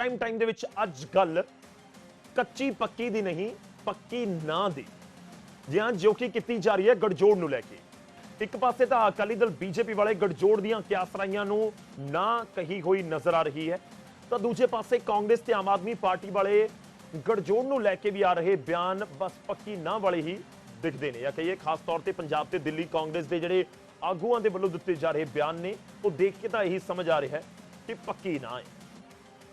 Time ਦੇ ਵਿੱਚ ਅੱਜ ਗੱਲ ਕੱਚੀ ਪੱਕੀ ਦੀ ਨਹੀਂ ਪੱਕੀ ਨਾ ਦੀ ਜਿਹਾਂ ਜੋ ਕਿ ਕੀਤੀ ਜਾ ਰਹੀ ਹੈ ਗੜਜੋੜ ਨੂੰ ਲੈ ਕੇ। ਇੱਕ ਪਾਸੇ ਤਾਂ ਅਕਾਲੀ ਦਲ ਬੀਜੇਪੀ ਵਾਲੇ ਗੜਜੋੜ ਦੀਆਂ ਕਿਆਸਰਾਈਆਂ ਨੂੰ ਨਾ ਕਹੀ ਹੋਈ ਨਜ਼ਰ ਆ ਰਹੀ ਹੈ, ਤਾਂ ਦੂਜੇ ਪਾਸੇ ਕਾਂਗਰਸ ਤੇ ਆਮ ਆਦਮੀ ਪਾਰਟੀ ਵਾਲੇ ਗੜਜੋੜ ਨੂੰ ਲੈ ਕੇ ਵੀ ਆ ਰਹੇ ਬਿਆਨ ਬਸ ਪੱਕੀ ਨਾ ਵਾਲੇ ਹੀ ਦਿਖਦੇ ਨੇ। ਜਾਂ ਕਹੀਏ ਖਾਸ ਤੌਰ ਤੇ ਪੰਜਾਬ ਤੇ ਦਿੱਲੀ ਕਾਂਗਰਸ ਦੇ ਜਿਹੜੇ ਆਗੂਆਂ ਦੇ ਵੱਲੋਂ ਦਿੱਤੇ ਜਾ ਰਹੇ ਬਿਆਨ ਨੇ ਉਹ ਦੇਖ ਕੇ ਤਾਂ ਇਹੀ ਸਮਝ ਆ ਰਿਹਾ ਹੈ ਕਿ ਪੱਕੀ ਨਾ ਹੈ।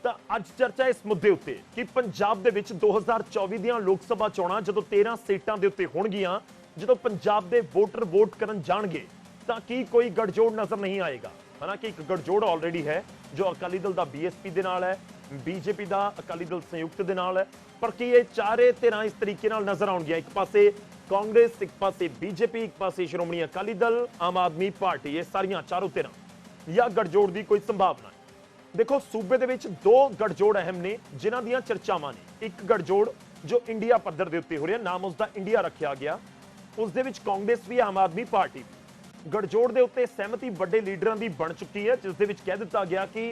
ਤਾਂ ਅੱਜ ਚਰਚਾ ਇਸ ਮੁੱਦੇ ਉੱਤੇ ਕਿ ਪੰਜਾਬ ਦੇ ਵਿੱਚ 2024 ਦੀਆਂ ਲੋਕ ਸਭਾ ਚੋਣਾਂ ਜਦੋਂ 13 ਸੀਟਾਂ ਦੇ ਉੱਤੇ ਹੋਣਗੀਆਂ, ਜਦੋਂ ਪੰਜਾਬ ਦੇ ਵੋਟਰ ਵੋਟ ਕਰਨ ਜਾਣਗੇ ਤਾਂ ਕੀ ਕੋਈ ਗੜਜੋੜ ਨਜ਼ਰ ਨਹੀਂ ਆਏਗਾ। ਹਾਲਾਂਕਿ ਇੱਕ ਗੜਜੋੜ ਆਲਰੇਡੀ ਹੈ ਜੋ ਅਕਾਲੀ ਦਲ ਦਾ ਬੀਐਸਪੀ ਦੇ ਨਾਲ ਹੈ, ਬੀਜੇਪੀ ਦਾ ਅਕਾਲੀ ਦਲ ਸੰਯੁਕਤ ਦੇ ਨਾਲ ਹੈ, ਪਰ ਕੀ ਇਹ ਚਾਰੇ ਧਿਰਾਂ ਇਸ ਤਰੀਕੇ ਨਾਲ ਨਜ਼ਰ ਆਉਣਗੀਆਂ? ਇੱਕ ਪਾਸੇ ਕਾਂਗਰਸ, ਇੱਕ ਪਾਸੇ ਬੀਜੇਪੀ, ਇੱਕ ਪਾਸੇ ਸ਼੍ਰੋਮਣੀ ਅਕਾਲੀ ਦਲ, ਆਮ ਆਦਮੀ ਪਾਰਟੀ, ਇਹ ਸਾਰੀਆਂ ਚਾਰੋਂ ਧਿਰਾਂ ਜਾਂ ਗੜਜੋੜ ਦੀ ਕੋਈ ਸੰਭਾਵਨਾ ਹੈ? देखो सूबे दे विच दो गड़जोड़ अहम ने जिन्हां दीयां चर्चावां ने। एक गड़जोड़ जो इंडिया पद्धर दे उत्ते हो रहा, नाम उसका इंडिया रखा गया, उस दे विच कांग्रेस भी आम आदमी पार्टी भी। गड़जोड़ दे उत्ते सहमति बड़े लीडरां दी बन चुकी है, जिस दे विच कह दिता गया कि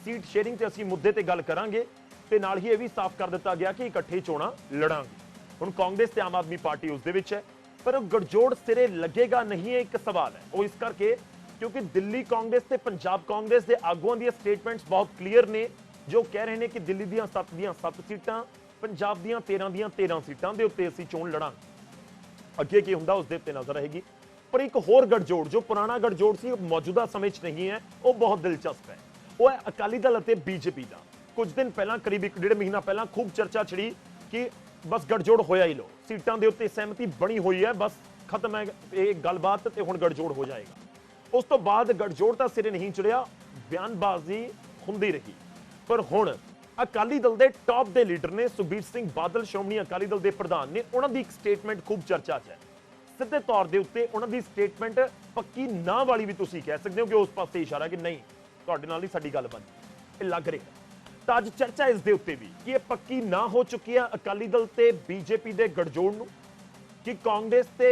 सीट शेयरिंग ते असीं मुद्दे ते गल करांगे ते नाल ही इह भी साफ कर दिता गया कि इकट्ठे चोणां लड़ांगे। हुण कांग्रेस ते आम आदमी पार्टी उस दे विच है, पर गड़जोड़ सिरे लगेगा नहीं, है एक सवाल है। वो इस करके क्योंकि दिल्ली कांग्रेस ते पंजाब कांग्रेस के आगुआं दी स्टेटमेंट्स बहुत क्लीयर ने, जो कह रहे हैं कि दिल्ली दी 7 सीटां, पंजाब दी 13 सीटां दे उत्ते असीं चोण लड़ांगे। अगे की हुंदा उस दे उत्ते नज़र रहेगी। पर एक होर गड़जोड़ जो पुराना गड़जोड़ सी मौजूदा समय च नहीं है, वो बहुत दिलचस्प है। वो है अकाली दल अते बीजेपी का। कुछ दिन पहला करीब 1.5 महीना पहला खूब चर्चा छिड़ी कि बस गड़जोड़ होया ही लो, सीटां दे उत्ते सहमति बनी हुई है, बस खत्म है ये गलबात ते हुण गड़जोड़ हो जाएगा। उस तो बाद गड़जोड़ तो सिरे नहीं चढ़िया, बयानबाजी होंदी रही। पर हुण अकाली दल के टॉप के लीडर ने सुखबीर सिंह बादल, श्रोमणी अकाली दल के प्रधान ने, उन्हों की एक स्टेटमेंट खूब चर्चा च है। सीधे तौर के उत्ते उन्हों की स्टेटमेंट पक्की ना वाली भी तुसीं कह सकते हो कि उस पासे इशारा कि नहीं तुहाडे नाल ही साडी गल बनी लग रही है। तो अज चर्चा इस दे उत्ते भी कि यह पक्की ना हो चुकी है अकाली दल ते बीजेपी के गड़जोड़ नूं, कि कांग्रेस ते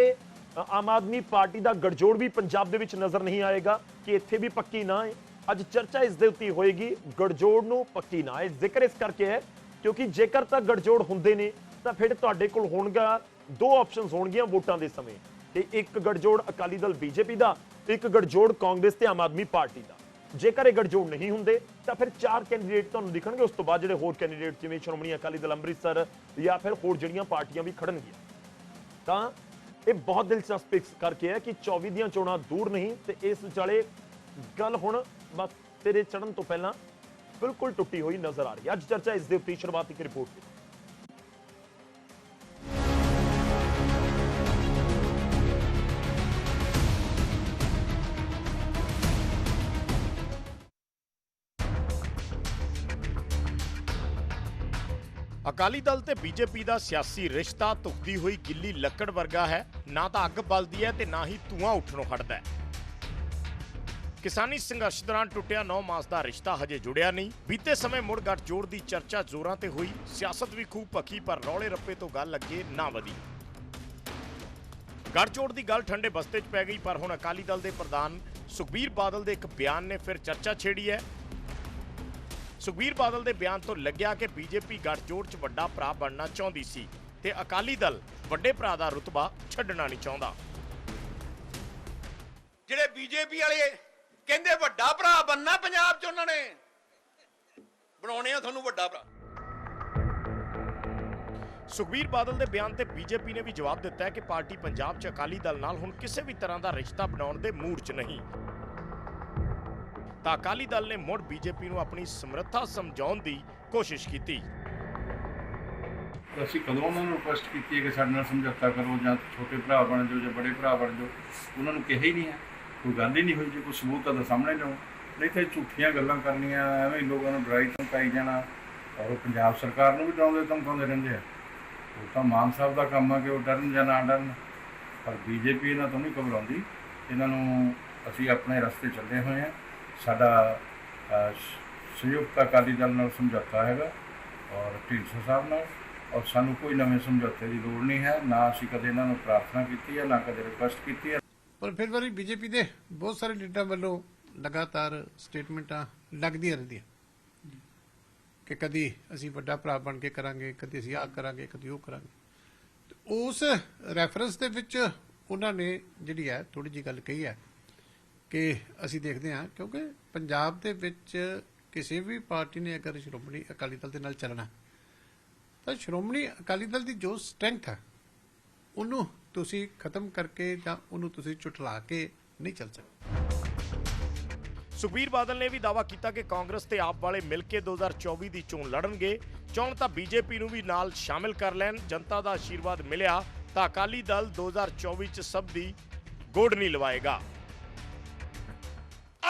आम आदमी पार्टी का गड़जोड़ भी पंजाब दे विच नजर नहीं आएगा, कि इत्थे भी पक्की ना है। अज चर्चा इस दे उत्ते होएगी गड़जोड़ नूं पक्की ना है। जिक्र इस करके है क्योंकि जेकर तां गड़जोड़ हुंदे ने तां फिर तुहाडे कोल होणगा दो ऑप्शनस होणगीਆਂ वोटां दे समय, ते एक गड़जोड़ अकाली दल बीजेपी का, एक गड़जोड़ कांग्रेस ते आम आदमी पार्टी का। जेकर ये गड़जोड़ नहीं होंदे तां फिर 4 कैंडीडेट तुहानूं दिखणगे, उस तो बाद जिहड़े होर कैंडीडेट जिवें श्रोमणी अकाली दल अंमृतसर या फिर होर जिहड़ियां पार्टियां भी खड़नगीਆਂ। तां ये बहुत दिलचस्प करके है कि 24 ਦੀਆਂ ਚੋਣਾਂ दूर नहीं, तो इस विचाले गल हुण बस तेरे चढ़न तो पहला बिल्कुल टुटी हुई नजर आ रही है। अज चर्चा इस दे उत्ते शुरुआत एक रिपोर्ट की। अकाली दल ते बीजेपी का सियासी रिश्ता धुखदी हुई गिल्ली लकड़ वर्गा है, ना तो अग बलदी है ते ना ही धुआं उठनों हटदा है। किसानी संघर्ष दौरान टुटिया 9 मास का रिश्ता हजे जुड़िया नहीं। बीते समय मुड़ गठजोड़ की चर्चा जोरां ते हुई, सियासत भी खूब पखी, पर रौले रप्पे तो गल अगे ना वधी। गठजोड़ की गल ठंडे बस्ते च पै गई, पर हुण अकाली दल के प्रधान सुखबीर बादल के एक बयान ने फिर चर्चा छेड़ी है। सुखबीर बादल के बयान तो लग्या कि बीजेपी गठजोड़ च वड्डा भरा बनना चाहती सी ते अकाली दल वड्डे भरा दा रुतबा छड्डना नहीं चाहता। ਜਿਹੜੇ बीजेपी वाले ਕਹਿੰਦੇ ਵੱਡਾ ਭਰਾ बनना पंजाब च ਉਹਨਾਂ ਨੇ ਬਣਾਉਣੇ ਆ ਤੁਹਾਨੂੰ ਵੱਡਾ ਭਰਾ। सुखबीर बादल के बयान ते बीजेपी ने भी जवाब दिता है कि पार्टी पंजाब च अकाली दल नाल हुण किसी भी तरह का रिश्ता बनाउण दे मूड च नहीं। ਤਾਂ ਅਕਾਲੀ ਦਲ ਨੇ ਮੁੜ ਬੀਜੇਪੀ ਨੂੰ ਆਪਣੀ ਸਮਰੱਥਾ ਸਮਝਾਉਣ ਦੀ ਕੋਸ਼ਿਸ਼ ਕੀਤੀ। ਅਸੀਂ ਕਦੋਂ ਉਹਨਾਂ ਨੂੰ ਰਿਕੁਐਸਟ ਕੀਤੀ ਹੈ ਕਿ ਸਾਡੇ ਨਾਲ ਸਮਝੌਤਾ ਕਰੋ, ਜਾਂ ਛੋਟੇ ਭਰਾ ਬਣ ਜਾਓ ਜਾਂ ਬੜੇ ਭਰਾ ਬਣ ਜਾਓ, ਉਹਨਾਂ ਨੂੰ ਕਿਹਾ ਹੀ ਨਹੀਂ ਹੈ, ਕੋਈ ਗੱਲ ਹੀ ਨਹੀਂ ਹੋਈ। ਜੇ ਕੋਈ ਸਬੂਤ ਤਾਂ ਸਾਹਮਣੇ ਲਿਆਓ, ਨਹੀਂ ਤਾਂ ਝੂਠੀਆਂ ਗੱਲਾਂ ਕਰਨੀਆਂ, ਐਵੇਂ ਹੀ ਲੋਕਾਂ ਨੂੰ ਡਰਾਈ ਧਮਕਾਈ ਜਾਣਾ। ਔਰ ਉਹ ਪੰਜਾਬ ਸਰਕਾਰ ਨੂੰ ਵੀ ਡਰਾਉਂਦੇ ਧਮਕਾਉਂਦੇ ਰਹਿੰਦੇ ਆ। ਉਹ ਤਾਂ ਮਾਨ ਸਾਹਿਬ ਦਾ ਕੰਮ ਆ ਕਿ ਉਹ ਡਰਨ ਜਾਂ ਨਾ ਡਰਨ, ਪਰ ਬੀਜੇਪੀ ਇਹਨਾਂ ਤੋਂ ਨਹੀਂ ਘਬਰਾਉਂਦੀ। ਇਹਨਾਂ ਨੂੰ ਅਸੀਂ ਆਪਣੇ ਰਸਤੇ ਚੱਲੇ ਹੋਏ ਹਾਂ। ਸਾਡਾ ਸੰਯੁਕਤ ਅਕਾਲੀ ਦਲ ਨਾਲ ਸਮਝੌਤਾ ਹੈਗਾ ਔਰ ਢੀਂਡਸਾ ਸਾਹਿਬ ਨਾਲ, ਔਰ ਸਾਨੂੰ ਕੋਈ ਨਵੇਂ ਸਮਝੌਤੇ ਦੀ ਲੋੜ ਨਹੀਂ ਹੈ। ਨਾ ਅਸੀਂ ਕਦੇ ਇਹਨਾਂ ਨੂੰ ਪ੍ਰਾਰਥਨਾ ਕੀਤੀ ਹੈ, ਨਾ ਕਦੇ ਰਿਕੁਐਸਟ ਕੀਤੀ ਹੈ। ਪਰ ਫਿਰ ਵਾਰੀ ਬੀਜੇਪੀ ਦੇ ਬਹੁਤ ਸਾਰੇ ਲੀਡਰਾਂ ਵੱਲੋਂ ਲਗਾਤਾਰ ਸਟੇਟਮੈਂਟਾਂ ਲੱਗਦੀਆਂ ਰਹਿੰਦੀਆਂ। ਕਿ ਕਦੀ ਅਸੀਂ ਵੱਡਾ ਭਰਾ ਬਣ ਕੇ ਕਰਾਂਗੇ, ਕਦੀ ਅਸੀਂ ਆਹ ਕਰਾਂਗੇ, ਕਦੀ ਉਹ ਕਰਾਂਗੇ। ਤੇ ਉਸ ਰੈਫਰੈਂਸ ਦੇ ਵਿੱਚ ਉਹਨਾਂ ਨੇ ਜਿਹੜੀ ਹੈ ਥੋੜੀ ਜਿਹੀ ਗੱਲ ਕਹੀ ਹੈ ਕਿ ਅਸੀਂ ਦੇਖਦੇ ਹਾਂ, ਕਿਉਂਕਿ ਪੰਜਾਬ ਦੇ ਵਿੱਚ ਕਿਸੇ ਵੀ ਪਾਰਟੀ ਨੇ ਅਗਰ ਸ਼੍ਰੋਮਣੀ ਅਕਾਲੀ ਦਲ ਦੇ ਨਾਲ ਚੱਲਣਾ ਤਾਂ ਸ਼੍ਰੋਮਣੀ ਅਕਾਲੀ ਦਲ ਦੀ ਜੋ ਸਟਰੈਂਥ ਹੈ ਉਹਨੂੰ ਤੁਸੀਂ ਖਤਮ ਕਰਕੇ ਜਾਂ ਉਹਨੂੰ ਤੁਸੀਂ ਝੁਠਲਾ ਕੇ ਨਹੀਂ ਚੱਲ ਸਕਦੇ। ਸੁਖਬੀਰ ਬਾਦਲ ਨੇ ਵੀ ਦਾਅਵਾ ਕੀਤਾ ਕਿ ਕਾਂਗਰਸ ਤੇ ਆਪ ਵਾਲੇ ਮਿਲ ਕੇ 2024 ਦੀ ਚੋਣ ਲੜਨਗੇ। ਚਾਹੁਣ ਤਾਂ ਬੀਜੇਪੀ ਨੂੰ ਵੀ ਨਾਲ ਸ਼ਾਮਿਲ ਕਰ ਲੈਣ। ਜਨਤਾ ਦਾ ਆਸ਼ੀਰਵਾਦ ਮਿਲਿਆ ਤਾਂ ਅਕਾਲੀ ਦਲ 2024 ਚ ਸਭ ਦੀ ਗੋਡ ਨਹੀਂ ਲਵਾਏਗਾ।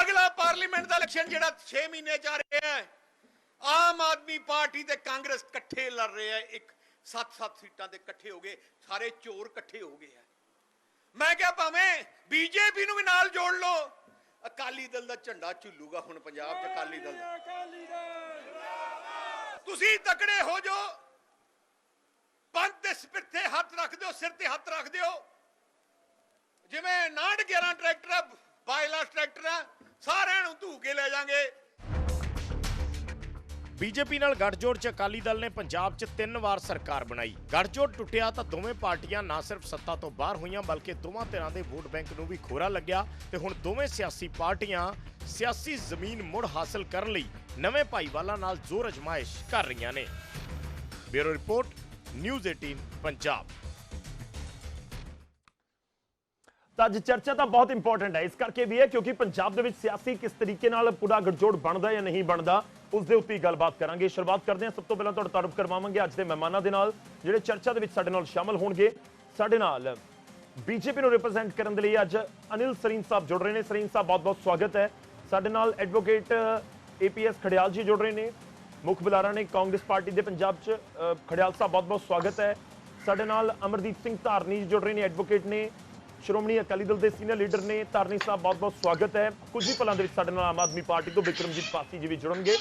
ਅਗਲਾ ਪਾਰਲੀਮੈਂਟ ਦਾ ਇਲੈਕਸ਼ਨ ਜਿਹੜਾ 6 ਮਹੀਨੇ ਚ ਆ ਰਿਹਾ ਹੈ, ਆਮ ਆਦਮੀ ਪਾਰਟੀ ਤੇ ਕਾਂਗਰਸ ਇਕੱਠੇ ਲੜ ਰਹੇ ਆ। ਇੱਕ 7-7 ਸੀਟਾਂ ਦੇ ਇਕੱਠੇ ਹੋ ਗਏ, ਸਾਰੇ ਚੋਰ ਇਕੱਠੇ ਹੋ ਗਏ ਆ। ਮੈਂ ਕਿਹਾ ਭਾਵੇਂ ਬੀਜੇਪੀ ਨੂੰ ਵੀ ਨਾਲ ਜੋੜ ਲਓ, ਅਕਾਲੀ ਦਲ ਦਾ ਝੰਡਾ ਝੁੱਲੂਗਾ ਹੁਣ ਪੰਜਾਬ 'ਚ। ਅਕਾਲੀ ਦਲ ਤੁਸੀਂ ਤਕੜੇ ਹੋ ਜੋ, ਪੰਥ ਦੇ ਸਿਰ ਤੇ ਹੱਥ ਰੱਖ ਦਿਓ, ਸਿਰ ਤੇ ਹੱਥ ਰੱਖ ਦਿਓ। ਜਿਵੇਂ 911 ਟਰੈਕਟਰ ਬਾਇਲਾਸ ਟਰੈਕਟਰ ਆ, ਸਾਰਿਆਂ ਨੂੰ ਧੂ ਕੇ ਲੈ ਜਾਾਂਗੇ। ਬੀਜੇਪੀ ਨਾਲ ਗੱਠਜੋੜ 'ਚ ਅਕਾਲੀ ਦਲ ਨੇ ਪੰਜਾਬ 'ਚ 3 ਵਾਰ ਸਰਕਾਰ ਬਣਾਈ। ਗੱਠਜੋੜ ਟੁੱਟਿਆ ਤਾਂ ਦੋਵੇਂ ਪਾਰਟੀਆਂ ਨਾ ਸਿਰਫ ਸੱਤਾ ਤੋਂ ਬਾਹਰ ਹੋਈਆਂ ਬਲਕਿ ਦੋਵਾਂ ਧਿਰਾਂ ਦੇ ਵੋਟ ਬੈਂਕ ਨੂੰ ਵੀ ਖੋਰਾ ਲੱਗਿਆ ਤੇ ਹੁਣ ਦੋਵੇਂ ਸਿਆਸੀ ਪਾਰਟੀਆਂ ਸਿਆਸੀ ਜ਼ਮੀਨ ਮੁੜ ਹਾਸਲ ਕਰਨ ਲਈ ਨਵੇਂ ਭਾਈਵਾਲਾਂ ਨਾਲ ਜ਼ੋਰ ਅਜ਼ਮਾਇਸ਼ ਕਰ ਰਹੀਆਂ ਨੇ। Bureau report, news 18 Punjab. ਤਾਂ ਅੱਜ ਚਰਚਾ ਤਾਂ ਬਹੁਤ ਇੰਪੋਰਟੈਂਟ ਹੈ, ਇਸ ਕਰਕੇ ਵੀ ਹੈ ਕਿਉਂਕਿ ਪੰਜਾਬ ਦੇ ਵਿੱਚ ਸਿਆਸੀ ਕਿਸ ਤਰੀਕੇ ਨਾਲ ਪੂਰਾ ਗੱਠਜੋੜ ਬਣਦਾ ਜਾਂ ਨਹੀਂ ਬਣਦਾ, ਉਸ ਦੇ ਉੱਤੇ ਗੱਲਬਾਤ ਕਰਾਂਗੇ। ਸ਼ੁਰੂਆਤ ਕਰਦੇ ਹਾਂ, ਸਭ ਤੋਂ ਪਹਿਲਾਂ ਤੁਹਾਡਾ ਤਾਰਫ ਕਰਵਾਵਾਂਗੇ ਅੱਜ ਦੇ ਮਹਿਮਾਨਾਂ ਦੇ ਨਾਲ ਜਿਹੜੇ ਚਰਚਾ ਦੇ ਵਿੱਚ ਸਾਡੇ ਨਾਲ ਸ਼ਾਮਲ ਹੋਣਗੇ। ਸਾਡੇ ਨਾਲ ਬੀਜੇਪੀ ਨੂੰ ਰਿਪਰੈਜ਼ੈਂਟ ਕਰਨ ਦੇ ਲਈ ਅੱਜ ਅਨਿਲ ਸਰੀਨ ਸਾਹਿਬ ਜੁੜ ਰਹੇ ਨੇ। ਸਰੀਨ ਸਾਹਿਬ ਬਹੁਤ-ਬਹੁਤ ਸਵਾਗਤ ਹੈ। ਸਾਡੇ ਨਾਲ ਐਡਵੋਕੇਟ APS ਖੜਿਆਲ ਜੀ ਜੁੜ ਰਹੇ ਨੇ, ਮੁੱਖ ਬੁਲਾਰਾ ਨੇ ਕਾਂਗਰਸ ਪਾਰਟੀ ਦੇ ਪੰਜਾਬ 'ਚ। ਖੜਿਆਲ ਸਾਹਿਬ ਬਹੁਤ-ਬਹੁਤ ਸਵਾਗਤ ਹੈ। ਸਾਡੇ ਨਾਲ ਅਮਰਦੀਪ ਸਿੰਘ ਧਾਰਨੀ ਜੀ ਜੁੜ ਰਹੇ ਨੇ, ਐਡਵੋਕੇਟ ਨੇ, ਸ਼੍ਰੋਮਣੀ ਅਕਾਲੀ ਦਲ ਦੇ ਸੀਨੀਅਰ ਲੀਡਰ ਨੇ। ਧਾਰਨੀ ਸਾਹਿਬ ਬਹੁਤ-ਬਹੁਤ ਸਵਾਗਤ ਹੈ। ਕੁਝ ਹੀ ਪਲਾਂ ਦੇ ਵਿੱਚ ਸਾਡੇ ਨਾਲ ਆਮ ਆਦਮੀ ਪਾਰਟੀ ਤੋਂ ਬਿਕਰਮਜੀਤ ਪਾਸੀ ਜੀ ਵੀ ਜੁੜਨਗੇ,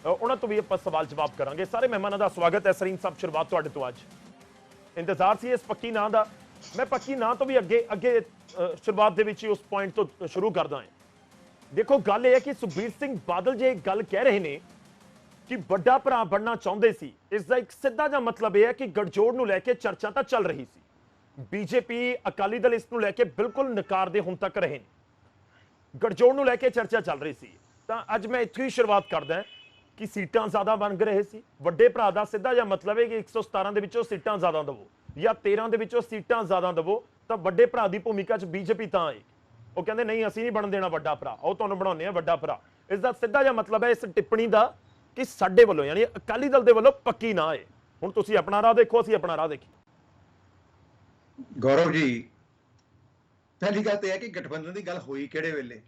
ਉਹਨਾਂ ਤੋਂ ਵੀ ਆਪਾਂ ਸਵਾਲ ਜਵਾਬ ਕਰਾਂਗੇ। ਸਾਰੇ ਮਹਿਮਾਨਾਂ ਦਾ ਸਵਾਗਤ ਹੈ। ਸਰੀਨ ਸਾਹਿਬ, ਸ਼ੁਰੂਆਤ ਤੁਹਾਡੇ ਤੋਂ। ਅੱਜ ਇੰਤਜ਼ਾਰ ਸੀ ਇਸ ਪੱਕੀ ਨਾਂ ਦਾ, ਮੈਂ ਪੱਕੀ ਨਾਂ ਤੋਂ ਵੀ ਅੱਗੇ ਸ਼ੁਰੂਆਤ ਦੇ ਵਿੱਚ ਹੀ ਉਸ ਪੁਆਇੰਟ ਤੋਂ ਸ਼ੁਰੂ ਕਰਦਾ ਹਾਂ। ਦੇਖੋ, ਗੱਲ ਇਹ ਹੈ ਕਿ ਸੁਖਬੀਰ ਸਿੰਘ ਬਾਦਲ ਜੇ ਗੱਲ ਕਹਿ ਰਹੇ ਨੇ ਕਿ ਵੱਡਾ ਭਰਾ ਬਣਨਾ ਚਾਹੁੰਦੇ ਸੀ, ਇਸ ਦਾ ਇੱਕ ਸਿੱਧਾ ਜਿਹਾ ਮਤਲਬ ਇਹ ਹੈ ਕਿ ਗੱਠਜੋੜ ਨੂੰ ਲੈ ਕੇ ਚਰਚਾ ਤਾਂ ਚੱਲ ਰਹੀ ਸੀ। ਬੀਜੇਪੀ ਅਕਾਲੀ ਦਲ ਇਸ ਨੂੰ ਲੈ ਕੇ ਬਿਲਕੁਲ ਨਕਾਰਦੇ ਹੁਣ ਤੱਕ ਰਹੇ ਨੇ। ਗੱਠਜੋੜ ਨੂੰ ਲੈ ਕੇ ਚਰਚਾ ਚੱਲ ਰਹੀ ਸੀ। ਤਾਂ ਅੱਜ ਮੈਂ ਇੱਥੋਂ ਹੀ ਸ਼ੁਰੂਆਤ ਕਰਦਾ ਕਿ ਸੀਟਾਂ ਜ਼ਿਆਦਾ ਮੰਗ ਰਹੇ ਸੀ। ਵੱਡੇ ਭਰਾ ਦਾ ਸਿੱਧਾ ਜਿਹਾ ਮਤਲਬ ਹੈ ਕਿ 117 ਦੇ ਵਿੱਚੋਂ ਸੀਟਾਂ ਜ਼ਿਆਦਾ ਦਵੋ ਜਾਂ 13 ਦੇ ਵਿੱਚੋਂ ਸੀਟਾਂ ਜ਼ਿਆਦਾ ਦਵੋ, ਤਾਂ ਵੱਡੇ ਭਰਾ ਦੀ ਭੂਮਿਕਾ 'ਚ ਬੀਜੇਪੀ ਤਾਂ ਆਏ। ਉਹ ਕਹਿੰਦੇ ਨਹੀਂ, ਅਸੀਂ ਨਹੀਂ ਬਣ ਦੇਣਾ ਵੱਡਾ ਭਰਾ, ਉਹ ਤੁਹਾਨੂੰ ਬਣਾਉਂਦੇ ਆ ਵੱਡਾ ਭਰਾ। ਇਸ ਦਾ ਸਿੱਧਾ ਜਿਹਾ ਮਤਲਬ ਹੈ ਇਸ ਟਿੱਪਣੀ ਦਾ ਕਿ ਸਾਡੇ ਵੱਲੋਂ ਯਾਨੀ ਅਕਾਲੀ ਦਲ ਦੇ ਵੱਲੋਂ ਪੱਕੀ ਨਾ ਆਏ। ਹੁਣ ਤੁਸੀਂ ਆਪਣਾ ਰਾਹ ਦੇਖੋ, ਅਸੀਂ ਆਪਣਾ ਰਾਹ ਦੇਖੀਏ। ਗੌਰਵ ਜੀ, ਪਹਿਲੀ ਗੱਲ ਤਾਂ ਇਹ ਹੈ ਕਿ ਗਠਬੰਧਨ ਦੀ ਗੱਲ ਹੋਈ ਕਿਹੜੇ ਵੇਲੇ?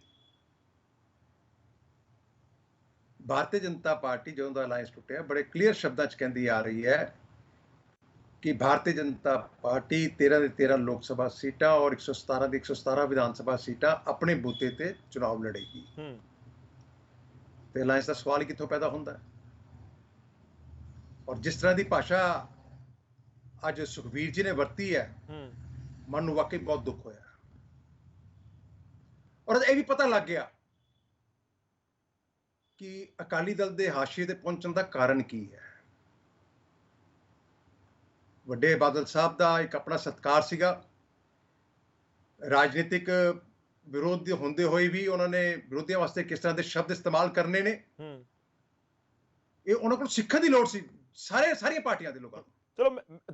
ਭਾਰਤੀ ਜਨਤਾ ਪਾਰਟੀ ਜਦੋਂ ਦਾ ਅਲਾਇੰਸ ਟੁੱਟਿਆ, ਬੜੇ ਕਲੀਅਰ ਸ਼ਬਦਾਂ 'ਚ ਕਹਿੰਦੀ ਆ ਰਹੀ ਹੈ ਕਿ ਭਾਰਤੀ ਜਨਤਾ ਪਾਰਟੀ 13 ਦੇ 13 ਲੋਕ ਸਭਾ ਸੀਟਾਂ ਔਰ 117 ਦੀ 117 ਵਿਧਾਨ ਸਭਾ ਸੀਟਾਂ ਆਪਣੇ ਬੂਤੇ ਤੇ ਚੁਣਾਵ ਲੜੇਗੀ। ਤੇ ਅਲਾਇੰਸ ਦਾ ਸਵਾਲ ਹੀ ਕਿੱਥੋਂ ਪੈਦਾ ਹੁੰਦਾ? ਔਰ ਜਿਸ ਤਰ੍ਹਾਂ ਦੀ ਭਾਸ਼ਾ ਅੱਜ ਸੁਖਬੀਰ ਜੀ ਨੇ ਵਰਤੀ ਹੈ, ਮਨ ਨੂੰ ਵਾਕਈ ਬਹੁਤ ਦੁੱਖ ਹੋਇਆ। ਔਰ ਇਹ ਵੀ ਪਤਾ ਲੱਗ ਗਿਆ ਕਿ ਅਕਾਲੀ ਦਲ ਦੇ ਹਾਸ਼ੀਏ ਤੇ ਪਹੁੰਚਣ ਦਾ ਕਾਰਨ ਕੀ ਹੈ। ਵੱਡੇ ਬਾਦਲ ਸਾਹਿਬ ਦਾ ਇੱਕ ਆਪਣਾ ਸਤਿਕਾਰ ਸੀਗਾ, ਰਾਜਨੀਤਿਕ ਵਿਰੋਧ ਹੁੰਦੇ ਹੋਏ ਵੀ ਉਹਨਾਂ ਨੇ ਵਿਰੋਧੀਆਂ ਵਾਸਤੇ ਕਿਸ ਤਰ੍ਹਾਂ ਦੇ ਸ਼ਬਦ ਇਸਤੇਮਾਲ ਕਰਨੇ ਨੇ, ਇਹ ਉਹਨਾਂ ਕੋਲ ਸਿੱਖਣ ਦੀ ਲੋੜ ਸੀ ਸਾਰੀਆਂ ਪਾਰਟੀਆਂ ਦੇ ਲੋਕਾਂ ਨੂੰ। ਚਲੋ,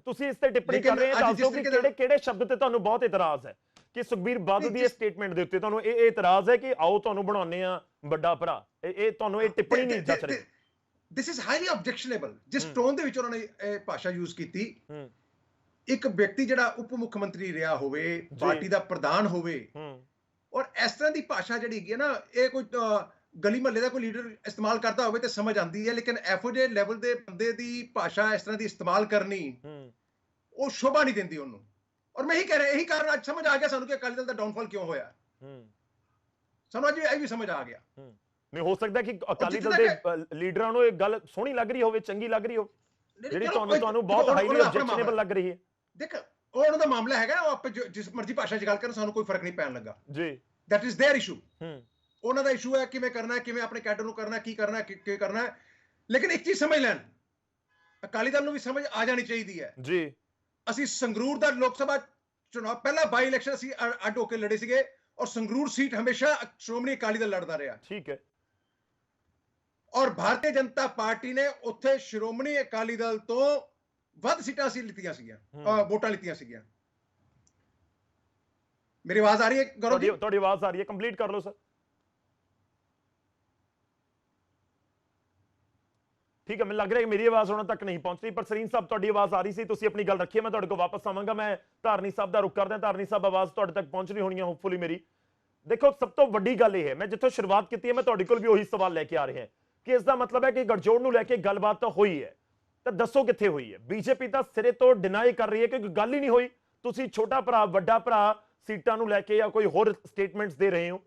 ਤੁਸੀਂ ਇਸ ਤੇ ਟਿੱਪਣੀ ਕਰ ਰਹੇ ਹੋ, ਦੱਸੋ ਕਿ ਕਿਹੜੇ ਸ਼ਬਦ ਤੇ ਤੁਹਾਨੂੰ ਬਹੁਤ ਇਤਰਾਜ਼ ਹੈ? ਕਿ ਸੁਖਬੀਰ ਬਾਦਲ ਦੀ ਇਹ ਸਟੇਟਮੈਂਟ ਦੇ ਉੱਤੇ ਤੁਹਾਨੂੰ ਇਹ ਇਤਰਾਜ਼ ਹੈ ਕਿ ਆਓ ਤੁਹਾਨੂੰ ਬਣਾਉਂਦੇ ਆ ਵੱਡਾ ਭਰਾ? ਇਹ ਤੁਹਾਨੂੰ ਇਹ ਟਿੱਪਣੀ ਨਹੀਂ ਜੱਚ ਰਹੀ? This is highly objectionable. ਜਿਸ ਟੋਨ ਦੇ ਵਿੱਚ ਉਹਨਾਂ ਨੇ ਇਹ ਭਾਸ਼ਾ ਯੂਜ਼ ਕੀਤੀ, ਇੱਕ ਵਿਅਕਤੀ ਜਿਹੜਾ ਉਪ ਮੁੱਖ ਮੰਤਰੀ ਰਿਹਾ ਹੋਵੇ, ਪਾਰਟੀ ਦਾ ਪ੍ਰਧਾਨ ਹੋਵੇ, ਔਰ ਇਸ ਤਰ੍ਹਾਂ ਦੀ ਭਾਸ਼ਾ ਜਿਹੜੀ ਹੈਗੀ ਹੈ ਨਾ, ਇਹ ਕੋਈ ਗਲੀ ਮਹੱਲੇ ਦਾ ਕੋਈ ਲੀਡਰ ਇਸਤੇਮਾਲ ਕਰਦਾ ਹੋਵੇ ਤੇ ਸਮਝ ਆਉਂਦੀ ਹੈ, ਲੇਕਿਨ ਇਹੋ ਜਿਹੇ ਲੈਵਲ ਦੇ ਬੰਦੇ ਦੀ ਭਾਸ਼ਾ ਇਸ ਤਰ੍ਹਾਂ ਦੀ ਇਸਤੇਮਾਲ ਕਰਨੀ, ਉਹ ਸ਼ੋਭਾ ਨਹੀਂ ਦਿੰਦੀ ਉਹਨੂੰ। ਔਰ ਮੈਂ ਇਹੀ ਕਹਿ ਰਿਹਾ, ਇਹੀ ਕਾਰਨ ਅੱਜ ਸਮਝ ਆ ਗਿਆ ਸਾਨੂੰ ਕਿ ਅਕਾਲੀ ਦਲ ਦਾ ਡਾਊਨਫਾਲ ਕਿਉਂ ਹੋਇਆ। ਸਾਨੂੰ ਅੱਜ ਇਹ ਵੀ ਸਮਝ ਆ ਗਿਆ। ਨਹੀਂ ਹੋ ਸਕਦਾ ਕਿ ਅਕਾਲੀ ਦਲ ਦੇ ਲੀਡਰਾਂ ਨੂੰ ਇਹ ਗੱਲ ਸੋਹਣੀ ਲੱਗ ਰਹੀ ਹੋਵੇ, ਚੰਗੀ ਲੱਗ ਰਹੀ ਹੋਵੇ, ਜਿਹੜੀ ਤੁਹਾਨੂੰ ਬਹੁਤ ਹਾਈਲੀ ਆਬਜੈਕਸ਼ਨੇਬਲ ਲੱਗ ਰਹੀ ਹੈ। ਦੇਖ, ਉਹ ਉਹਨਾਂ ਦਾ ਮਾਮਲਾ ਹੈਗਾ, ਉਹ ਆਪੇ ਜਿਸ ਮਰਜ਼ੀ ਭਾਸ਼ਾ 'ਚ ਗੱਲ ਕਰਨ, ਸਾਨੂੰ ਕੋਈ ਫਰਕ ਨਹੀਂ ਪੈਣ ਲੱਗਾ ਜੀ। That is their issue. ਉਹਨਾਂ ਦਾ ਇਸ਼ੂ ਹੈ ਕਿਵੇਂ ਕਰਨਾ ਹੈ, ਕਿਵੇਂ ਆਪਣੇ ਕੈਡਰ ਨੂੰ ਕਰਨਾ, ਕੀ ਕਰਨਾ, ਕੀ ਕਰਨਾ ਹੈ। ਲੇਕਿਨ ਇੱਕ ਚੀਜ਼ ਸਮਝ ਲੈਣ, ਅਕਾਲੀ ਦਲ ਨੂੰ ਵੀ ਸਮਝ ਆ ਜਾਣੀ ਚਾਹੀਦੀ ਹੈ ਜੀ। ਅਸੀਂ ਸੰਗਰੂਰ ਦਾ ਲੋਕ ਸਭਾ ਚੁਣਾਵ ਪਹਿਲਾ ਬਾਈ ਇਲੈਕਸ਼ਨ ਅਸੀਂ ਅੱਡ ਹੋ ਕੇ ਲੜੇ ਸੀਗੇ ਔਰ ਸੰਗਰੂਰ ਸੀਟ ਹਮੇਸ਼ਾ ਸ਼੍ਰੋਮਣੀ ਅਕਾਲੀ ਦਲ ਲੜਦਾ ਰਿਹਾ। ਠੀਕ ਹੈ। ਔਰ ਭਾਰਤੀ ਜਨਤਾ ਪਾਰਟੀ ਨੇ ਉੱਥੇ ਸ਼੍ਰੋਮਣੀ ਅਕਾਲੀ ਦਲ ਤੋਂ ਵੱਧ ਸੀਟਾਂ ਅਸੀਂ ਲਿੱਤੀਆਂ ਸੀਗੀਆਂ, ਵੋਟਾਂ ਲਿੱਤੀਆਂ ਸੀਗੀਆਂ। ਮੇਰੀ ਆਵਾਜ਼ ਆ ਰਹੀ ਹੈ ਗੌਰਵ ਜੀ? ਤੁਹਾਡੀ ਆਵਾਜ਼ ਆ ਰਹੀ ਹੈ, ਕੰਪਲੀਟ ਕਰ ਲਓ ਸਰ। ਠੀਕ ਹੈ, ਮੈਨੂੰ ਲੱਗ ਰਿਹਾ ਕਿ ਮੇਰੀ ਆਵਾਜ਼ ਉਹਨਾਂ ਤੱਕ ਨਹੀਂ ਪਹੁੰਚ ਰਹੀ, ਪਰ ਸਰੀਨ ਸਾਹਿਬ ਤੁਹਾਡੀ ਆਵਾਜ਼ ਆ ਰਹੀ ਸੀ, ਤੁਸੀਂ ਆਪਣੀ ਗੱਲ ਰੱਖੀਏ, ਮੈਂ ਤੁਹਾਡੇ ਕੋਲ ਵਾਪਸ ਆਵਾਂਗਾ। ਮੈਂ ਧਾਰਨੀ ਸਾਹਿਬ ਦਾ ਰੁਖ ਕਰਦਾ। ਧਾਰਨੀ ਸਾਹਿਬ, ਆਵਾਜ਼ ਤੁਹਾਡੇ ਤੱਕ ਪਹੁੰਚ ਰਹੀ ਹੋਣੀ ਹੈ ਹੋਪਫੁਲੀ ਮੇਰੀ। ਦੇਖੋ, ਸਭ ਤੋਂ ਵੱਡੀ ਗੱਲ ਇਹ ਹੈ, ਮੈਂ ਜਿੱਥੋਂ ਸ਼ੁਰੂਆਤ ਕੀਤੀ ਹੈ ਮੈਂ ਤੁਹਾਡੇ ਕੋਲ ਵੀ ਉਹੀ ਸਵਾਲ ਲੈ ਕੇ ਆ ਰਿਹਾ ਕਿ ਇਸ ਦਾ ਮਤਲਬ ਹੈ ਕਿ ਗਠਜੋੜ ਨੂੰ ਲੈ ਕੇ ਗੱਲਬਾਤ ਤਾਂ ਹੋਈ ਹੈ, ਤਾਂ ਦੱਸੋ ਕਿੱਥੇ ਹੋਈ ਹੈ? ਬੀਜੇਪੀ ਤਾਂ ਸਿਰੇ ਤੋਂ ਡਿਨਾਈ ਕਰ ਰਹੀ ਹੈ ਕਿ ਕੋਈ ਗੱਲ ਹੀ ਨਹੀਂ ਹੋਈ। ਤੁਸੀਂ ਛੋਟਾ ਭਰਾ ਵੱਡਾ ਭਰਾ सीटा नु लेके या कोई और स्टेटमेंट्स दे रहे हो?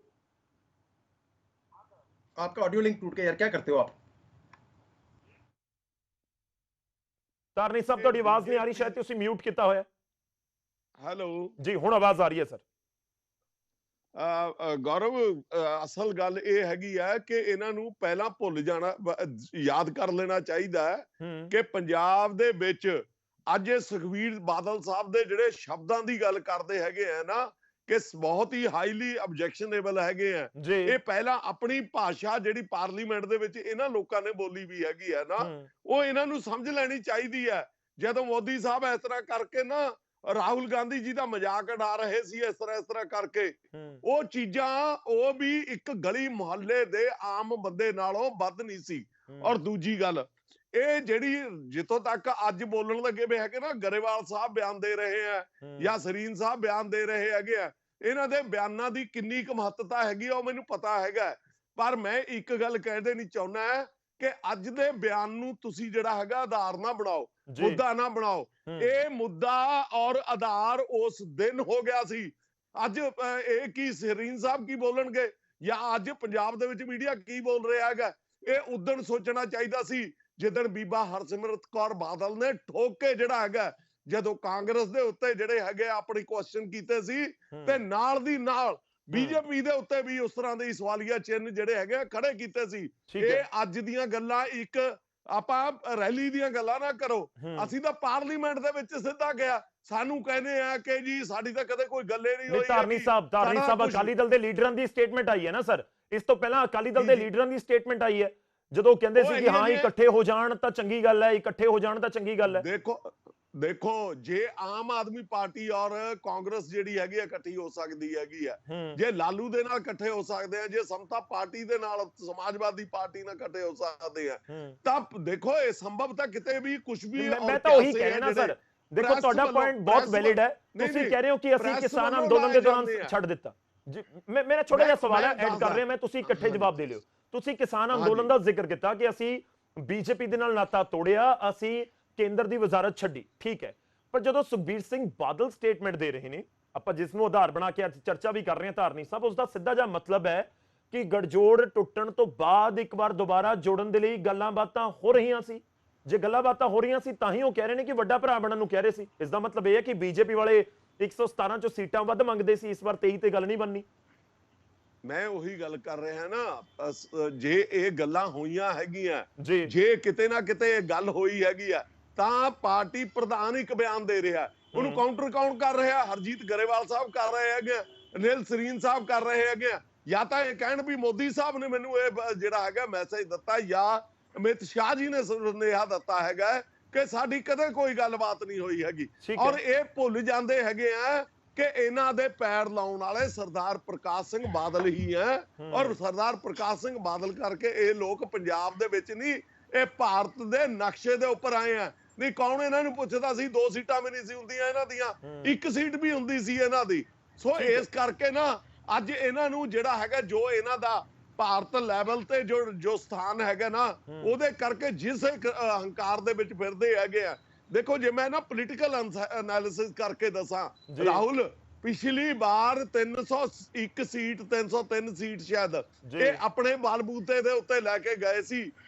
आपका ऑडियो लिंक टूट गया यार, क्या करते हो आप? तारनी साहब ਤੁਹਾਡੀ ਆਵਾਜ਼ ਨਹੀਂ ਆ ਰਹੀ, ਸ਼ਾਇਦ ਤੁਸੀਂ ਮਿਊਟ ਕੀਤਾ ਹੋਇਆ। ਹੈਲੋ ਜੀ, ਹੁਣ ਆਵਾਜ਼ ਆ ਰਹੀ ਹੈ ਸਰ। ਗੌਰਵ, ਅਸਲ ਗੱਲ ਇਹ ਹੈਗੀ ਆ ਕਿ ਇਹਨਾਂ ਨੂੰ ਪਹਿਲਾਂ ਭੁੱਲ ਜਾਣਾ, ਯਾਦ ਕਰ ਲੈਣਾ ਚਾਹੀਦਾ ਹੈ ਕਿ ਪੰਜਾਬ ਦੇ ਵਿੱਚ ਅੱਜ ਇਹ ਸੁਖਬੀਰ ਬਾਦਲ ਸਾਹਿਬ ਦੇ ਜਿਹੜੇ ਸ਼ਬਦਾਂ ਦੀ ਗੱਲ ਕਰਦੇ ਹੈਗੇ ਆ ਨਾ, ਕਿ ਬਹੁਤ ਹੀ ਹਾਈਲੀ ਆਬਜੈਕਸ਼ਨੇਬਲ ਹੈਗੇ ਆ, ਇਹ ਪਹਿਲਾਂ ਆਪਣੀ ਭਾਸ਼ਾ ਜਿਹੜੀ ਪਾਰਲੀਮੈਂਟ ਦੇ ਵਿੱਚ ਇਹਨਾਂ ਲੋਕਾਂ ਨੇ ਬੋਲੀ ਵੀ ਹੈਗੀ ਆ ਨਾ, ਉਹ ਇਹਨਾਂ ਨੂੰ ਸਮਝ ਲੈਣੀ ਚਾਹੀਦੀ ਹੈ। ਜਦੋਂ ਮੋਦੀ ਸਾਹਿਬ ਇਸ ਤਰ੍ਹਾਂ ਕਰਕੇ ਨਾ ਰਾਹੁਲ ਗਾਂਧੀ ਜੀ ਦਾ ਮਜ਼ਾਕ ਉਡਾ ਰਹੇ ਸੀ ਇਸ ਤਰ੍ਹਾਂ ਕਰਕੇ, ਉਹ ਚੀਜ਼ਾਂ ਉਹ ਵੀ ਇੱਕ ਗਲੀ ਮੁਹੱਲੇ ਦੇ ਆਮ ਬੰਦੇ ਨਾਲੋਂ ਵੱਧ ਨਹੀਂ ਸੀ। ਔਰ ਦੂਜੀ ਗੱਲ, ਇਹ ਜਿਹੜੀ ਜਿੱਥੋਂ ਤੱਕ ਅੱਜ ਬੋਲਣ ਲੱਗੇ ਵੇ ਹੈਗੇ ਨਾ, ਗਰੇਵਾਲ ਸਾਹਿਬ ਬਿਆਨ ਦੇ ਰਹੇ ਆ ਜਾਂ ਸਰੀਨ ਸਾਹਿਬ ਬਿਆਨ ਦੇ ਰਹੇ ਹੈਗੇ ਆ, ਇਹਨਾਂ ਦੇ ਬਿਆਨਾਂ ਦੀ ਕਿੰਨੀ ਕੁ ਮਹੱਤਤਾ ਹੈਗੀ ਉਹ ਮੈਨੂੰ ਪਤਾ ਹੈਗਾ। ਪਰ ਮੈਂ ਇੱਕ ਗੱਲ ਕਹਿ ਦੇਣੀ ਚਾਹੁੰਦਾ ਕਿ ਅੱਜ ਦੇ ਬਿਆਨ ਨੂੰ ਤੁਸੀਂ ਜਿਹੜਾ ਹੈਗਾ ਆਧਾਰ ਨਾ ਬਣਾਓ, ਮੁੱਦਾ ਨਾ ਬਣਾਓ। ਇਹ ਮੁੱਦਾ ਔਰ ਆਧਾਰ ਉਸ ਦਿਨ ਹੋ ਗਿਆ ਸੀ। ਅੱਜ ਇਹ ਕੀ ਸਰੀਨ ਸਾਹਿਬ ਕੀ ਬੋਲਣਗੇ ਜਾਂ ਅੱਜ ਪੰਜਾਬ ਦੇ ਵਿੱਚ ਮੀਡੀਆ ਕੀ ਬੋਲ ਰਿਹਾ ਹੈਗਾ, ਇਹ ਉਦਣ ਸੋਚਣਾ ਚਾਹੀਦਾ ਸੀ ਜਿੱਦਣ ਬੀਬਾ ਹਰਸਿਮਰਤ ਕੌਰ ਬਾਦਲ ਨੇ ਠੋਕ ਕੇ ਜਿਹੜਾ ਹੈਗਾ, ਜਦੋਂ ਕਾਂਗਰਸ ਦੇ ਉੱਤੇ ਜਿਹੜੇ ਹੈਗੇ ਆਪਣੀ ਕੁਐਸਚਨ ਕੀਤੇ ਸੀ, ਤੇ ਨਾਲ ਦੀ ਨਾਲ ਬੀਜੇਪੀ ਦੇ ਉੱਤੇ ਵੀ ਉਸ ਤਰ੍ਹਾਂ ਦੇ ਸਵਾਲੀਆ ਚਿੰਨ੍ਹ ਜਿਹੜੇ ਹੈਗੇ ਖੜੇ ਕੀਤੇ ਸੀ। ਇਹ ਅੱਜ ਦੀਆਂ ਗੱਲਾਂ, ਇੱਕ ਆਪਾਂ ਰੈਲੀ ਦੀਆਂ ਗੱਲਾਂ ਨਾ ਕਰੋ, ਅਸੀਂ ਤਾਂ ਪਾਰਲੀਮੈਂਟ ਦੇ ਵਿੱਚ ਸਿੱਧਾ ਗਿਆ, ਸਾਨੂੰ ਕਹਿੰਦੇ ਆ ਕਿ ਜੀ ਸਾਡੀ ਤਾਂ ਕਦੇ ਕੋਈ ਗੱਲੇ ਨਹੀਂ ਹੋਈ। ਧਾਰਨੀ ਸਾਹਿਬ ਅਕਾਲੀ ਦਲ ਦੇ ਲੀਡਰਾਂ ਦੀ ਸਟੇਟਮੈਂਟ ਆਈ ਹੈ ਨਾ ਸਰ, ਇਸ ਤੋਂ ਪਹਿਲਾਂ ਅਕਾਲੀ ਦਲ ਦੇ ਲੀਡਰਾਂ ਦੀ ਸਟੇਟਮੈਂਟ ਆਈ ਹੈ ਜਦੋਂ ਕਹਿੰਦੇ ਸੀ ਕਿ ਹਾਂ ਇਕੱਠੇ ਹੋ ਜਾਣ ਤਾਂ ਚੰਗੀ ਗੱਲ ਹੈ, ਇਕੱਠੇ ਹੋ ਜਾਣ ਤਾਂ ਚੰਗੀ ਗੱਲ ਹੈ। ਦੇਖੋ ਜੇ ਆਮ ਆਦਮੀ ਪਾਰਟੀ ਔਰ ਕਾਂਗਰਸ ਜਿਹੜੀ ਹੈਗੀ ਇਕੱਠੀ ਹੋ ਸਕਦੀ ਹੈਗੀ ਆ, ਜੇ ਲਾਲੂ ਦੇ ਨਾਲ ਇਕੱਠੇ ਹੋ ਸਕਦੇ ਆ, ਜੇ ਸਮਤਾ ਪਾਰਟੀ ਦੇ ਨਾਲ ਸਮਾਜਵਾਦੀ ਪਾਰਟੀ ਨਾਲ ਇਕੱਠੇ ਹੋ ਸਕਦੇ ਆ, ਤਾਂ ਦੇਖੋ ਇਹ ਸੰਭਵ ਤਾਂ ਕਿਤੇ ਵੀ ਕੁਝ ਵੀ। ਮੈਂ ਤਾਂ ਉਹੀ ਕਹਿ ਰਿਹਾ ਨਾ ਸਰ, ਦੇਖੋ ਤੁਹਾਡਾ ਪੁਆਇੰਟ ਬਹੁਤ ਵੈਲਿਡ ਹੈ। ਤੁਸੀਂ ਕਹਿ ਰਹੇ ਹੋ ਕਿ ਅਸੀਂ ਕਿਸਾਨ ਅੰਦੋਲਨ ਦੇ ਦੌਰਾਨ ਛੱਡ ਦਿੱਤਾ। ਮੇਰਾ ਛੋਟਾ ਜਿਹਾ ਸਵਾਲ ਹੈ, ਐਡ ਕਰ ਰਿਹਾ ਮੈਂ, ਤੁਸੀਂ ਇਕੱਠੇ ਜਵਾਬ ਦੇ ਲਿਓ। ਤੁਸੀਂ ਕਿਸਾਨ ਅੰਦੋਲਨ ਦਾ ਜ਼ਿਕਰ ਕੀਤਾ ਕਿ ਅਸੀਂ ਬੀਜੇਪੀ ਦੇ ਨਾਲ ਨਾਤਾ ਤੋੜਿਆ, ਅਸੀਂ ਕੇਂਦਰ ਦੀ ਵਜ਼ਾਰਤ ਛੱਡੀ, ਠੀਕ ਹੈ, ਪਰ ਜਦੋਂ ਸੁਖਬੀਰ ਸਿੰਘ ਬਾਦਲ ਸਟੇਟਮੈਂਟ ਦੇ ਰਹੇ ਨੇ, ਆਪਾਂ ਜਿਸ ਨੂੰ ਆਧਾਰ ਬਣਾ ਕੇ ਚਰਚਾ ਵੀ ਕਰ ਰਹੇ ਹਾਂ ਧਾਰਨੀ ਸਾਹਿਬ, ਉਸ ਦਾ ਸਿੱਧਾ ਜਿਹਾ ਮਤਲਬ ਹੈ ਕਿ ਗਠਜੋੜ ਟੁੱਟਣ ਤੋਂ ਬਾਅਦ ਇੱਕ ਵਾਰ ਦੁਬਾਰਾ ਜੋੜਨ ਦੇ ਲਈ ਗੱਲਾਂ ਬਾਤਾਂ ਹੋ ਰਹੀਆਂ ਸੀ। ਜੇ ਗੱਲਾਂ ਬਾਤਾਂ ਹੋ ਰਹੀਆਂ ਸੀ ਤਾਂ ਹੀ ਉਹ ਕਹਿ ਰਹੇ ਨੇ ਕਿ ਵੱਡਾ ਭਰਾ ਬਣਨ ਨੂੰ ਕਹਿ ਰਹੇ ਸੀ। ਇਸ ਦਾ ਮਤਲਬ ਇਹ ਹੈ ਕਿ ਬੀਜੇਪੀ ਵਾਲੇ 117 ਚੋਂ ਸੀਟਾਂ ਵੱਧ ਮੰਗਦੇ ਸੀ, ਇਸ ਵਾਰ 23 ਤੇ ਗੱਲ ਨਹੀਂ ਬਣਨੀ। ਮੈਂ ਉਹੀ ਗੱਲ ਕਰ ਰਿਹਾ ਨਾ, ਜੇ ਇਹ ਗੱਲਾਂ ਹੋਈਆਂ ਹੈਗੀਆਂ, ਜੇ ਕਿਤੇ ਨਾ ਕਿਤੇ ਇਹ ਗੱਲ ਹੋਈ ਹੈਗੀ ਆ, ਤਾਂ ਪਾਰਟੀ ਪ੍ਰਧਾਨ ਇੱਕ ਬਿਆਨ ਦੇ ਰਿਹਾ, ਉਹਨੂੰ ਕਾਊਂਟਰ ਕੌਣ ਕਰ ਰਿਹਾ? ਹਰਜੀਤ ਗਰੇਵਾਲ ਸਾਹਿਬ ਕਰ ਰਹੇ ਹੈਗੇ, ਅਨਿਲ ਸਰੀਨ ਸਾਹਿਬ ਕਰ ਰਹੇ ਹੈਗੇ, ਜਾਂ ਤਾਂ ਇਹ ਕਹਿਣ ਵੀ ਮੋਦੀ ਸਾਹਿਬ ਨੇ ਮੈਨੂੰ ਇਹ ਜਿਹੜਾ ਹੈਗਾ ਮੈਸੇਜ ਦਿੱਤਾ, ਜਾਂ ਅਮਿਤ ਸ਼ਾਹ ਜੀ ਨੇ ਸੁਨੇਹਾ ਦਿੱਤਾ ਹੈਗਾ ਕਿ ਸਾਡੀ ਕਦੇ ਕੋਈ ਗੱਲਬਾਤ ਨਹੀਂ ਹੋਈ ਹੈਗੀ। ਔਰ ਇਹ ਭੁੱਲ ਜਾਂਦੇ ਹੈਗੇ ਆ ਕਿ ਇਹਨਾਂ ਦੇ ਪੈਰ ਲਾਉਣ ਵਾਲੇ ਸਰਦਾਰ ਪ੍ਰਕਾਸ਼ ਸਿੰਘ ਬਾਦਲ ਹੀ ਹੈ, ਔਰ ਸਰਦਾਰ ਪ੍ਰਕਾਸ਼ ਸਿੰਘ ਬਾਦਲ ਕਰਕੇ ਇਹ ਲੋਕ ਪੰਜਾਬ ਦੇ ਵਿੱਚ ਨਹੀਂ, ਇਹ ਭਾਰਤ ਦੇ ਨਕਸ਼ੇ ਦੇ ਉੱਪਰ ਆਏ ਆ। ਨਹੀਂ ਕੌਣ ਇਹਨਾਂ ਨੂੰ ਪੁੱਛਦਾ ਸੀ? 2 ਸੀਟਾਂ ਵੀ ਨਹੀਂ ਸੀ ਹੁੰਦੀਆਂ ਇਹਨਾਂ ਦੀਆਂ, 1 ਸੀਟ ਵੀ ਹੁੰਦੀ ਸੀ ਇਹਨਾਂ ਦੀ। ਸੋ ਇਸ ਕਰਕੇ ਨਾ ਅੱਜ ਇਹਨਾਂ ਨੂੰ ਜਿਹੜਾ ਹੈਗਾ, ਜੋ ਇਹਨਾਂ ਦਾ ਭਾਰਤ ਲੈਵਲ ਤੇ ਜੋ ਸਥਾਨ ਹੈਗਾ ਨਾ, ਉਹਦੇ ਕਰਕੇ ਜਿਸ ਹੰਕਾਰ ਦੇ ਵਿੱਚ ਫਿਰਦੇ ਹੈਗੇ ਆ। ਦੇਖੋ ਜੇ ਮੈਂ ਨਾ ਪੋਲੀਟੀਕਲ ਐਨਾਲਿਸਿਸ ਕਰਕੇ ਦੱਸਾਂ, ਰਾਹੁਲ ਪਿਛਲੀ ਵਾਰ 301 ਸੀਟ 303 ਸੀਟ ਸ਼ਾਇਦ ਇਹ ਆਪਣੇ ਬਲਬੂਤੇ ਦੇ ਉੱਤੇ ਲੈ ਕੇ ਗਏ ਸੀ,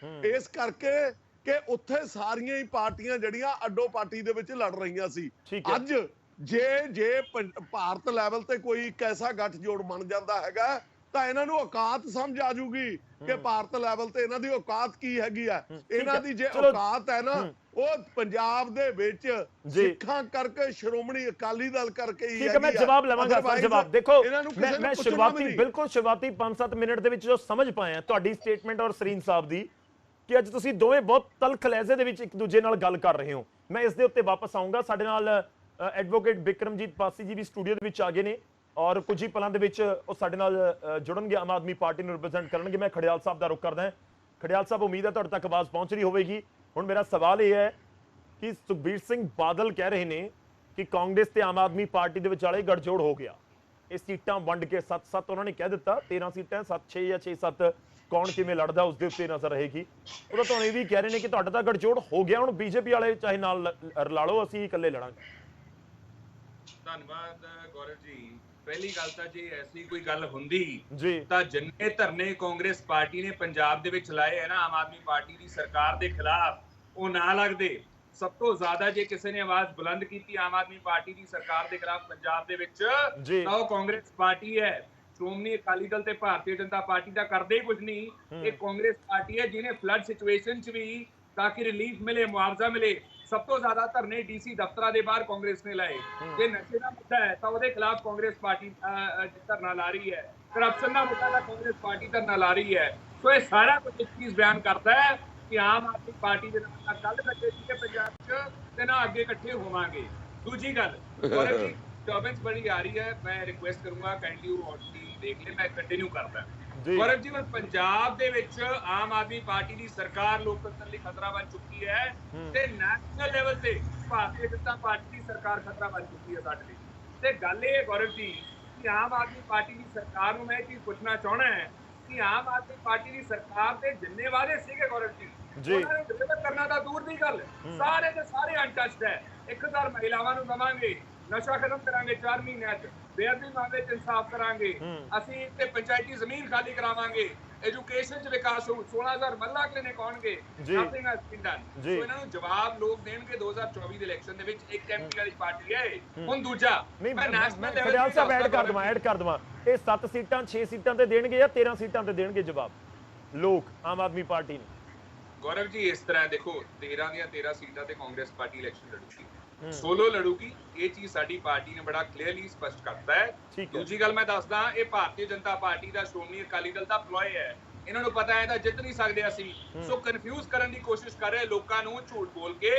ਇਸ ਕਰਕੇ ਕਿ ਉੱਥੇ ਸਾਰੀਆਂ ਹੀ ਪਾਰਟੀਆਂ ਜਿਹੜੀਆਂ ਅੱਡੋ ਪਾਰਟੀ ਦੇ ਵਿੱਚ ਲੜ ਰਹੀਆਂ ਸੀ। ਅੱਜ ਜੇ ਭਾਰਤ ਲੈਵਲ ਤੇ ਕੋਈ ਇੱਕ ਐਸਾ ਗੱਠਜੋੜ ਬਣ ਜਾਂਦਾ ਹੈਗਾ, ਤਾਂ ਇਹਨਾਂ ਨੂੰ ਔਕਾਤ ਸਮਝ ਆ ਜੂਗੀ ਕਿ ਭਾਰਤ ਲੈਵਲ ਤੇ ਇਹਨਾਂ ਦੀ ਔਕਾਤ ਕੀ ਹੈਗੀ ਆ। ਇਹਨਾਂ ਦੀ ਜੇ ਔਕਾਤ ਹੈ ਨਾ ਉਹ ਪੰਜਾਬ ਦੇ ਵਿੱਚ ਸਿੱਖਾਂ ਕਰਕੇ ਸ਼੍ਰੋਮਣੀ ਅਕਾਲੀ ਦਲ ਕਰਕੇ ਹੀ ਠੀਕ ਹੈ। ਮੈਂ ਜਵਾਬ ਲਵਾਂਗਾ ਸਰ। ਜਵਾਬ ਦੇਖੋ, ਮੈਂ ਸ਼ੁਰੂਆਤੀ ਬਿਲਕੁਲ ਸ਼ੁਰੂਆਤੀ 5-7 ਮਿੰਟ ਦੇ ਵਿੱਚ ਜੋ ਸਮਝ ਪਾਇਆ ਤੁਹਾਡੀ ਸਟੇਟਮੈਂਟ ਔਰ ਸਰੀਨ ਸਾਹਿਬ ਦੀ ਕਿ ਅੱਜ ਤੁਸੀਂ ਦੋਵੇਂ ਬਹੁਤ ਤਲਖ ਲਹਿਜ਼ੇ ਦੇ ਵਿੱਚ ਇੱਕ ਦੂਜੇ ਨਾਲ ਗੱਲ ਕਰ ਰਹੇ ਹੋ, ਮੈਂ ਇਸ ਦੇ ਉੱਤੇ ਵਾਪਸ ਆਉਂਗਾ। ਸਾਡੇ ਨਾਲ ਐਡਵੋਕੇਟ ਬਿਕਰਮਜੀਤ ਪਾਸੀ ਜੀ ਵੀ ਸਟੂਡੀਓ ਦੇ ਵਿੱਚ ਆ ਗਏ ਨੇ ਔਰ ਕੁਝ ਹੀ ਪਲਾਂ ਦੇ ਵਿੱਚ ਉਹ ਸਾਡੇ ਨਾਲ ਜੁੜਨਗੇ, ਆਮ ਆਦਮੀ ਪਾਰਟੀ ਨੂੰ ਰਿਪਰੈਜ਼ੈਂਟ ਕਰਨਗੇ। ਮੈਂ ਖੜਿਆਲ ਸਾਹਿਬ ਦਾ ਰੁਖ ਕਰਦਾ ਹਾਂ। ਖੜਿਆਲ ਸਾਹਿਬ, ਉਮੀਦ ਹੈ ਤੁਹਾਡੇ ਤੱਕ ਆਵਾਜ਼ ਪਹੁੰਚ ਰਹੀ ਹੋਵੇਗੀ। ਹੁਣ ਮੇਰਾ ਸਵਾਲ ਇਹ ਹੈ ਕਿ ਸੁਖਬੀਰ ਸਿੰਘ ਬਾਦਲ ਕਹਿ ਰਹੇ ਨੇ ਕਿ ਕਾਂਗਰਸ ਤੇ ਆਮ ਆਦਮੀ ਪਾਰਟੀ ਦੇ ਵਿਚਾਲੇ ਗਠਜੋੜ ਹੋ ਗਿਆ, ਇਹ ਸੀਟਾਂ ਵੰਡ ਕੇ 7-7 ਉਹਨਾਂ ਨੇ ਕਹਿ ਦਿੱਤਾ, 13 ਸੀਟਾਂ 7-6 ਜਾਂ 6-7 ਕੌਣ ਕਿਵੇਂ ਲੜਦਾ ਉਸ ਦੇ ਉੱਤੇ ਨਜ਼ਰ ਰਹੇਗੀ। ਉਹਦਾ ਤੁਹਾਨੂੰ ਇਹ ਵੀ ਕਹਿ ਰਹੇ ਨੇ ਕਿ ਤੁਹਾਡਾ ਤਾਂ ਗਠਜੋੜ ਹੋ ਗਿਆ, ਹੁਣ ਬੀਜੇਪੀ ਵਾਲੇ ਚਾਹੇ ਨਾਲ ਰਲਾ ਲਓ, ਅਸੀਂ ਇਕੱਲੇ ਲੜਾਂਗੇ। ਧੰਨਵਾਦ ਗੌਰਵ ਜੀ। ਪਹਿਲੀ ਗੱਲ ਤਾਂ ਜੇ ਐਸੀ ਕੋਈ ਗੱਲ ਹੁੰਦੀ ਜੀ ਤਾਂ ਜਿੰਨੇ ਧਰਨੇ ਕਾਂਗਰਸ ਪਾਰਟੀ ਨੇ ਪੰਜਾਬ ਦੇ ਵਿੱਚ ਲਾਏ ਹੈ ਨਾ ਆਮ ਆਦਮੀ ਪਾਰਟੀ ਦੀ ਸਰਕਾਰ ਦੇ ਖਿਲਾਫ, ਉਹ ਨਾ ਲੱਗਦੇ। ਸਭ ਤੋਂ ਜ਼ਿਆਦਾ ਜੇ ਕਿਸੇ ਨੇ ਆਵਾਜ਼ ਬੁਲੰਦ ਕੀਤੀ ਆਮ ਆਦਮੀ ਪਾਰਟੀ ਦੀ ਸਰਕਾਰ ਦੇ ਖਿਲਾਫ ਪੰਜਾਬ ਦੇ ਵਿੱਚ ਤਾਂ ਉਹ ਕਾਂਗਰਸ ਪਾਰਟੀ ਹੈ। ਸ਼੍ਰੋਮਣੀ ਅਕਾਲੀ ਦਲ ਤੇ ਭਾਰਤੀ ਜਨਤਾ ਪਾਰਟੀ ਦਾ ਕਰਦੇ ਹੀ ਕੁਝ ਨਹੀਂ। ਇਹ ਕਾਂਗਰਸ ਪਾਰਟੀ ਹੈ ਜਿਹਨੇ ਫਲੱਡ ਸਿਚੁਏਸ਼ਨ 'ਚ ਵੀ ਤਾਂ ਕਿ ਰਿਲੀਫ ਮਿਲੇ, ਮੁਆਵਜ਼ਾ ਮਿਲੇ, ਸਭ ਤੋਂ ਜ਼ਿਆਦਾ ਧਰਨੇ ਡੀਸੀ ਦਫ਼ਤਰਾਂ ਦੇ ਬਾਹਰ ਕਾਂਗਰਸ ਨੇ ਲਾਏ। ਜੇ ਨਸ਼ੇ ਦਾ ਮੁੱਦਾ ਹੈ ਤਾਂ ਉਹਦੇ ਖਿਲਾਫ ਕਾਂਗਰਸ ਪਾਰਟੀ ਧਰਨਾ ਲਾ ਰਹੀ ਹੈ। ਕਰਪਸ਼ਨ ਦਾ ਮੁੱਦਾ ਤਾਂ ਕਾਂਗਰਸ ਪਾਰਟੀ ਧਰਨਾ ਲਾ ਰਹੀ ਹੈ। ਸੋ ਇਹ ਸਾਰਾ ਕੁਝ ਇੱਕ ਚੀਜ਼ ਬਿਆਨ ਕਰਦਾ ਹੈ ਕਿ ਆਮ ਆਦਮੀ ਪਾਰਟੀ ਦੇ ਨਾਲ ਕੱਲ ਇਕੱਠੇ ਸੀਗੇ ਪੰਜਾਬ 'ਚ ਤੇ ਨਾ ਅੱਗੇ ਇਕੱਠੇ ਹੋਵਾਂਗੇ। ਦੂਜੀ ਗੱਲ, ਡਿਸਟਰਬੈਂਸ ਬੜੀ ਆ ਰਹੀ ਹੈ, ਮੈਂ ਰਿਕੁਐਸਟ ਕਰੂੰਗਾ ਕਾਈਂਡਲੀ ਉਹ ਆਡੀਓ ਦੇਖ ਲੈ, ਮੈਂ ਕੰਟੀਨਿਊ ਕਰਦਾ। ਗੌਰਵ ਜੀ, ਪੰਜਾਬ ਦੇ ਵਿੱਚ ਆਮ ਆਦਮੀ ਪਾਰਟੀ ਦੀ ਸਰਕਾਰ ਲੋਕਤੰਤਰ ਲਈ ਖਤਰਾ ਬਣ ਚੁੱਕੀ ਹੈ ਤੇ ਨੈਸ਼ਨਲ ਲੈਵਲ ਤੇ ਭਾਰਤੀ ਜਨਤਾ ਪਾਰਟੀ ਦੀ ਸਰਕਾਰ ਖਤਰਾ ਬਣ ਚੁੱਕੀ ਹੈ ਸਾਡੇ ਲਈ। ਤੇ ਗੱਲ ਇਹ ਹੈ ਗੌਰਵ ਜੀ ਕਿ ਆਮ ਆਦਮੀ ਪਾਰਟੀ ਦੀ ਸਰਕਾਰ ਨੂੰ ਮੈਂ ਇਹ ਚੀਜ਼ ਪੁੱਛਣਾ ਚਾਹਣਾ ਹੈ ਕਿ ਆਮ ਆਦਮੀ ਪਾਰਟੀ ਦੀ ਸਰਕਾਰ ਦੇ ਜਿੰਨੇ ਵਾਅਦੇ ਸੀਗੇ ਗੌਰਵ ਜੀ, ਉਹਨਾਂ ਨੂੰ ਡਿਲੀਵਰ ਕਰਨਾ ਤਾਂ ਦੂਰ ਦੀ ਗੱਲ, ਸਾਰੇ ਦੇ ਸਾਰੇ ਅਨਟੱਚਡ ਹੈ। 1000 ਮਹਿਲਾਵਾਂ ਨੂੰ ਦਵਾਂਗੇ, ਨਸ਼ਾ ਖਤਮ ਕਰਾਂਗੇ 4 ਮਹੀਨਿਆਂ 'ਚ, ਬੇਅਦਬੀ ਮਾਮਲੇ 'ਚ ਇਨਸਾਫ ਕਰਾਂਗੇ, ਅਸੀਂ ਤੇ ਪੰਚਾਇਤੀ ਜ਼ਮੀਨ ਖਾਲੀ ਕਰਾਵਾਂਗੇ, ਐਜੂਕੇਸ਼ਨ 'ਚ ਵਿਕਾਸ ਹੋਊ, 16000 ਮੱਲਾ ਕਲੀਨਿਕ ਹੋਣਗੇ। Nothing has been done. So ਇਹਨਾਂ ਨੂੰ ਜਵਾਬ ਲੋਕ ਦੇਣਗੇ 2024 ਦੇ ਇਲੈਕਸ਼ਨ ਦੇ ਵਿੱਚ। ਇੱਕ ਐਮਪੀ ਵਾਲੀ ਪਾਰਟੀ ਹੈ। ਹੁਣ ਦੂਜਾ, ਮੈਂ ਨੈਸ਼ਨਲ ਲੈਵਲ ਖੜਿਆਲ ਸਾਹਿਬ ਐਡ ਕਰ ਦਵਾਂ ਇਹ 7 ਸੀਟਾਂ 6 ਸੀਟਾਂ ਤੇ ਦੇਣਗੇ ਜਾਂ 13 ਸੀਟਾਂ ਤੇ ਦੇਣਗੇ ਜਵਾਬ ਲੋਕ ਆਮ ਆਦਮੀ ਪਾਰਟੀ ਨੂੰ? ਗੌਰਵ ਜੀ, ਇਸ ਤਰ੍ਹਾਂ ਦੇਖੋ, 13 ਦੀਆਂ 13 ਸੀਟਾਂ ਤੇ ਕਾਂਗਰਸ ਪਾਰਟੀ ਇਲੈਕਸ਼ਨ ਲੜੂਗੀ, ਸੋਲੋ ਲੜੂਗੀ। ਇਹ ਚੀਜ਼ ਸਾਡੀ ਪਾਰਟੀ ਨੇ ਬੜਾ ਕਲੀਅਰਲੀ ਸਪਸ਼ਟ ਕਰਤਾ ਹੈ। ਦੂਜੀ ਗੱਲ ਮੈਂ ਦੱਸਦਾ, ਇਹ ਭਾਰਤੀ ਜਨਤਾ ਪਾਰਟੀ ਦਾ ਸ਼੍ਰੋਮਣੀ ਅਕਾਲੀ ਦਲ ਦਾ ਪਲੋਏ ਹੈ। ਇਹਨਾਂ ਨੂੰ ਪਤਾ ਹੈ ਤਾਂ ਜਿੱਤ ਨਹੀਂ ਸਕਦੇ ਅਸੀਂ, ਸੋ ਕਨਫਿਊਜ਼ ਕਰਨ ਦੀ ਕੋਸ਼ਿਸ਼ ਕਰ ਰਹੇ ਲੋਕਾਂ ਨੂੰ ਝੂਠ ਬੋਲ ਕੇ।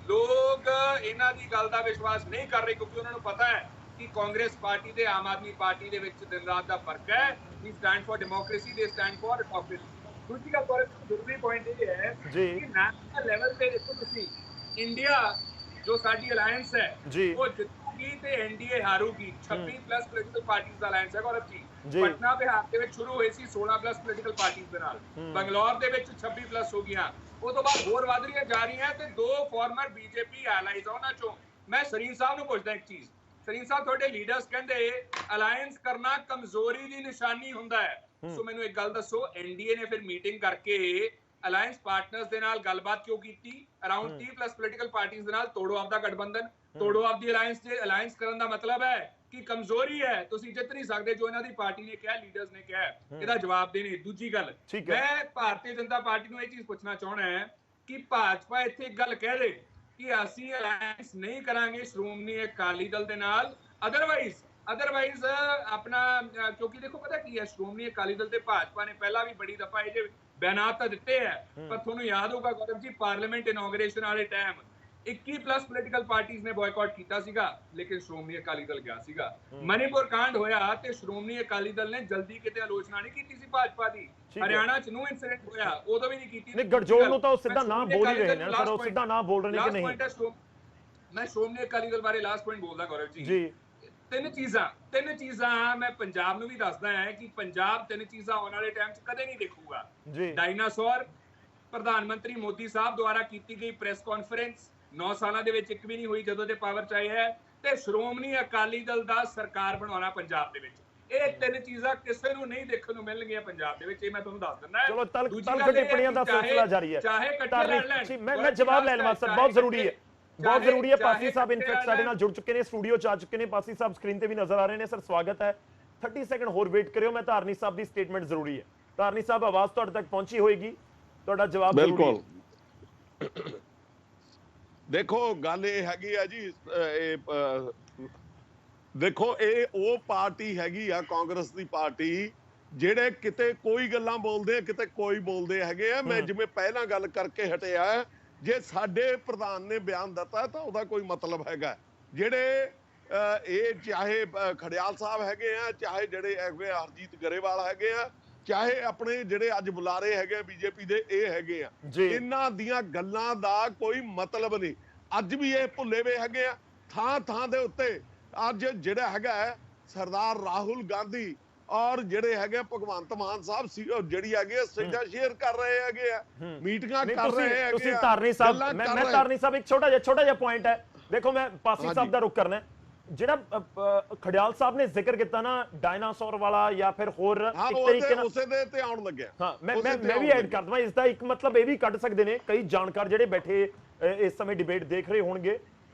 ਲੋਕ ਇਹਨਾਂ ਦੀ ਗੱਲ ਦਾ ਵਿਸ਼ਵਾਸ ਨਹੀਂ ਕਰ ਰਹੇ ਕਿਉਂਕਿ ਉਹਨਾਂ ਨੂੰ ਪਤਾ ਹੈ ਕਿ ਕਾਂਗਰਸ ਪਾਰਟੀ ਤੇ ਆਮ ਆਦਮੀ ਪਾਰਟੀ ਦੇ ਵਿੱਚ ਦਿਨ ਰਾਤ ਦਾ ਫਰਕ ਹੈ। ਵੀ ਸਟੈਂਡ ਫॉर ਡੈਮੋਕ੍ਰੇਸੀ, ਦੇ ਸਟੈਂਡ ਫॉर ਆਟੋਕ੍ਰੇਸੀ। ਦੂਜੀ ਗੱਲ ਬਹੁਤ ਜ਼ਰੂਰੀ ਪੁਆਇੰਟ ਇਹ ਹੈ ਕਿ ਨੈਸ਼ਨਲ ਲੈਵਲ ਤੇ ਦੇਖੋ ਤੁਸੀਂ, ਇੰਡੀਆ ਜੋ ਸਾਡੀ ਅਲਾਈਅੰਸ ਹੈ ਉਹ ਜਿੱਤੂਗੀ ਤੇ ਐਨਡੀਏ ਹਾਰੂਗੀ। 26 ਪਲੱਸ ਪੋਲੀਟੀਕਲ ਪਾਰਟੀਆਂ ਦਾ ਅਲਾਈਅੰਸ ਹੈ ਗੌਰਵ ਜੀ। ਪਟਨਾ ਬਿਹਾਰ ਦੇ ਵਿੱਚ ਸ਼ੁਰੂ ਹੋਈ ਸੀ 16 ਪਲੱਸ ਪੋਲੀਟੀਕਲ ਪਾਰਟੀਆਂ ਦੇ ਨਾਲ, ਬੰਗਲੌਰ ਦੇ ਵਿੱਚ 26 ਪਲੱਸ ਹੋ ਗਈਆਂ, ਉਹ ਤੋਂ ਬਾਅਦ ਹੋਰ ਵਧ ਰਹੀਆਂ ਜਾ ਰਹੀਆਂ ਤੇ 2 ਫਾਰਮਰ ਬੀਜੇਪੀ ਐਲਾਈਜ਼ ਉਹਨਾਂ ਚੋਂ। ਮੈਂ ਸਰੀਨ ਸਾਹਿਬ ਨੂੰ ਪੁੱਛਦਾ ਇੱਕ ਚੀਜ਼, ਸਰੀਨ ਸਾਹਿਬ ਤੁਹਾਡੇ ਲੀਡਰਸ ਕਹਿੰਦੇ ਅਲਾਈਅੰਸ ਕਰਨਾ ਕਮਜ਼ੋਰੀ ਦੀ ਨਿਸ਼ਾਨੀ ਹੁੰਦਾ ਹੈ। ਸੋ ਮੈਨੂੰ ਇੱਕ ਗੱਲ ਦੱਸੋ, ਐਨਡੀਏ ਨੇ ਫਿਰ ਮੀਟਿੰਗ ਕਰਕੇ ਅਲਾਈਅੰਸ ਪਾਰਟਨਰਸ ਦੇ ਨਾਲ ਗੱਲਬਾਤ ਕਿਉਂ ਕੀਤੀ? ਅਰਾਊਂਡ 30 ਪਲੱਸ ਪੋਲੀਟੀਕਲ ਪਾਰਟੀਆਂ ਦੇ ਨਾਲ ਤੋੜੋ ਆਪਦਾ ਗਠਬੰਧਨ, ਤੋੜੋ ਆਪਦੀ ਅਲਾਈਅੰਸ। ਜੇ ਅਲਾਈਅੰਸ ਕਰਨ ਦਾ ਮਤਲਬ ਹੈ ਕਿ ਕਮਜ਼ੋਰੀ ਹੈ, ਤੁਸੀਂ ਜਿੱਤ ਨਹੀਂ ਸਕਦੇ, ਜੋ ਇਹਨਾਂ ਦੀ ਪਾਰਟੀ ਨੇ ਕਿਹਾ, ਲੀਡਰਸ ਨੇ ਕਿਹਾ, ਇਹਦਾ ਜਵਾਬ ਦੇਣੇ। ਦੂਜੀ ਗੱਲ, ਮੈਂ ਭਾਰਤੀ ਜਨਤਾ ਪਾਰਟੀ ਨੂੰ ਇਹ ਚੀਜ਼ ਪੁੱਛਣਾ ਚਾਹਣਾ ਹੈ ਕਿ ਭਾਜਪਾ ਇੱਥੇ ਇੱਕ ਗੱਲ ਕਹਿ ਦੇ ਕਿ ਅਸੀਂ ਅਲਾਈਅੰਸ ਨਹੀਂ ਕਰਾਂਗੇ ਸ਼੍ਰੋਮਣੀ ਅਕਾਲੀ ਦਲ ਦੇ ਨਾਲ, ਅਦਰਵਾਈਜ਼ ਆਪਣਾ, ਕਿਉਂਕਿ ਦੇਖੋ ਪਤਾ ਕੀ ਹੈ, ਸ਼੍ਰੋਮਣੀ ਅਕਾਲੀ ਦਲ ਤੇ ਭਾਜਪਾ ਨੇ ਪਹਿਲਾਂ ਵੀ ਬੜੀ ਦਫਾ ਇਹ ਜੇ ਬਿਆਨਾਤ ਤਾਂ ਦਿੱਤੇ ਹੈ, ਪਰ ਤੁਹਾਨੂੰ ਯਾਦ ਹੋਊਗਾ ਗੌਰਵ ਜੀ, ਪਾਰਲੀਮੈਂਟ ਇਨੋਗ੍ਰੇਸ਼ਨ ਵਾਲੇ ਟਾਈਮ 21 ਪਲੱਸ ਪੋਲੀਟੀਕਲ ਪਾਰਟੀਆਂ ਨੇ ਬਾਇਕਾਟ ਕੀਤਾ ਸੀਗਾ, ਲੇਕਿਨ ਸ਼੍ਰੋਮਣੀ ਅਕਾਲੀ ਦਲ ਗਿਆ ਸੀਗਾ। ਮਨੀਪੁਰ ਕਾਂਡ ਹੋਇਆ ਤੇ ਸ਼੍ਰੋਮਣੀ ਅਕਾਲੀ ਦਲ ਨੇ ਜਲਦੀ ਕਿਤੇ ਆਲੋਚਨਾ ਨਹੀਂ ਕੀਤੀ ਸੀ ਭਾਜਪਾ ਦੀ। ਹਰਿਆਣਾ ਚ ਨੂੰ ਇਨਸੀਡੈਂਟ ਹੋਇਆ, ਉਦੋਂ ਵੀ ਨਹੀਂ ਕੀਤੀ। ਨਹੀਂ, ਗਠਜੋੜ ਨੂੰ ਤਾਂ ਉਹ ਸਿੱਧਾ ਨਾਮ ਬੋਲ ਹੀ ਰਹੇ ਨੇ ਸਰ, ਉਹ ਸਿੱਧਾ ਨਾਮ ਬੋਲ ਰਹੇ ਨੇ ਕਿ ਨਹੀਂ? ਮੈਂ ਸ਼੍ਰੋਮਣੀ ਅਕਾਲੀ ਦਲ ਬਾਰੇ ਲਾਸਟ ਪੁਆਇੰਟ ਬੋਲਦਾ ਗੌਰਵ ਜੀ। ਤਿੰਨ ਚੀਜ਼ਾਂ ਮੈਂ ਪੰਜਾਬ ਨੂੰ ਵੀ ਦੱਸਦਾ ਹੈ ਕਿ ਪੰਜਾਬ 3 ਚੀਜ਼ਾਂ ਆਉਣ ਵਾਲੇ ਟਾਈਮ 'ਚ ਕਦੇ ਨਹੀਂ ਦੇਖੂਗਾ। ਡਾਇਨਾਸੌਰ, ਪ੍ਰਧਾਨ ਮੰਤਰੀ ਮੋਦੀ ਸਾਹਿਬ ਦੁਆਰਾ ਕੀਤੀ ਗਈ ਪ੍ਰੈਸ ਕਾਨਫਰੰਸ 9 ਸਾਲਾਂ ਦੇ ਵਿੱਚ ਇੱਕ ਵੀ ਨਹੀਂ ਹੋਈ ਜਦੋਂ ਦੇ ਪਾਵਰ 'ਚ ਆਏ ਹੈ, ਤੇ ਸ਼੍ਰੋਮਣੀ ਅਕਾਲੀ ਦਲ ਦਾ ਸਰਕਾਰ ਬਣਾਉਣਾ ਪੰਜਾਬ ਦੇ ਵਿੱਚ। ਇਹ 3 ਚੀਜ਼ਾਂ ਕਿਸੇ ਨੂੰ ਨਹੀਂ ਦੇਖਣ ਨੂੰ ਮਿਲਣਗੀਆਂ ਪੰਜਾਬ ਦੇ ਵਿੱਚ, ਇਹ ਮੈਂ ਤੁਹਾਨੂੰ ਦੱਸ ਦਿੰਦਾ। ਚਲੋ ਤਲਖ ਟਿੱਪਣੀਆਂ ਦਾ ਸਿਲਸਿਲਾ ਜਾਰੀ ਹੈ। ਚਾਹੇ ਇਕੱਠੇ ਲੜ ਲੈਣ, ਮੈਂ ਜਵਾਬ ਲੈ ਲਵਾਂ ਸਰ, ਬਹੁਤ ਜ਼ਰੂਰੀ ਹੈ, ਬਹੁਤ ਜ਼ਰੂਰੀ ਹੈ। ਪਾਸੀ ਸਾਹਿਬ ਇਨਫੈਕਟ ਸਾਡੇ ਨਾਲ ਜੁੜ ਚੁੱਕੇ ਨੇ, ਸਟੂਡੀਓ ਚ ਆ ਚੁੱਕੇ ਨੇ। ਪਾਸੀ ਸਾਹਿਬ ਸਕਰੀਨ ਤੇ ਵੀ ਨਜ਼ਰ ਆ ਰਹੇ ਨੇ। ਸਰ ਸਵਾਗਤ ਹੈ। 30 ਸੈਕਿੰਡ ਹੋਰ ਵੇਟ ਕਰਿਓ, ਮੈਂ ਧਾਰਨੀ ਸਾਹਿਬ ਦੀ ਸਟੇਟਮੈਂਟ ਜ਼ਰੂਰੀ ਹੈ। ਧਾਰਨੀ ਸਾਹਿਬ ਆਵਾਜ਼ ਤੁਹਾਡੇ ਤੱਕ ਪਹੁੰਚੀ ਹੋਏਗੀ, ਤੁਹਾਡਾ ਜਵਾਬ ਜ਼ਰੂਰੀ ਹੈ। ਬਿਲਕੁਲ ਦੇਖੋ ਗੱਲ ਇਹ ਹੈਗੀ ਆ ਜੀ, ਦੇਖੋ ਇਹ ਉਹ ਪਾਰਟੀ ਹੈਗੀ ਆ ਕਾਂਗਰਸ ਦੀ ਪਾਰਟੀ ਜਿਹੜੇ ਕਿਤੇ ਕੋਈ ਗੱਲਾਂ ਬੋਲਦੇ ਆ, ਕਿਤੇ ਕੋਈ ਬੋਲਦੇ ਹੈਗੇ ਆ। ਮੈਂ ਜਿਵੇਂ ਪਹਿਲਾਂ ਗੱਲ ਕਰਕੇ ਹਟਿਆ, ਜੇ ਸਾਡੇ ਪ੍ਰਧਾਨ ਨੇ ਬਿਆਨ ਦਿੱਤਾ ਤਾਂ ਉਹਦਾ ਕੋਈ ਮਤਲਬ ਹੈਗਾ। ਜਿਹੜੇ ਇਹ ਚਾਹੇ ਖੜਿਆਲ ਸਾਹਿਬ ਹੈਗੇ ਆ, ਚਾਹੇ ਜਿਹੜੇ ਹੈਗੇ ਹਰਜੀਤ ਗਰੇਵਾਲ ਹੈਗੇ ਆ, ਚਾਹੇ ਆਪਣੇ ਜਿਹੜੇ ਅੱਜ ਬੁਲਾਰੇ ਹੈਗੇ ਬੀਜੇਪੀ ਦੇ ਇਹ ਹੈਗੇ ਆ, ਇਹਨਾਂ ਦੀਆਂ ਗੱਲਾਂ ਦਾ ਕੋਈ ਮਤਲਬ ਨਹੀਂ। ਅੱਜ ਵੀ ਇਹ ਭੁੱਲੇ ਵੇ ਹੈਗੇ ਆ। ਥਾਂ ਥਾਂ ਦੇ ਉੱਤੇ ਅੱਜ ਜਿਹੜਾ ਹੈਗਾ ਸਰਦਾਰ ਰਾਹੁਲ ਗਾਂਧੀ ਔਰ ਜਿਹੜੇ ਹੈਗੇ ਭਗਵੰਤ ਮਾਨ ਸਾਹਿਬ ਜਿਹੜੀ ਹੈਗੇ ਸਿੱਧਾ ਸ਼ੇਅਰ ਕਰ ਰਹੇ ਹੈਗੇ ਆ, ਮੀਟਿੰਗਾਂ ਕਰ ਰਹੇ ਹੈਗੇ। ਤੁਸੀਂ ਧਾਰਨੀ ਸਾਹਿਬ, ਮੈਂ ਧਾਰਨੀ ਸਾਹਿਬ ਇੱਕ ਛੋਟਾ ਜਿਹਾ ਪੁਆਇੰਟ ਹੈ, ਦੇਖੋ ਮੈਂ ਪਾਸੀ ਸਾਹਿਬ ਦਾ ਰੁਖ ਕਰਨਾ। ਜਿਹੜਾ ਖੜਿਆਲ ਸਾਹਿਬ ਨੇ ਜ਼ਿਕਰ ਕੀਤਾ ਨਾ ਡਾਇਨਾਸੌਰ ਵਾਲਾ ਜਾਂ ਫਿਰ ਹੋਰ ਇੱਕ ਤਰੀਕੇ ਨਾਲ ਉਸੇ ਦੇ ਤੇ ਆਉਣ ਲੱਗਿਆ। ਹਾਂ, ਮੈਂ ਵੀ ਐਡ ਕਰ ਦਵਾਂ, ਇਸ ਦਾ ਇੱਕ ਮਤਲਬ ਇਹ ਵੀ ਕੱਢ ਸਕਦੇ ਨੇ ਕਈ ਜਾਣਕਾਰ ਜਿਹੜੇ ਬੈਠੇ ਇਸ ਸਮੇਂ ਡਿਬੇਟ ਦੇਖ ਰਹੇ ਹੋਣਗੇ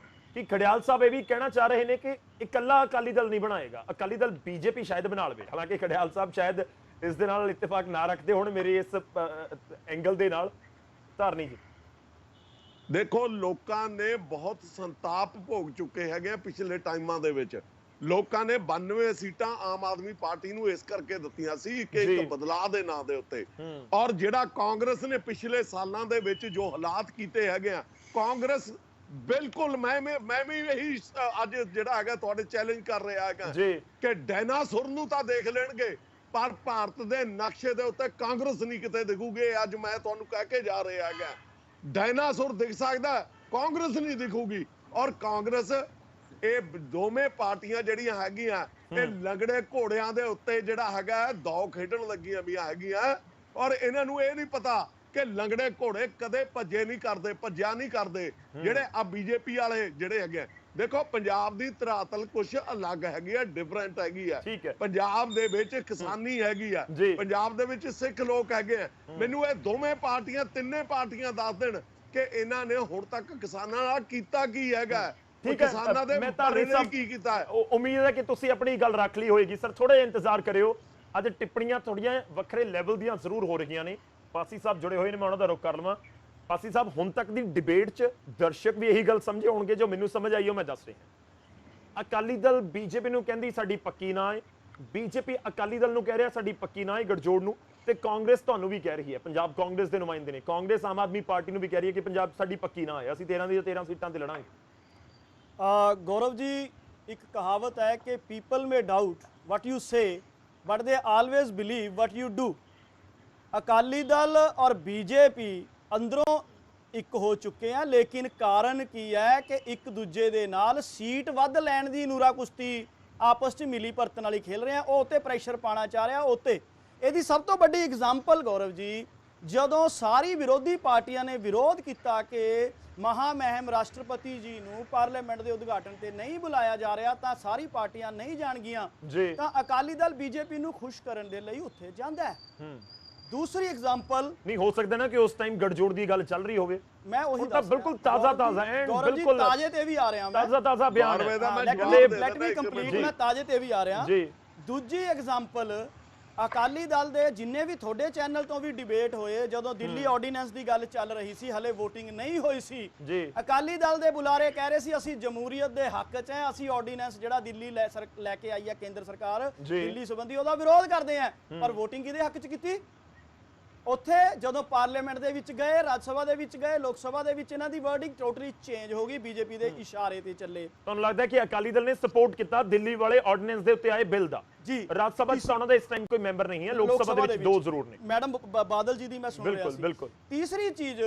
ਕਿ ਖੜਿਆਲ ਸਾਹਿਬ ਇਹ ਵੀ ਕਹਿਣਾ ਚਾਹ ਰਹੇ ਨੇ ਕਿ ਇਕੱਲਾ ਅਕਾਲੀ ਦਲ ਨਹੀਂ ਬਣਾਏਗਾ, ਅਕਾਲੀ ਦਲ ਬੀਜੇਪੀ ਸ਼ਾਇਦ ਬਣਾ ਲਵੇ। ਹਾਲਾਂਕਿ ਖੜਿਆਲ ਸਾਹਿਬ ਸ਼ਾਇਦ ਇਸ ਦੇ ਨਾਲ ਇਤਫਾਕ ਨਾ ਰੱਖਦੇ ਹੋਣ ਮੇਰੇ ਇਸ ਐਂਗਲ ਦੇ ਨਾਲ। ਧਾਰਨੀ ਜੀ ਦੇਖੋ ਲੋਕਾਂ ਨੇ ਬਹੁਤ ਸੰਤਾਪ ਭੋਗ ਚੁੱਕੇ ਹੈਗੇ ਪਿਛਲੇ ਟਾਈਮਾਂ ਦੇ ਵਿੱਚ। ਲੋਕਾਂ ਨੇ 92 ਸੀਟਾਂ ਆਮ ਆਦਮੀ ਪਾਰਟੀ ਨੂੰ ਇਸ ਕਰਕੇ ਦਿੱਤੀਆਂ ਸੀ ਕਿ ਇੱਕ ਬਦਲਾਅ ਦੇ ਨਾਂ ਦੇ ਉੱਤੇ। ਔਰ ਜਿਹੜਾ ਕਾਂਗਰਸ ਨੇ ਪਿਛਲੇ ਸਾਲਾਂ ਦੇ ਵਿੱਚ ਜੋ ਹਾਲਾਤ ਕੀਤੇ ਹੈਗੇ ਆ, ਕਾਂਗਰਸ ਬਿਲਕੁਲ ਮੈਂ ਵੀ ਇਹੀ ਅੱਜ ਜਿਹੜਾ ਹੈਗਾ ਤੁਹਾਡੇ ਚੈਲੰਜ ਕਰ ਰਿਹਾ ਹੈਗਾ ਕਿ ਡਾਇਨਾਸੌਰ ਨੂੰ ਤਾਂ ਦੇਖ ਲੈਣਗੇ ਪਰ ਭਾਰਤ ਦੇ ਨਕਸ਼ੇ ਦੇ ਉੱਤੇ ਕਾਂਗਰਸ ਨਹੀਂ ਕਿਤੇ ਦਿਖੂਗੇ। ਅੱਜ ਮੈਂ ਤੁਹਾਨੂੰ ਕਹਿ ਕੇ ਜਾ ਰਿਹਾ ਹੈਗਾ ਡਾਇਨਾਸੌਰ ਦਿਖ ਸਕਦਾ, ਕਾਂਗਰਸ ਨਹੀਂ ਦਿਖੂਗੀ। ਔਰ ਕਾਂਗਰਸ ਇਹ ਦੋਵੇਂ ਪਾਰਟੀਆਂ ਜਿਹੜੀਆਂ ਹੈਗੀਆਂ ਇਹ ਲੰਗੜੇ ਘੋੜਿਆਂ ਦੇ ਉੱਤੇ ਜਿਹੜਾ ਹੈਗਾ ਦੌ ਖੇਡਣ ਲੱਗੀਆਂ ਵੀ ਹੈਗੀਆਂ। ਔਰ ਇਹਨਾਂ ਨੂੰ ਇਹ ਨਹੀਂ ਪਤਾ ਕਿ ਲੰਗੜੇ ਘੋੜੇ ਕਦੇ ਭੱਜਿਆ ਨਹੀਂ ਕਰਦੇ। ਜਿਹੜੇ ਆ ਬੀਜੇਪੀ ਵਾਲੇ ਜਿਹੜੇ ਹੈਗੇ, ਦੇਖੋ ਪੰਜਾਬ ਦੀ ਧਰਾਤਲ ਕੁਛ ਅਲੱਗ ਹੈਗੀ ਆ, ਡਿਫਰੈਂਟ ਹੈਗੀ ਆ। ਪੰਜਾਬ ਦੇ ਵਿੱਚ ਕਿਸਾਨੀ ਹੈਗੀ ਆ, ਪੰਜਾਬ ਦੇ ਵਿੱਚ ਸਿੱਖ ਲੋਕ ਹੈਗੇ ਆ। ਮੈਨੂੰ ਇਹ ਦੋਵੇਂ ਪਾਰਟੀਆਂ ਤਿੰਨੇ ਪਾਰਟੀਆਂ ਦੱਸ ਦੇਣ ਕਿ ਇਹਨਾਂ ਨੇ ਹੁਣ ਤੱਕ ਕਿਸਾਨਾਂ ਨਾਲ ਕੀਤਾ ਕੀ ਹੈਗਾ। ਕਿਸਾਨਾਂ ਦੇ ਬਾਰੇ ਕੀ ਕੀਤਾ ਹੈ। ਉਮੀਦ ਹੈ ਕਿ ਤੁਸੀਂ ਆਪਣੀ ਗੱਲ ਰੱਖ ਲਈ ਹੋਏਗੀ। ਸਰ ਥੋੜਾ ਜਿਹਾ ਇੰਤਜ਼ਾਰ ਕਰਿਓ, ਅੱਜ ਟਿੱਪਣੀਆਂ ਥੋੜੀਆਂ ਵੱਖਰੇ ਲੈਵਲ ਦੀਆਂ ਜ਼ਰੂਰ ਹੋ ਰਹੀਆਂ ਨੇ। ਪਾਸੀ ਸਾਹਿਬ ਜੁੜੇ ਹੋਏ ਨੇ, ਮੈਂ ਉਹਨਾਂ ਦਾ ਰੁਖ ਕਰ ਲਵਾਂ। ਪਾਸੀ ਸਾਹਿਬ ਹੁਣ ਤੱਕ ਦੀ ਡਿਬੇਟ 'ਚ ਦਰਸ਼ਕ ਵੀ ਇਹੀ ਗੱਲ ਸਮਝੇ ਹੋਣਗੇ ਜੋ ਮੈਨੂੰ ਸਮਝ ਆਈ ਉਹ ਮੈਂ ਦੱਸ ਰਿਹਾ। ਅਕਾਲੀ ਦਲ ਬੀਜੇਪੀ ਨੂੰ ਕਹਿੰਦੀ ਸਾਡੀ ਪੱਕੀ ਨਾ ਹੈ, ਬੀਜੇਪੀ ਅਕਾਲੀ ਦਲ ਨੂੰ ਕਹਿ ਰਿਹਾ ਸਾਡੀ ਪੱਕੀ ਨਾ ਹੈ ਗਠਜੋੜ ਨੂੰ, ਤੇ ਕਾਂਗਰਸ ਤੁਹਾਨੂੰ ਵੀ ਕਹਿ ਰਹੀ ਹੈ, ਪੰਜਾਬ ਕਾਂਗਰਸ ਦੇ ਨੁਮਾਇੰਦੇ ਨੇ, ਕਾਂਗਰਸ ਆਮ ਆਦਮੀ ਪਾਰਟੀ ਨੂੰ ਵੀ ਕਹਿ ਰਹੀ ਹੈ ਕਿ ਪੰਜਾਬ ਸਾਡੀ ਪੱਕੀ ਨਾ ਹੈ, ਅਸੀਂ 13 ਦੀਆਂ 13 ਸੀਟਾਂ ਤੇ ਲੜਾਂਗੇ। ਗੌਰਵ ਜੀ ਇੱਕ ਕਹਾਵਤ ਹੈ ਕਿ people may doubt what you say but they always believe what you do. Akali Dal ਔਰ ਬੀਜੇਪੀ ਅੰਦਰੋਂ ਇੱਕ ਹੋ ਚੁੱਕੇ ਆ, ਲੇਕਿਨ ਕਾਰਨ ਕੀ ਹੈ ਕਿ ਇੱਕ ਦੂਜੇ ਦੇ ਨਾਲ ਸੀਟ ਵੱਧ ਲੈਣ ਦੀ ਨੂਰਾ ਕੁਸ਼ਤੀ ਆਪਸ 'ਚ ਮਿਲੀ ਭਰਤਨ ਵਾਲੀ ਖੇਲ ਰਹੇ ਆ। ਉਹ ਉੱਤੇ ਪ੍ਰੈਸ਼ਰ ਪਾਣਾ ਚਾਹ ਰਿਹਾ। ਉੱਤੇ ਇਹਦੀ ਸਭ ਤੋਂ ਵੱਡੀ ਐਗਜ਼ਾਮਪਲ ਗੌਰਵ ਜੀ, ਜਦੋਂ ਸਾਰੀ ਵਿਰੋਧੀ ਪਾਰਟੀਆਂ ਨੇ ਵਿਰੋਧ ਕੀਤਾ ਕਿ ਮਹਾਮਹਿਮ ਰਾਸ਼ਟਰਪਤੀ ਜੀ ਨੂੰ ਪਾਰਲੀਮੈਂਟ ਦੇ ਉਦਘਾਟਨ ਤੇ ਨਹੀਂ ਬੁਲਾਇਆ ਜਾ ਰਿਹਾ ਤਾਂ ਸਾਰੀ ਪਾਰਟੀਆਂ ਨਹੀਂ ਜਾਣਗੀਆਂ, ਤਾਂ ਅਕਾਲੀ ਦਲ ਬੀਜੇਪੀ ਨੂੰ ਖੁਸ਼ ਕਰਨ ਦੇ ਲਈ ਉੱਥੇ ਜਾਂਦਾ ਹੈ। ਦੂਸਰੀ ਐਗਜ਼ਾਮਪਲ ਨਹੀਂ ਹੋ ਸਕਦਾ ਨਾ ਕਿ ਉਸ ਟਾਈਮ ਗਠਜੋੜ ਦੀ ਗੱਲ ਚੱਲ ਰਹੀ ਹੋਵੇ। ਮੈਂ ਉਹੀ ਦੱਸ ਬਿਲਕੁਲ ਤਾਜ਼ਾ ਐਂਡ ਬਿਲਕੁਲ ਤਾਜ਼ੇ ਤੇ ਵੀ ਆ ਰਿਹਾ ਮੈਂ, ਤਾਜ਼ਾ ਬਿਆਨ ਹੈ। ਲੈਟ ਮੀ ਕੰਪਲੀਟ, ਮੈਂ ਤਾਜ਼ੇ ਤੇ ਵੀ ਆ ਰਿਹਾ ਜੀ। ਦੂਜੀ ਐਗਜ਼ਾਮਪਲ, ਅਕਾਲੀ ਦਲ ਦੇ ਜਿੰਨੇ ਵੀ ਤੁਹਾਡੇ ਚੈਨਲ ਤੋਂ ਵੀ ਡਿਬੇਟ ਹੋਏ, ਜਦੋਂ ਦਿੱਲੀ ਆਰਡੀਨੈਂਸ ਦੀ ਗੱਲ ਚੱਲ ਰਹੀ ਸੀ, ਹਲੇ VOTING ਨਹੀਂ ਹੋਈ ਸੀ, ਅਕਾਲੀ ਦਲ ਦੇ ਬੁਲਾਰੇ ਕਹਿ ਰਹੇ ਸੀ ਅਸੀਂ ਜਮਹੂਰੀਅਤ ਦੇ ਹੱਕ 'ਚ ਹੈ, ਅਸੀਂ ਆਰਡੀਨੈਂਸ ਜਿਹੜਾ ਦਿੱਲੀ ਲੈ ਕੇ ਆਈ ਹੈ ਕੇਂਦਰ ਸਰਕਾਰ ਦਿੱਲੀ ਸੰਬੰਧੀ ਉਹਦਾ ਵਿਰੋਧ ਕਰਦੇ ਆ। ਪਰ VOTING ਕਿਹਦੇ ਹੱਕ 'ਚ ਕੀਤੀ? ਉੱਥੇ ਜਦੋਂ ਪਾਰਲੀਮੈਂਟ ਦੇ ਵਿੱਚ ਗਏ, ਰਾਜ ਸਭਾ ਦੇ ਵਿੱਚ ਗਏ, ਲੋਕ ਸਭਾ ਦੇ ਵਿੱਚ ਇਹਨਾਂ ਦੀ ਵਰਡਿੰਗ ਟੋਟਲੀ ਚੇਂਜ ਹੋ ਗਈ, ਬੀਜੇਪੀ ਦੇ ਇਸ਼ਾਰੇ ਤੇ ਚੱਲੇ। ਤੁਹਾਨੂੰ ਲੱਗਦਾ ਕਿ ਅਕਾਲੀ ਦਲ ਨੇ ਸਪੋਰਟ ਕੀਤਾ ਦਿੱਲੀ ਵਾਲੇ ਆਰਡੀਨੈਂਸ ਦੇ ਉੱਤੇ ਆਏ ਬਿੱਲ ਦਾ? ਜੀ ਰਾਜ ਸਭਾ 'ਚ ਉਹਨਾਂ ਦਾ ਇਸ ਟਾਈਮ ਕੋਈ ਮੈਂਬਰ ਨਹੀਂ ਹੈ, ਲੋਕ ਸਭਾ ਦੇ ਵਿੱਚ ਦੋ ਜ਼ਰੂਰ ਨੇ। ਮੈਡਮ ਬਾਦਲ ਜੀ ਦੀ ਮੈਂ ਸੁਣ ਰਿਹਾ ਸੀ। ਬਿਲਕੁਲ। ਤੀਸਰੀ ਚੀਜ਼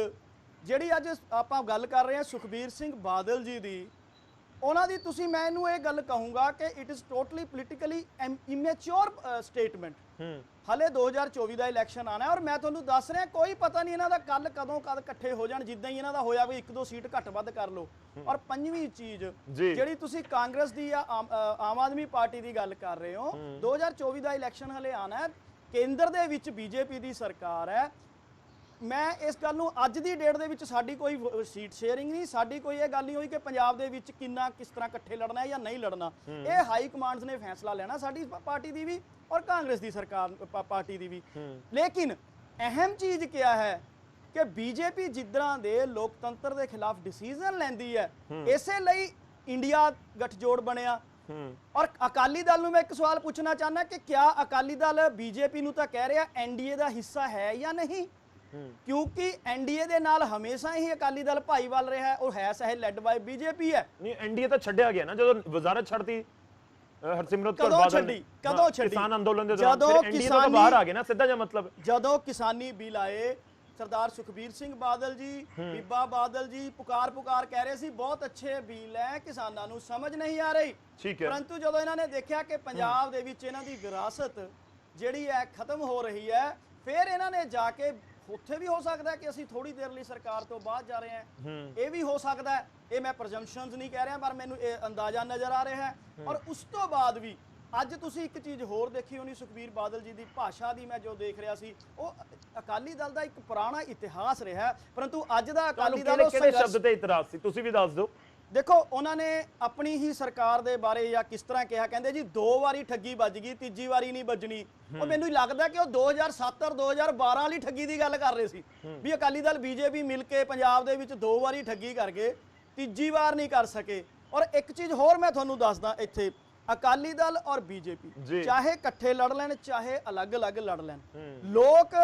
ਜਿਹੜੀ ਅੱਜ ਆਪਾਂ ਗੱਲ ਕਰ ਰਹੇ ਹਾਂ ਸੁਖਬੀਰ ਸਿੰਘ ਬਾਦਲ ਜੀ ਦੀ, ਉਹਨਾਂ ਦੀ ਤੁਸੀਂ ਮੈਂ ਇਹਨੂੰ ਇਹ ਗੱਲ ਕਹੂੰਗਾ ਕਿ it is totally politically immature statement. ਹਲੇ 2024 ਦਾ ਇਲੈਕਸ਼ਨ ਆਣਾ ਔਰ ਮੈਂ ਤੁਹਾਨੂੰ ਦੱਸ ਰਿਹਾ ਕੋਈ ਪਤਾ ਨਹੀਂ ਇਹਨਾਂ ਦਾ ਕੱਲ ਕਦੋਂ ਕਦ ਇਕੱਠੇ ਹੋ ਜਾਣ, ਜਿੱਦਾਂ ਹੀ ਇਹਨਾਂ ਦਾ ਹੋਇਆ ਵੀ 1-2 ਸੀਟ ਘੱਟ ਵੱਧ ਕਰ ਲਓ। ਔਰ ਪੰਜਵੀਂ ਚੀਜ਼ ਜਿਹੜੀ ਤੁਸੀਂ ਕਾਂਗਰਸ ਦੀ ਜਾਂ ਆਮ ਆਦਮੀ ਪਾਰਟੀ ਦੀ ਗੱਲ ਕਰ ਰਹੇ ਹੋ, 2024 ਦਾ ਇਲੈਕਸ਼ਨ ਹਲੇ ਆਣਾ ਹੈ, ਕੇਂਦਰ ਦੇ ਵਿੱਚ ਬੀਜੇਪੀ ਦੀ ਸਰਕਾਰ ਹੈ, ਮੈਂ ਇਸ ਗੱਲ ਨੂੰ ਅੱਜ ਦੀ ਡੇਟ ਦੇ ਵਿੱਚ ਸਾਡੀ ਕੋਈ ਸੀਟ ਸ਼ੇਅਰਿੰਗ ਨਹੀਂ, ਸਾਡੀ ਕੋਈ ਇਹ ਗੱਲ ਨਹੀਂ ਹੋਈ ਕਿ ਪੰਜਾਬ ਦੇ ਵਿੱਚ ਕਿਸ ਤਰ੍ਹਾਂ ਇਕੱਠੇ ਲੜਨਾ ਹੈ ਜਾਂ ਨਹੀਂ ਲੜਨਾ। ਇਹ ਹਾਈ ਕਮਾਂਡਸ ਨੇ ਫੈਸਲਾ ਲੈਣਾ, ਸਾਡੀ ਪਾਰਟੀ ਦੀ ਵੀ ਔਰ ਕਾਂਗਰਸ ਦੀ ਸਰਕਾਰ ਪਾਰਟੀ ਦੀ ਵੀ। ਲੇਕਿਨ ਅਹਿਮ ਚੀਜ਼ ਕਿਆ ਹੈ ਕਿ ਬੀਜੇਪੀ ਜਿੱਦਾਂ ਦੇ ਲੋਕਤੰਤਰ ਦੇ ਖਿਲਾਫ ਡਿਸੀਜਨ ਲੈਂਦੀ ਹੈ, ਇਸੇ ਲਈ ਇੰਡੀਆ ਗੱਠਜੋੜ ਬਣਿਆ। ਔਰ ਅਕਾਲੀ ਦਲ ਨੂੰ ਮੈਂ ਇੱਕ ਸਵਾਲ ਪੁੱਛਣਾ ਚਾਹੁੰਦਾ ਕਿ ਕਿਆ ਅਕਾਲੀ ਦਲ ਬੀਜੇਪੀ ਨੂੰ ਤਾਂ ਕਹਿ ਰਿਹਾ ਐਨਡੀਏ ਦਾ ਹਿੱਸਾ ਹੈ ਜਾਂ ਨਹੀਂ? ਕਿਉਂਕਿ ਐਨਡੀਏ ਦੇ ਨਾਲ ਹਮੇਸ਼ਾ ਹੀ ਅਕਾਲੀ ਦਲ ਭਾਈਵਾਲ ਰਿਹਾ ਹੈ, ਉਹ ਹੈ ਸਹਿ ਲੈਡ ਬਾਈ ਬੀਜੇਪੀ ਹੈ। ਨਹੀਂ, ਐਨਡੀਏ ਤਾਂ ਛੱਡਿਆ ਗਿਆ ਨਾ ਜਦੋਂ ਵਜ਼ਾਰਤ ਛੱਡਤੀ ਹਰਸਿਮਰਤ ਕੌਰ ਬਾਦਲ ਨੇ। ਕਦੋਂ ਛੱਡੀ? ਕਿਸਾਨ ਅੰਦੋਲਨ ਦੇ ਦੌਰਾਨ ਫਿਰ ਐਨਡੀਏ ਤੋਂ ਬਾਹਰ ਆ ਗਏ ਨਾ, ਸਿੱਧਾ ਜਿਹਾ ਮਤਲਬ। ਜਦੋਂ ਕਿਸਾਨੀ ਬਿੱਲ ਆਏ, ਸਰਦਾਰ ਸੁਖਬੀਰ ਸਿੰਘ ਬਾਦਲ ਜੀ, ਬੀਬਾ ਬਾਦਲ ਜੀ ਪੁਕਾਰ ਕਹਿ ਰਹੇ ਸੀ ਬਹੁਤ ਅੱਛੇ ਬਿੱਲ ਹੈ, ਕਿਸਾਨਾਂ ਨੂੰ ਸਮਝ ਨਹੀਂ ਆ ਰਹੀ। ਠੀਕ ਹੈ। ਪਰੰਤੂ ਜਦੋਂ ਇਹਨਾਂ ਨੇ ਦੇਖਿਆ ਕਿ ਪੰਜਾਬ ਦੇ ਵਿੱਚ ਇਹਨਾਂ ਦੀ ਵਿਰਾਸਤ ਜਿਹੜੀ ਹੈ ਖਤਮ ਹੋ ਰਹੀ ਹੈ, ਫਿਰ ਇਹਨਾਂ ਨੇ ਜਾ ਕੇ ਉੱਥੇ ਵੀ ਹੋ ਸਕਦਾ ਹੈ ਕਿ ਅਸੀਂ ਥੋੜੀ ਦੇਰ ਲਈ ਸਰਕਾਰ ਤੋਂ ਬਾਅਦ ਜਾ ਰਹੇ ਹਾਂ, ਇਹ ਵੀ ਹੋ ਸਕਦਾ ਹੈ। ਇਹ ਮੈਂ ਪ੍ਰਜੰਪਸ਼ਨਸ ਨਹੀਂ ਕਹਿ ਰਿਹਾ, ਪਰ ਮੈਨੂੰ ਇਹ ਅੰਦਾਜ਼ਾ ਨਜ਼ਰ ਆ ਰਿਹਾ ਹੈ। ਔਰ ਉਸ ਤੋਂ ਬਾਅਦ ਵੀ ਅੱਜ ਤੁਸੀਂ ਇੱਕ ਚੀਜ਼ ਹੋਰ ਦੇਖੀ ਹੋਣੀ, ਸੁਖਬੀਰ ਬਾਦਲ ਜੀ ਦੀ ਭਾਸ਼ਾ ਦੀ ਮੈਂ ਜੋ ਦੇਖ ਰਿਹਾ ਸੀ, ਉਹ ਅਕਾਲੀ ਦਲ ਦਾ ਇੱਕ ਪੁਰਾਣਾ ਇਤਿਹਾਸ ਰਿਹਾ, ਪਰੰਤੂ ਅੱਜ ਦਾ ਅਕਾਲੀ ਦਲ ਕਿਹੜੇ ਸ਼ਬਦ ਤੇ ਇਤਰਾਜ਼ ਸੀ, ਤੁਸੀਂ ਵੀ ਦੱਸ ਦਿਓ। ਦੇਖੋ, ਉਹਨਾਂ ਨੇ ਆਪਣੀ ਹੀ ਸਰਕਾਰ ਦੇ ਬਾਰੇ ਜਾਂ ਕਿਸ ਤਰ੍ਹਾਂ ਕਿਹਾ, ਕਹਿੰਦੇ ਜੀ 2 ਵਾਰੀ ਠੱਗੀ ਵੱਜ ਗਈ, ਤੀਜੀ ਵਾਰੀ ਨਹੀਂ ਵੱਜਣੀ। ਉਹ ਮੈਨੂੰ ਲੱਗਦਾ ਕਿ ਉਹ 2007 ਔਰ 2012 ਵਾਲੀ ਠੱਗੀ ਦੀ ਗੱਲ ਕਰ ਰਹੇ ਸੀ ਵੀ ਅਕਾਲੀ ਦਲ ਬੀਜੇਪੀ ਮਿਲ ਕੇ ਪੰਜਾਬ ਦੇ ਵਿੱਚ 2 ਵਾਰੀ ਠੱਗੀ ਕਰ ਗਏ, ਤੀਜੀ ਵਾਰ ਨਹੀਂ ਕਰ ਸਕੇ। ਔਰ ਇੱਕ ਚੀਜ਼ ਹੋਰ ਮੈਂ ਤੁਹਾਨੂੰ ਦੱਸਦਾ ਇੱਥੇ, ਅਕਾਲੀ ਦਲ ਔਰ ਬੀਜੇਪੀ ਚਾਹੇ ਇਕੱਠੇ ਲੜ ਲੈਣ ਚਾਹੇ ਅਲੱਗ-ਅਲੱਗ ਲੜ ਲੈਣ, ਲੋਕ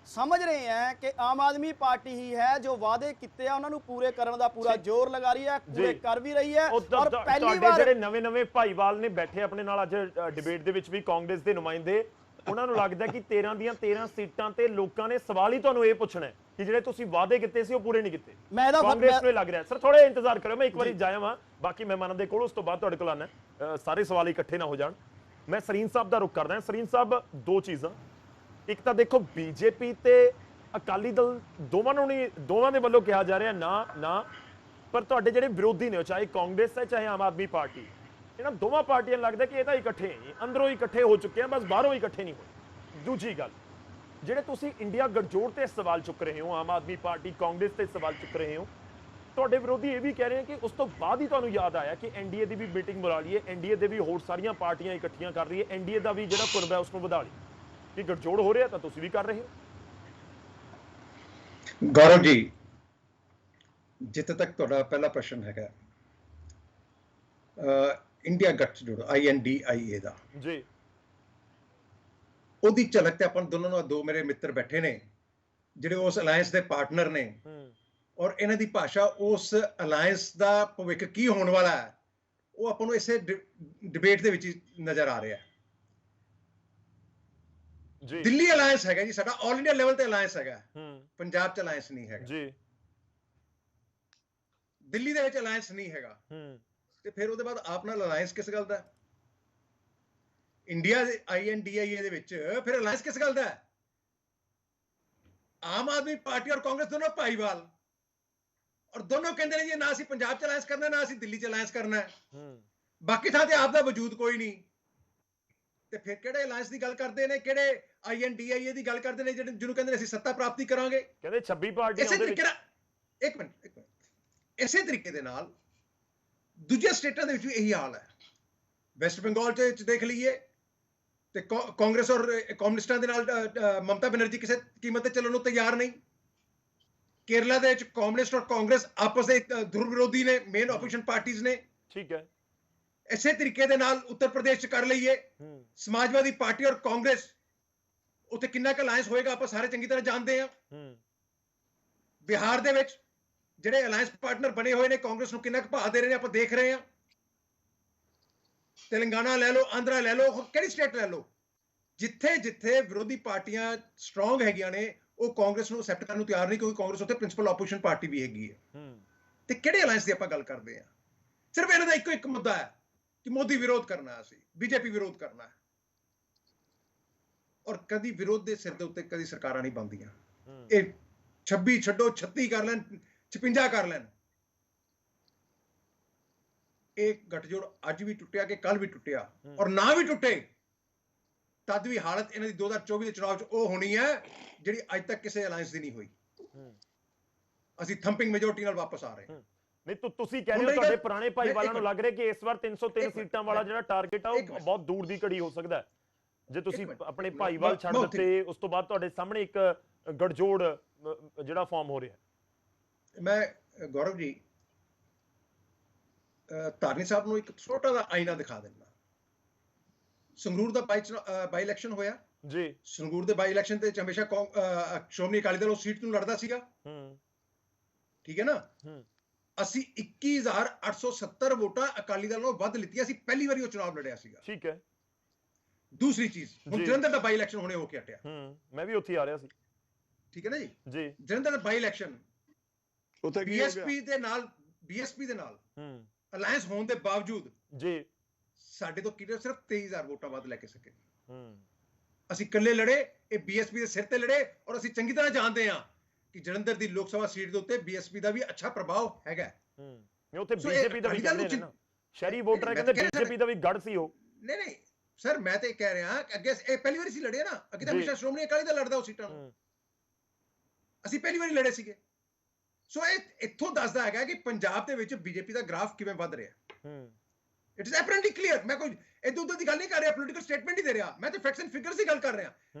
ਸਮਝ ਰਹੇ ਹੈ ਕਿ ਆਮ ਆਦਮੀ ਪਾਰਟੀ ਹੀ ਹੈ ਜੋ ਵਾਅਦੇ ਕੀਤੇ ਆ ਉਹਨਾਂ ਨੂੰ ਪੂਰੇ ਕਰਨ ਦਾ ਪੂਰਾ ਜ਼ੋਰ ਲਗਾ ਰਹੀ ਹੈ, ਪੂਰੇ ਕਰ ਵੀ ਰਹੀ ਹੈ। ਔਰ ਪਹਿਲੀ ਵਾਰ ਜਿਹੜੇ ਨਵੇਂ ਭਾਈਵਾਲ ਨੇ ਬੈਠੇ ਆਪਣੇ ਨਾਲ ਅੱਜ ਡਿਬੇਟ ਦੇ ਵਿੱਚ ਵੀ ਕਾਂਗਰਸ ਦੇ ਨੁਮਾਇੰਦੇ, ਉਹਨਾਂ ਨੂੰ ਲੱਗਦਾ ਕਿ 13 ਦੀਆਂ 13 ਸੀਟਾਂ ਤੇ ਲੋਕਾਂ ਨੇ ਸਵਾਲ ਹੀ ਤੁਹਾਨੂੰ ਇਹ ਪੁੱਛਣਾ ਹੈ ਕਿ ਜਿਹੜੇ ਤੁਸੀਂ ਵਾਅਦੇ ਕੀਤੇ ਸੀ ਉਹ ਪੂਰੇ ਨਹੀਂ ਕੀਤੇ। ਕਾਂਗਰਸ ਨੂੰ ਲੱਗ ਰਿਹਾ ਸਰ, ਥੋੜੇ ਇੰਤਜ਼ਾਰ ਕਰੋ, ਮੈਂ ਇੱਕ ਵਾਰੀ ਜਾਇਆ ਵਾਂ ਬਾਕੀ ਮਹਿਮਾਨਾਂ ਦੇ ਕੋਲ, ਉਸ ਤੋਂ ਬਾਅਦ ਤੁਹਾਡੇ ਕੋਲ ਆਣਾ। ਸਾਰੇ ਸਵਾਲ ਇਕੱਠੇ ਨਾ ਹੋ ਜਾਣ। ਮੈਂ ਸਰੀਨ ਸਾਹਿਬ ਦਾ ਰੁਖ ਕਰਦਾ। ਸਰੀਨ ਸਾਹਿਬ, 2 ਚੀਜ਼ਾਂ, ਇੱਕ ਤਾਂ ਦੇਖੋ ਬੀਜੇਪੀ ਤੇ ਅਕਾਲੀ ਦਲ ਦੋਵਾਂ ਦੇ ਵੱਲੋਂ ਕਿਹਾ ਜਾ ਰਿਹਾ ਨਾ, ਪਰ ਤੁਹਾਡੇ ਜਿਹੜੇ ਵਿਰੋਧੀ ਨੇ ਚਾਹੇ ਕਾਂਗਰਸ ਹੈ ਚਾਹੇ ਆਮ ਆਦਮੀ ਪਾਰਟੀ, ਇਹਨਾਂ ਦੋਵਾਂ ਪਾਰਟੀਆਂ ਲੱਗਦਾ ਕਿ ਇਹ ਤਾਂ ਇਕੱਠੇ ਹੀ ਅੰਦਰੋਂ ਹੀ ਇਕੱਠੇ ਹੋ ਚੁੱਕੇ ਆ, ਬਸ ਬਾਹਰੋਂ ਹੀ ਇਕੱਠੇ ਨਹੀਂ ਹੋਏ। ਦੂਜੀ ਗੱਲ, ਜਿਹੜੇ ਤੁਸੀਂ ਇੰਡੀਆ ਗੱਠਜੋੜ ਤੇ ਸਵਾਲ ਚੁੱਕ ਰਹੇ ਹੋ, ਆਮ ਆਦਮੀ ਪਾਰਟੀ ਕਾਂਗਰਸ ਤੇ ਸਵਾਲ ਚੁੱਕ ਰਹੇ ਹੋ, ਤੁਹਾਡੇ ਵਿਰੋਧੀ ਇਹ ਵੀ ਕਹਿ ਰਹੇ ਕਿ ਉਸ ਤੋਂ ਬਾਅਦ ਹੀ ਤੁਹਾਨੂੰ ਯਾਦ ਆਇਆ ਕਿ ਐਨਡੀਏ ਦੀ ਵੀ ਮੀਟਿੰਗ ਬੁਲਾ ਲਈਏ, ਐਨਡੀਏ ਦੇ ਵੀ ਹੋਰ ਸਾਰੀਆਂ ਪਾਰਟੀਆਂ ਇਕੱਠੀਆਂ ਕਰ ਲਈਏ, ਐਨਡੀਏ ਦਾ ਵੀ ਜਿਹੜਾ ਕੁਰਬ ਹੈ ਉਸ ਨੂੰ ਵਧਾ ਲਈਏ। ਕਿ ਗੱਠਜੋੜ ਹੋ ਰਿਹਾ ਤਾਂ ਤੁਸੀਂ ਵੀ ਕਰ ਰਹੇ ਹੋ। ਗੌਰਵ ਜੀ, ਜਿੱਥੇ ਤੱਕ ਤੁਹਾਡਾ ਪਹਿਲਾ ਪ੍ਰਸ਼ਨ ਹੈਗਾ ਇੰਡੀਆ ਗੱਠਜੋੜ INDIA ਦਾ ਜੀ, ਉਹਦੀ ਝਲਕ ਤੇ ਆਪਾਂ ਦੋਨਾਂ ਨੂੰ, 2 ਮੇਰੇ ਮਿੱਤਰ ਬੈਠੇ ਨੇ ਜਿਹੜੇ ਉਸ ਅਲਾਈਅੰਸ ਦੇ ਪਾਰਟਨਰ ਨੇ, ਔਰ ਇਹਨਾਂ ਦੀ ਭਾਸ਼ਾ ਉਸ ਅਲਾਈਅੰਸ ਦਾ ਭਵਿੱਖ ਕੀ ਹੋਣ ਵਾਲਾ ਹੈ ਉਹ ਆਪਾਂ ਨੂੰ ਇਸੇ ਡਿਬੇਟ ਦੇ ਵਿੱਚ ਨਜ਼ਰ ਆ ਰਿਹਾ ਹੈ। ਦਿੱਲੀ ਅਲਾਈਅੰਸ ਹੈਗਾ ਜੀ ਸਾਡਾ, ਆਲ ਇੰਡੀਆ ਲੈਵਲ ਤੇ ਅਲਾਈਅੰਸ ਹੈਗਾ, ਪੰਜਾਬ ਚ ਅਲਾਈਅੰਸ ਨਹੀਂ ਹੈਗਾ ਜੀ, ਦਿੱਲੀ ਦੇ ਵਿੱਚ ਅਲਾਈਅੰਸ ਨਹੀਂ ਹੈਗਾ। ਤੇ ਫਿਰ ਉਹਦੇ ਬਾਅਦ ਆਪ ਨਾਲ ਅਲਾਈਅੰਸ ਕਿਸ ਗੱਲ ਦਾ? ਇੰਡੀਆ ਦੇ INDIA ਦੇ ਵਿੱਚ ਫਿਰ ਅਲਾਈਅੰਸ ਕਿਸ ਗੱਲ ਦਾ ਹੈ? ਆਮ ਆਦਮੀ ਪਾਰਟੀ ਔਰ ਕਾਂਗਰਸ ਦੋਨੋਂ ਭਾਈਵਾਲ, ਔਰ ਦੋਨੋਂ ਕਹਿੰਦੇ ਨੇ ਜੀ ਨਾ ਅਸੀਂ ਪੰਜਾਬ ਚ ਅਲਾਈਅੰਸ ਕਰਨਾ ਨਾ ਅਸੀਂ ਦਿੱਲੀ ਚ ਅਲਾਈਅੰਸ ਕਰਨਾ ਹੈ, ਬਾਕੀ ਥਾਂ ਤੇ ਆਪ ਦਾ ਵਜੂਦ ਕੋਈ ਨਹੀਂ। ਤੇ ਫਿਰ ਕਿਹੜੇ ਅਲਾਈਅੰਸ ਦੀ ਗੱਲ ਕਰਦੇ ਨੇ, ਕਿਹੜੇ INDIA ਦੀ ਗੱਲ ਕਰਦੇ ਨੇ ਜਿਹਨੂੰ ਕਹਿੰਦੇ ਨੇ ਅਸੀਂ ਸੱਤਾ ਪ੍ਰਾਪਤੀ ਕਰਾਂਗੇ? ਕਹਿੰਦੇ 26 ਪਾਰਟੀਆਂ ਇਸੇ ਤਰੀਕੇ ਨਾਲ, ਇੱਕ ਮਿੰਟ, ਇਸੇ ਤਰੀਕੇ ਦੇ ਨਾਲ ਦੂਜੇ ਸਟੇਟਾਂ ਦੇ ਵਿੱਚ ਵੀ ਇਹੀ ਹਾਲ ਹੈ। ਵੈਸਟ ਬੰਗਾਲ ਚ ਦੇਖ ਲਈਏ ਤੇ ਕਾਂਗਰਸ ਔਰ ਕਮਿਊਨਿਸਟਾਂ ਦੇ ਨਾਲ ਮਮਤਾ ਬੈਨਰਜੀ ਕਿਸੇ ਕੀਮਤ ਤੇ ਚੱਲਣ ਨੂੰ ਤਿਆਰ ਨਹੀਂ। ਕੇਰਲਾ ਦੇ ਵਿੱਚ ਕਮਿਊਨਿਸਟ ਔਰ ਕਾਂਗਰਸ ਆਪਸ ਦੇ ਧੁਰ ਵਿਰੋਧੀ ਨੇ, ਮੇਨ ਆਪੋਜੀਸ਼ਨ ਪਾਰਟੀਆਂ ਨੇ। ਠੀਕ ਹੈ। ਇਸੇ ਤਰੀਕੇ ਦੇ ਨਾਲ ਉੱਤਰ ਪ੍ਰਦੇਸ਼ ਚ ਕਰ ਲਈਏ, ਸਮਾਜਵਾਦੀ ਪਾਰਟੀ ਔਰ ਕਾਂਗਰਸ, ਉੱਥੇ ਕਿੰਨਾ ਕੁ ਅਲਾਈਅੰਸ ਹੋਏਗਾ ਆਪਾਂ ਸਾਰੇ ਚੰਗੀ ਤਰ੍ਹਾਂ ਜਾਣਦੇ ਹਾਂ। ਬਿਹਾਰ ਦੇ ਵਿੱਚ ਜਿਹੜੇ ਅਲਾਈਅੰਸ ਪਾਰਟਨਰ ਬਣੇ ਹੋਏ ਨੇ ਕਾਂਗਰਸ ਨੂੰ ਕਿੰਨਾ ਕੁ ਭਾਅ ਦੇ ਰਹੇ ਨੇ ਆਪਾਂ ਦੇਖ ਰਹੇ ਹਾਂ। ਤੇਲੰਗਾਨਾ ਲੈ ਲਓ, ਆਂਧਰਾ ਲੈ ਲਓ, ਕਿਹੜੀ ਸਟੇਟ ਲੈ ਲਓ, ਜਿੱਥੇ ਜਿੱਥੇ ਵਿਰੋਧੀ ਪਾਰਟੀਆਂ ਸਟਰੋਂਗ ਹੈਗੀਆਂ ਨੇ ਉਹ ਕਾਂਗਰਸ ਨੂੰ ਐਕਸੈਪਟ ਕਰਨ ਨੂੰ ਤਿਆਰ ਨਹੀਂ, ਕਿਉਂਕਿ ਕਾਂਗਰਸ ਉੱਥੇ ਪ੍ਰਿੰਸੀਪਲ ਆਪੋਜੀਸ਼ਨ ਪਾਰਟੀ ਵੀ ਹੈਗੀ ਹੈ। ਤੇ ਕਿਹੜੇ ਅਲਾਈਅੰਸ ਦੀ ਆਪਾਂ ਗੱਲ ਕਰਦੇ ਹਾਂ? ਸਿਰਫ ਇਹਨਾਂ ਦਾ ਇੱਕੋ ਇੱਕ ਮੁੱਦਾ ਹੈ ਕਿ ਮੋਦੀ ਵਿਰੋਧ ਕਰਨਾ, ਅਸੀਂ ਬੀਜੇਪੀ ਵਿਰੋਧ ਕਰਨਾ ਹੈ, ਔਰ ਕਦੀ ਵਿਰੋਧ ਦੇ ਸਿਰ ਦੇ ਉੱਤੇ ਕਦੀ ਸਰਕਾਰਾਂ ਨਹੀਂ ਬਣਦੀਆਂ। ਇਹ 26 ਛੱਡੋ, 36 ਕਰ ਲੈਣ, 56 ਕਰ ਲੈਣ, ਇਹ ਗੱਠਜੋੜ ਅੱਜ ਵੀ ਟੁੱਟਿਆ ਕਿ ਕੱਲ ਵੀ ਟੁੱਟਿਆ, ਔਰ ਨਾ ਵੀ ਟੁੱਟੇ ਤਦ ਵੀ ਹਾਲਤ ਇਹਨਾਂ ਦੀ 2024 ਦੇ ਚੁਣਾਵ 'ਚ ਉਹ ਹੋਣੀ ਹੈ ਜਿਹੜੀ ਅੱਜ ਤੱਕ ਕਿਸੇ ਅਲਾਈਅੰਸ ਦੀ ਨਹੀਂ ਹੋਈ। ਅਸੀਂ ਥੰਪਿੰਗ ਮੈਜੋਰਟੀ ਨਾਲ ਵਾਪਸ ਆ ਰਹੇ ਹਾਂ। ਨਹੀਂ ਤੁਸੀਂ ਕਹਿ ਰਹੇ ਹੋ ਤੁਹਾਡੇ ਪੁਰਾਣੇ ਭਾਈਵਾਲਾਂ ਨੂੰ ਲੱਗ ਰਿਹਾ ਕਿ ਇਸ ਵਾਰ 303 ਸੀਟਾਂ ਵਾਲਾ ਜਿਹੜਾ ਟਾਰਗੇਟ ਆ ਉਹ ਬਹੁਤ ਦੂਰ ਦੀ ਘੜੀ ਹੋ ਸਕਦਾ ਹੈ ਜੇ ਤੁਸੀਂ ਆਪਣੇ ਭਾਈਵਾਲ ਛੱਡ ਦਿੱਤੇ ਉਸ ਤੋਂ ਬਾਅਦ ਤੁਹਾਡੇ ਸਾਹਮਣੇ ਇੱਕ ਗੜਜੋੜ ਜਿਹੜਾ ਫਾਰਮ ਹੋ ਰਿਹਾ। ਮੈਂ ਗੌਰਵ ਜੀ ਧਾਰਨੀ ਸਾਹਿਬ ਨੂੰ ਇੱਕ ਛੋਟਾ ਜਿਹਾ ਆਈਨਾ ਦਿਖਾ ਦਿੰਦਾ। ਸੰਗਰੂਰ ਦਾ ਬਾਈ ਇਲੈਕਸ਼ਨ ਹੋਇਆ ਜੀ। ਸੰਗਰੂਰ ਦੇ ਬਾਈ ਇਲੈਕਸ਼ਨ ਤੇ ਹਮੇਸ਼ਾ ਸ਼੍ਰੋਮਣੀ ਅਕਾਲੀ ਦਲ ਉਸ ਸੀਟ ਨੂੰ ਲੜਦਾ ਸੀਗਾ। ਠੀਕ ਹੈ ਨਾ। ਅਸੀਂ 21,870 ਵੋਟਾਂ ਅਕਾਲੀ ਦਲ ਨਾਲੋਂ ਵੱਧ ਲਿੱਤੀਆਂ। ਅਸੀਂ ਪਹਿਲੀ ਵਾਰੀ ਉਹ ਚੁਣਾਵ ਲੜਿਆ ਸੀਗਾ। ਠੀਕ ਹੈ। ਦੂਸਰੀ ਚੀਜ਼, ਹੁਣ ਜਲੰਧਰ ਦਾ ਬਾਈ ਇਲੈਕਸ਼ਨ ਹੋਣੇ ਹੋ ਕੇ ਹਟਿਆ। ਮੈਂ ਵੀ ਉੱਥੇ ਆ ਰਿਹਾ ਸੀ। ਠੀਕ ਹੈ ਨਾ ਜੀ। ਜੀ। ਜਲੰਧਰ ਦਾ ਬਾਈ ਇਲੈਕਸ਼ਨ ਉੱਥੇ ਬੀਐਸਪੀ ਦੇ ਨਾਲ ਅਲਾਈਅੰਸ ਹੋਣ ਦੇ ਬਾਵਜੂਦ ਜੀ ਸਾਡੇ ਤੋਂ ਕਿਤੇ ਸਿਰਫ 23,000 ਵੋਟਾਂ ਵੱਧ ਲੈ ਕੇ ਸਕੇ। ਅਸੀਂ ਇਕੱਲੇ ਲੜੇ, ਇਹ ਬੀਐਸਪੀ ਦੇ ਸਿਰ ਤੇ ਲੜੇ। ਔਰ ਅਸੀਂ ਚੰਗੀ ਤਰ੍ਹਾਂ ਜਾਣਦੇ ਹਾਂ ਕਿ ਜਲੰਧਰ ਦੀ ਲੋਕ ਸਭਾ ਸੀਟ ਦੇ ਉੱਤੇ ਬੀਐਸਪੀ ਦਾ ਵੀ ਅੱਛਾ ਪ੍ਰਭਾਵ ਹੈਗਾ। ਉੱਥੇ ਬੀਜੇਪੀ ਦਾ ਵੀ ਕਹਿੰਦੇ ਨੇ ਨਾ, ਸ਼ਹਿਰੀ ਵੋਟਰ ਕਹਿੰਦੇ ਬੀਜੇਪੀ ਦਾ ਵੀ ਗੜ ਸੀ ਉਹ। ਨਹੀਂ ਸਰ, ਮੈਂ ਤੇ ਕਹਿ ਰਿਹਾ ਕਿ ਅੱਗੇ ਇਹ ਪਹਿਲੀ ਵਾਰੀ ਸੀ ਲੜੇ ਨਾ। ਅੱਗੇ ਤਾਂ ਹਮੇਸ਼ਾ ਸ਼੍ਰੋਮਣੀ ਅਕਾਲੀ ਦਲ ਲੜਦਾ ਉਹ ਸੀਟਾਂ ਨੂੰ। ਅਸੀਂ ਪਹਿਲੀ ਵਾਰੀ ਲੜੇ ਸੀਗੇ। ਸੋ ਇਹ ਇੱਥੋਂ ਦੱਸਦਾ ਹੈਗਾ ਕਿ ਪੰਜਾਬ ਦੇ ਵਿੱਚ ਬੀਜੇਪੀ ਦਾ ਗ੍ਰਾਫ ਕਿਵੇਂ ਵੱਧ ਰਿਹਾ। It is apparently clear. ਮੈਂ ਕੋਈ ਇੱਧਰ ਉੱਧਰ ਦੀ ਗੱਲ ਨਹੀਂ ਕਰ ਰਿਹਾ, ਪੋਲੀਟੀਕਲ ਸਟੇਟਮੈਂਟ ਹੀ ਦੇ ਰਿਹਾ। ਮੈਂ ਤੇ ਫੈਕਟਸ ਐਂਡ ਫਿਗਰਸ ਦੀ ਗੱਲ ਕਰ ਰਿਹਾ।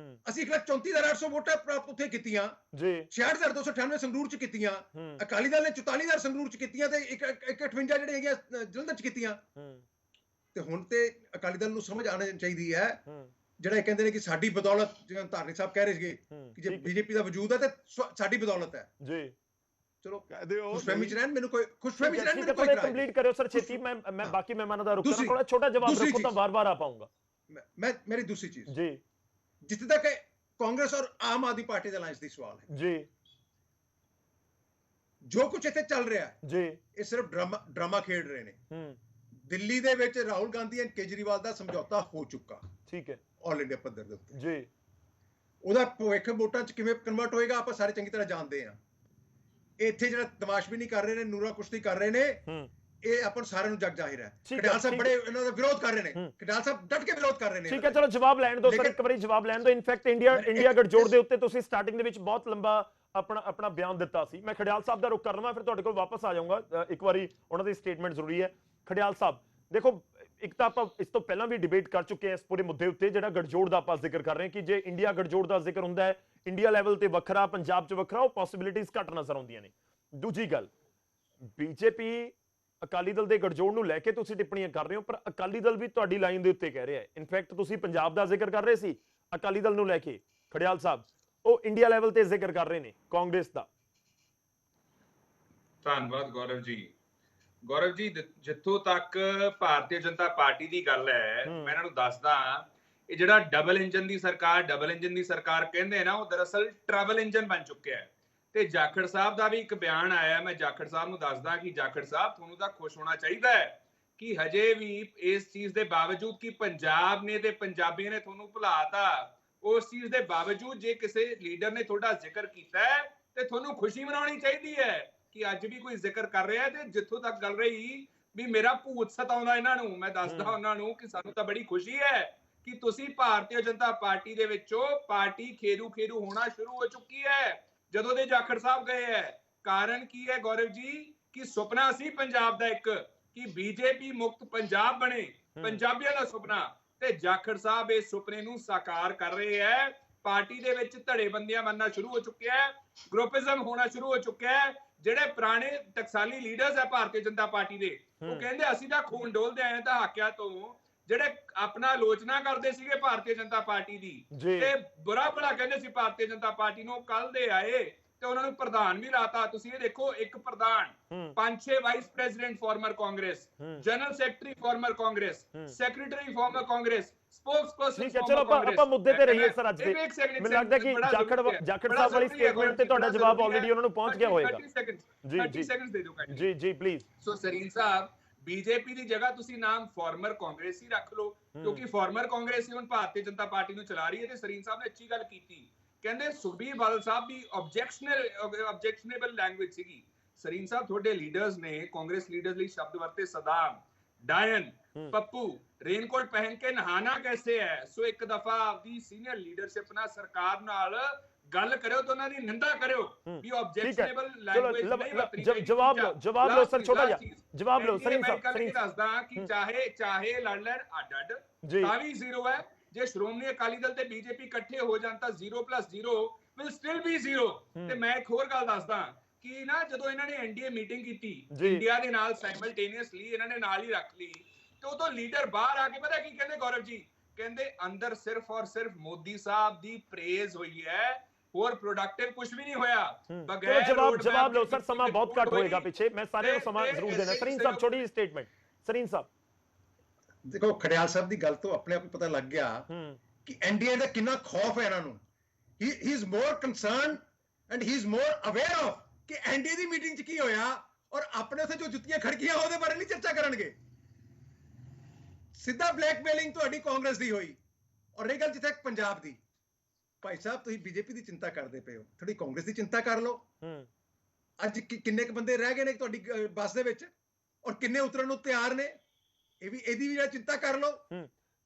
ਅਸੀਂ 1,34,800 ਵੋਟਾਂ ਪ੍ਰਾਪਤ ਉੱਥੇ ਕੀਤੀਆਂ ਜੀ। 66,298 ਸੰਗਰੂਰ ਚ ਕੀਤੀਆਂ। ਅਕਾਲੀ ਦਲ ਨੇ 44,000 ਸੰਗਰੂਰ ਚ ਕੀਤੀਆਂ ਤੇ 158 ਜਿਹੜੇ ਹੈਗੇ ਜਲੰਧਰ ਚ ਕੀਤੀਆਂ। ਤੇ ਹੁਣ ਤੇ ਅਕਾਲੀ ਦਲ ਨੂੰ ਸਮਝ ਆਉਣੀ ਚਾਹੀਦੀ ਹੈ, ਜਿਹੜਾ ਇਹ ਕਹਿੰਦੇ ਨੇ ਕਿ ਸਾਡੀ ਬਦੌਲਤ, ਜਿਵੇਂ ਧਾਰਨੀ ਸਾਹਿਬ ਕਹਿ ਰਹੇ ਸੀਗੇ ਕਿ ਜੇ ਬੀਜੇਪੀ ਦਾ ਵਜੂਦ ਹੈ ਤੇ ਸਾਡੀ ਬਦੌਲਤ ਹੈ ਜੀ। ਚਲੋ ਕਹਦੇ ਹੋ ਖੁਸ਼ਫਹਿਮੀ ਚ ਰਹਿਣ, ਮੈਨੂੰ ਕੋਈ ਖੁਸ਼ਫਹਿਮੀ ਚ ਰਹਿਣ, ਮੈਨੂੰ ਕੋਈ ਕੰਪਲੀਟ ਕਰਿਓ ਸਰ ਛੇਤੀ। ਮੈਂ ਬਾਕੀ ਮਹਿਮਾਨਾਂ ਦਾ ਰੁਕ ਕਰਾਂ, ਥੋੜਾ ਛੋਟਾ ਜਵਾਬ ਰੱਖੋ ਤਾਂ ਵਾਰ-ਵਾਰ ਆ ਪਾਉਂਗਾ। ਮੈਂ ਮੇਰੀ ਦੂਸਰੀ ਚੀਜ਼ ਜੀ, ਜਿੱਥੇ ਤੱਕ ਕਾਂਗਰਸ ਔਰ ਆਮ ਆਦਮੀ ਪਾਰਟੀ ਦੇ ਅਲਾਈਅੰਸ ਦੀ ਸਵਾਲ ਹੈ ਜੀ, ਜੋ ਕੁਝ ਇੱਥੇ ਚੱਲ ਰਿਹਾ ਹੈ ਜੀ, ਇਹ ਸਿਰਫ ਡਰਾਮਾ ਖੇਡ ਰਹੇ ਨੇ। ਦਿੱਲੀ ਦੇ ਵਿੱਚ ਰਾਹੁਲ ਗਾਂਧੀ ਐਂਡ ਕੇਜਰੀਵਾਲ ਦਾ ਸਮਝੌਤਾ ਹੋ ਚੁੱਕਾ। ਠੀਕ ਹੈ। ਆਲ ਇੰਡੀਆ ਪੱਧਰ ਦੇ ਉੱਤੇ ਜੀ। ਉਹਦਾ ਭਵਿੱਖ ਵੋਟਾਂ 'ਚ ਕਿਵੇਂ ਕਨਵਰਟ ਹੋਏਗਾ ਆਪਾਂ ਸਾਰੇ ਚੰਗੀ ਤਰ੍ਹਾਂ ਜਾਣਦੇ ਹਾਂ। ਇੱਥੇ ਜਿਹੜਾ ਤਮਾਸ਼ਬੀਨੀ ਕਰ ਰਹੇ ਨੇ, ਨੂਰਾ ਕੁਸ਼ਤੀ ਕਰ ਰਹੇ ਨੇ, ਇਹ ਆਪਾਂ ਸਾਰਿਆਂ ਨੂੰ ਜਗ ਜ਼ਾਹਿਰ ਹੈ। ਖਡਾਲ ਸਾਹਿਬ ਬੜੇ ਇਹਨਾਂ ਦਾ ਵਿਰੋਧ ਕਰ ਰਹੇ ਨੇ। ਖਡਾਲ ਸਾਹਿਬ ਡਟ ਕੇ ਵਿਰੋਧ ਕਰ ਰਹੇ ਨੇ। ਠੀਕ ਹੈ, ਚਲੋ ਜਵਾਬ ਲੈਣ ਦਿਓ ਸਰ, ਇੱਕ ਵਾਰੀ ਜਵਾਬ ਲੈਣ ਦਿਓ। ਇਨਫੈਕਟ ਇੰਡੀਆ ਗਠਜੋੜ ਦੇ ਉੱਤੇ ਤੁਸੀਂ ਸਟਾਰਟਿੰਗ ਦੇ ਵਿੱਚ ਬਹੁਤ ਲੰਬਾ ਆਪਣਾ ਬਿਆਨ ਦਿੱਤਾ ਸੀ। ਮੈਂ ਖਡਿਆਲ ਸਾਹਿਬ ਦਾ ਰੁਖ ਕਰ ਲਵਾਂ, ਫਿਰ ਤੁਹਾਡੇ ਕੋਲ ਵਾਪਸ ਆ ਜਾਊਂਗਾ। ਇੱਕ ਵਾਰੀ ਉਹਨਾਂ ਦੀ ਸਟੇਟਮੈਂਟ ਜ਼ਰੂਰੀ ਹੈ। ਖਡਿਆਲ ਸਾਹਿਬ ਦੇਖੋ, ਇੱਕ ਤਾਂ ਆਪਾਂ ਇਸ ਤੋਂ ਪਹਿਲਾਂ ਵੀ ਡਿਬੇਟ ਕਰ ਚੁੱਕੇ ਹਾਂ ਇਸ ਪੂਰੇ ਮੁੱਦੇ ਉੱਤੇ, ਜਿਹੜਾ ਗਠਜੋੜ ਦਾ ਆਪਾਂ ਜ਼ਿਕਰ ਕਰ ਰਹੇ ਹਾਂ ਕਿ ਜੇ ਇੰਡੀਆ ਗਠਜੋੜ ਦਾ ਜ਼ਿਕਰ ਹੁੰਦਾ ਹੈ ਇੰਡੀਆ ਲੈਵਲ ਤੇ ਵੱਖਰਾ, ਪੰਜਾਬ 'ਚ ਵੱਖਰਾ, ਉਹ ਪੋਸੀਬਿਲਿਟੀਜ਼ ਘੱਟ ਨਜ਼ਰ ਆਉਂਦੀਆਂ ਨੇ। ਦੂਜੀ ਗੱਲ, ਬੀਜੇਪੀ ਅਕਾਲੀ ਦਲ ਦੇ ਗਠਜੋੜ ਨੂੰ ਲੈ ਕੇ ਤੁਸੀਂ ਟਿੱਪਣੀਆਂ ਕਰ ਰਹੇ ਹੋ, ਪਰ ਅਕਾਲੀ ਦਲ ਵੀ ਤੁਹਾਡੀ ਲਾਈਨ ਦੇ ਉੱਤੇ ਕਹਿ ਰਿਹਾ ਹੈ। ਇਨਫੈਕਟ ਤੁਸੀਂ ਪੰਜਾਬ ਦਾ ਜ਼ਿਕਰ ਕਰ ਰਹੇ ਸੀ, ਅਕਾਲੀ ਦਲ ਨੂੰ ਲੈ ਕੇ ਖਡਿਆਲ ਸਾਹਿਬ ਉਹ ਇੰਡੀਆ ਲੈਵਲ ਤੇ ਜ਼ਿਕਰ ਕਰ ਰਹੇ ਨੇ ਕਾਂਗਰਸ ਦਾ। ਧੰਨਵਾਦ ਗੌਰਵ ਜੀ। ਗੌਰਵ ਜੀ, ਜਿੱਥੋਂ ਤੱਕ ਭਾਰਤੀ ਜਨਤਾ ਪਾਰਟੀ ਦੀ ਗੱਲ ਹੈ, ਮੈਂ ਇਹਨਾਂ ਨੂੰ ਦੱਸਦਾ, ਇਹ ਜਿਹੜਾ ਡਬਲ ਇੰਜਨ ਦੀ ਸਰਕਾਰ ਕਹਿੰਦੇ ਨਾ, ਉਹ ਦਰਅਸਲ ਟਰਬਲ ਇੰਜਨ ਬਣ ਚੁੱਕਿਆ ਹੈ। ਤੇ ਜਾਖੜ ਸਾਹਿਬ ਦਾ ਵੀ ਇੱਕ ਬਿਆਨ ਆਇਆ, ਮੈਂ ਜਾਖੜ ਸਾਹਿਬ ਨੂੰ ਦੱਸਦਾ ਕਿ ਜਾਖੜ ਸਾਹਿਬ, ਤੁਹਾਨੂੰ ਤਾਂ ਖੁਸ਼ ਹੋਣਾ ਚਾਹੀਦਾ ਹੈ ਕਿ ਹਜੇ ਵੀ ਇਸ ਚੀਜ਼ ਦੇ ਬਾਵਜੂਦ ਕਿ ਪੰਜਾਬ ਨੇ ਤੇ ਪੰਜਾਬੀਆਂ ਨੇ ਤੁਹਾਨੂੰ ਭੁਲਾਤਾ, ਉਸ ਚੀਜ਼ ਦੇ ਬਾਵਜੂਦ ਜੇ ਕਿਸੇ ਲੀਡਰ ਨੇ ਤੁਹਾਡਾ ਜ਼ਿਕਰ ਕੀਤਾ ਹੈ ਤੇ ਤੁਹਾਨੂੰ ਖੁਸ਼ੀ ਮਨਾਉਣੀ ਚਾਹੀਦੀ ਹੈ ਕਿ ਅੱਜ ਵੀ ਕੋਈ ਜ਼ਿਕਰ ਕਰ ਰਿਹਾ। ਤੇ ਜਿੱਥੋਂ ਤੱਕ ਗੱਲ ਰਹੀ ਵੀ ਮੇਰਾ ਭੂਤ ਸਤਾਉਂਦਾ ਇਹਨਾਂ ਨੂੰ, ਮੈਂ ਦੱਸਦਾ ਉਹਨਾਂ ਨੂੰ ਕਿ ਸਾਨੂੰ ਤਾਂ ਬੜੀ ਖੁਸ਼ੀ ਹੈ ਕਿ ਤੁਸੀਂ ਭਾਰਤੀ ਜਨਤਾ ਪਾਰਟੀ ਦੇ ਵਿੱਚੋਂ ਪਾਰਟੀ ਖੇਰੂ ਹੋਣਾ ਸ਼ੁਰੂ ਹੋ ਚੁੱਕੀ ਹੈ ਜਦੋਂ ਦੇ ਜਾਖੜ ਸਾਹਿਬ ਗਏ ਹੈ। ਕਾਰਨ ਕੀ ਹੈ ਗੌਰਵ ਜੀ, ਕਿ ਸੁਪਨਾ ਸੀ ਪੰਜਾਬ ਦਾ ਇੱਕ, ਕਿ ਬੀਜੇਪੀ ਮੁਕਤ ਪੰਜਾਬ ਬਣੇ, ਪੰਜਾਬੀਆਂ ਦਾ ਸੁਪਨਾ, ਤੇ ਜਾਖੜ ਸਾਹਿਬ ਇਸ ਸੁਪਨੇ ਨੂੰ ਸਾਕਾਰ ਕਰ ਰਹੇ ਹੈ। ਪਾਰਟੀ ਦੇ ਵਿੱਚ ਧੜੇਬੰਦੀਆਂ ਬਣਨਾ ਸ਼ੁਰੂ ਹੋ ਚੁੱਕਿਆ ਹੈ, ਗਰੁੱਪਿਜ਼ਮ ਹੋਣਾ ਸ਼ੁਰੂ ਹੋ ਚੁੱਕਿਆ ਹੈ। ਜਿਹੜੇ ਪੁਰਾਣੇ ਟਕਸਾਲੀ ਲੀਡਰਸ ਹੈ ਭਾਰਤੀ ਜਨਤਾ ਪਾਰਟੀ ਦੇ, ਉਹ ਕਹਿੰਦੇ ਅਸੀਂ ਤਾਂ ਖੂਨ ਡੋਲਦੇ ਆਏ ਤਾਂ ਹਾਕਿਆ ਤੋਂ, ਜਿਹੜੇ ਆਪਣਾ ਆਲੋਚਨਾ ਕਰਦੇ ਸੀਗੇ ਭਾਰਤੀ ਜਨਤਾ ਪਾਰਟੀ ਦੀ ਤੇ ਬੁਰਾ ਭਲਾ ਕਹਿੰਦੇ ਸੀ ਭਾਰਤੀ ਜਨਤਾ ਪਾਰਟੀ ਨੂੰ, ਕੱਲ ਦੇ ਆਏ ਤੇ ਉਹਨਾਂ ਨੂੰ ਪ੍ਰਧਾਨ ਵੀ ਲਾਤਾ। ਤੁਸੀਂ ਇਹ ਦੇਖੋ, ਇੱਕ ਪ੍ਰਧਾਨ, 5-6 vice president farmer Congress, general secretary farmer Congress, secretary farmer Congress, spokesperson. ਠੀਕ ਹੈ, ਚਲੋ ਆਪਾਂ ਮੁੱਦੇ ਤੇ ਰਹੀਏ ਸਰ ਅੱਜ ਦੇ। ਮੈਨੂੰ ਲੱਗਦਾ ਕਿ ਜਾਖੜ ਸਾਹਿਬ ਵਾਲੀ ਸਟੇਟਮੈਂਟ ਤੇ ਤੁਹਾਡਾ ਜਵਾਬ ਆਲਰੇਡੀ ਉਹਨਾਂ ਨੂੰ ਪਹੁੰਚ ਗਿਆ ਹੋਵੇਗਾ। 30 ਸੈਕਿੰਡਸ ਦੇ ਦਿਓ ਜੀ please. So Sarin Sahib, BJP ਦੀ ਜਗ੍ਹਾ ਤੁਸੀਂ ਨਾਮ ਫਾਰਮਰ ਕਾਂਗਰਸ ਹੀ ਰੱਖ ਲਓ, ਕਿਉਂਕਿ ਫਾਰਮਰ ਕਾਂਗਰਸ ਹੀ ਹੁਣ ਭਾਰਤੀ ਜਨਤਾ ਪਾਰਟੀ ਨੂੰ ਚਲਾ ਰਹੀ ਹੈ। ਤੇ ਸਰੀਨ ਸਾਹਿਬ ਨੇ ਅੱਛੀ ਗੱਲ ਕੀਤੀ, ਕਹਿੰਦੇ ਸੁਖਬੀਰ ਬਾਦਲ ਸਾਹਿਬ ਦੀ ਆਬਜੈਕਸ਼ਨੇਬਲ ਲੈਂਗੁਏਜ ਸੀਗੀ। ਸਰੀਨ ਸਾਹਿਬ, ਤੁਹਾਡੇ ਲੀਡਰਸ ਨੇ, ਕਾਂਗਰਸ ਲੀਡਰਸ ਲਈ ਸ਼ਬਦ ਵਰਤੇ ਸਦਾਮ, ਡਾਇਨ, ਪੱਪੂ, ਰੇਨਕੋਟ ਪਹਿਨ ਕੇ ਨਹਾਣਾ ਕੈਸੇ ਹੈ। ਸੋ ਇੱਕ ਦਫਾ ਆਪਦੀ ਸੀਨੀਅਰ ਲੀਡਰਸ਼ਿਪ ਨਾਲ, ਸਰਕਾਰ ਨਾਲ ਗੱਲ ਕਰਿਓ ਤਾਂ ਉਹਨਾਂ ਦੀ ਨਿੰਦਾ ਕਰਿਓ ਵੀ ਆਬਜੈਕਸ਼ਨੇਬਲ ਚਲੋ ਲੈਂਗੁਏਜ ਨਹੀਂ ਵਰਤਣੀ ਚਾਹੀਦੀ। ਜਵਾਬ ਲਓ ਸਰ, ਛੋਟਾ ਜਿਹਾ ਜਵਾਬ ਲਓ ਸਰੀਨ ਮੈਂ ਸਾਹਿਬ। ਇਹ ਦੱਸਦਾ ਕਿ ਚਾਹੇ ਲੜ ਲੈਣ ਅੱਡ ਤਾਂ ਵੀ ਜ਼ੀਰੋ ਹੈ। ਜੇ ਸ਼੍ਰੋਮਣੀ ਅਕਾਲੀ ਦਲ ਤੇ ਬੀਜੇਪੀ ਇਕੱਠੇ ਹੋ ਜਾਣ ਤਾਂ 0+0 ਵਿਲ ਸਟਿਲ ਬੀ 0। ਤੇ ਮੈਂ ਇੱਕ ਹੋਰ ਗੱਲ ਦੱਸਦਾ ਕਿ ਨਾ ਜਦੋਂ ਇਹਨਾਂ ਨੇ ਐਨਡੀਏ ਮੀਟਿੰਗ ਕੀਤੀ ਇੰਡੀਆ ਦੇ ਨਾਲ ਸਾਈਮਲਟੇਨੀਅਸਲੀ ਇਹਨਾਂ ਨੇ ਨਾਲ ਹੀ ਰੱਖ ਲਈ ਤੇ ਉਦੋਂ ਲੀਡਰ ਬਾਹਰ ਆ ਕੇ ਪਤਾ ਕੀ ਕਹਿੰਦੇ ਗੌਰਵ ਜੀ, ਕਹਿੰਦੇ ਅੰਦਰ ਸਿਰਫ ਔਰ ਸਿਰਫ ਮੋਦੀ ਸਾਹਿਬ ਦੀ ਪ੍ਰੇਜ਼ ਹੋਈ ਹੈ, ਹੋਰ ਪ੍ਰੋਡਕਟਿਵ ਕੁਝ ਵੀ ਨਹੀਂ ਹੋਇਆ। ਬਗੈਰ ਜਵਾਬ ਲਓ ਸਰ, ਸਮਾਂ ਬਹੁਤ ਘੱਟ ਹੋਏਗਾ ਪਿੱਛੇ, ਮੈਂ ਸਾਰਿਆਂ ਨੂੰ ਸਮਾਂ ਜ਼ਰੂਰ ਦੇਣਾ। ਸਰੀਨ ਸਾਹਿਬ ਛੋਟੀ ਜਿਹੀ ਸਟੇਟਮੈਂਟ। ਸਰੀਨ ਸਾਹਿਬ ਦੇਖੋ, ਖੜਿਆਲ ਸਾਹਿਬ ਦੀ ਗੱਲ ਤੋਂ ਆਪਣੇ ਆਪ ਹੀ ਪਤਾ ਲੱਗ ਗਿਆ ਕਿ ਐਨਡੀਏ ਦਾ ਕਿੰਨਾ ਖੌਫ ਹੈ ਇਹਨਾਂ ਨੂੰ। ਹੀ is more concern and he is more aware of ਕਿ ਐਨਡੀਏ ਦੀ ਮੀਟਿੰਗ 'ਚ ਕੀ ਹੋਇਆ, ਔਰ ਆਪਣੇ ਉੱਥੇ ਜੋ ਜੁੱਤੀਆਂ ਖੜਕੀਆਂ ਉਹਦੇ ਬਾਰੇ ਨਹੀਂ ਚਰਚਾ ਕਰਨਗੇ। ਸਿੱਧਾ ਬਲੈਕਮੇਲਿੰਗ ਤੁਹਾਡੀ ਕਾਂਗਰਸ ਦੀ ਹੋਈ। ਔਰ ਇਹ ਗੱਲ ਜਿੱਥੇ ਪੰਜਾਬ ਦੀ, ਭਾਈ ਸਾਹਿਬ ਤੁਸੀਂ ਬੀਜੇਪੀ ਦੀ ਚਿੰਤਾ ਕਰਦੇ ਪਏ ਹੋ, ਥੋੜੀ ਕਾਂਗਰਸ ਦੀ ਚਿੰਤਾ ਕਰ ਲਓ। ਅੱਜ ਕਿੰਨੇ ਕੁ ਬੰਦੇ ਰਹਿ ਗਏ ਨੇ ਤੁਹਾਡੀ ਬੱਸ ਦੇ ਵਿੱਚ, ਔਰ ਕਿੰਨੇ ਉਤਰਨ ਨੂੰ ਤਿਆਰ ਨੇ, ਇਹਦੀ ਵੀ ਚਿੰਤਾ ਕਰ ਲਓ।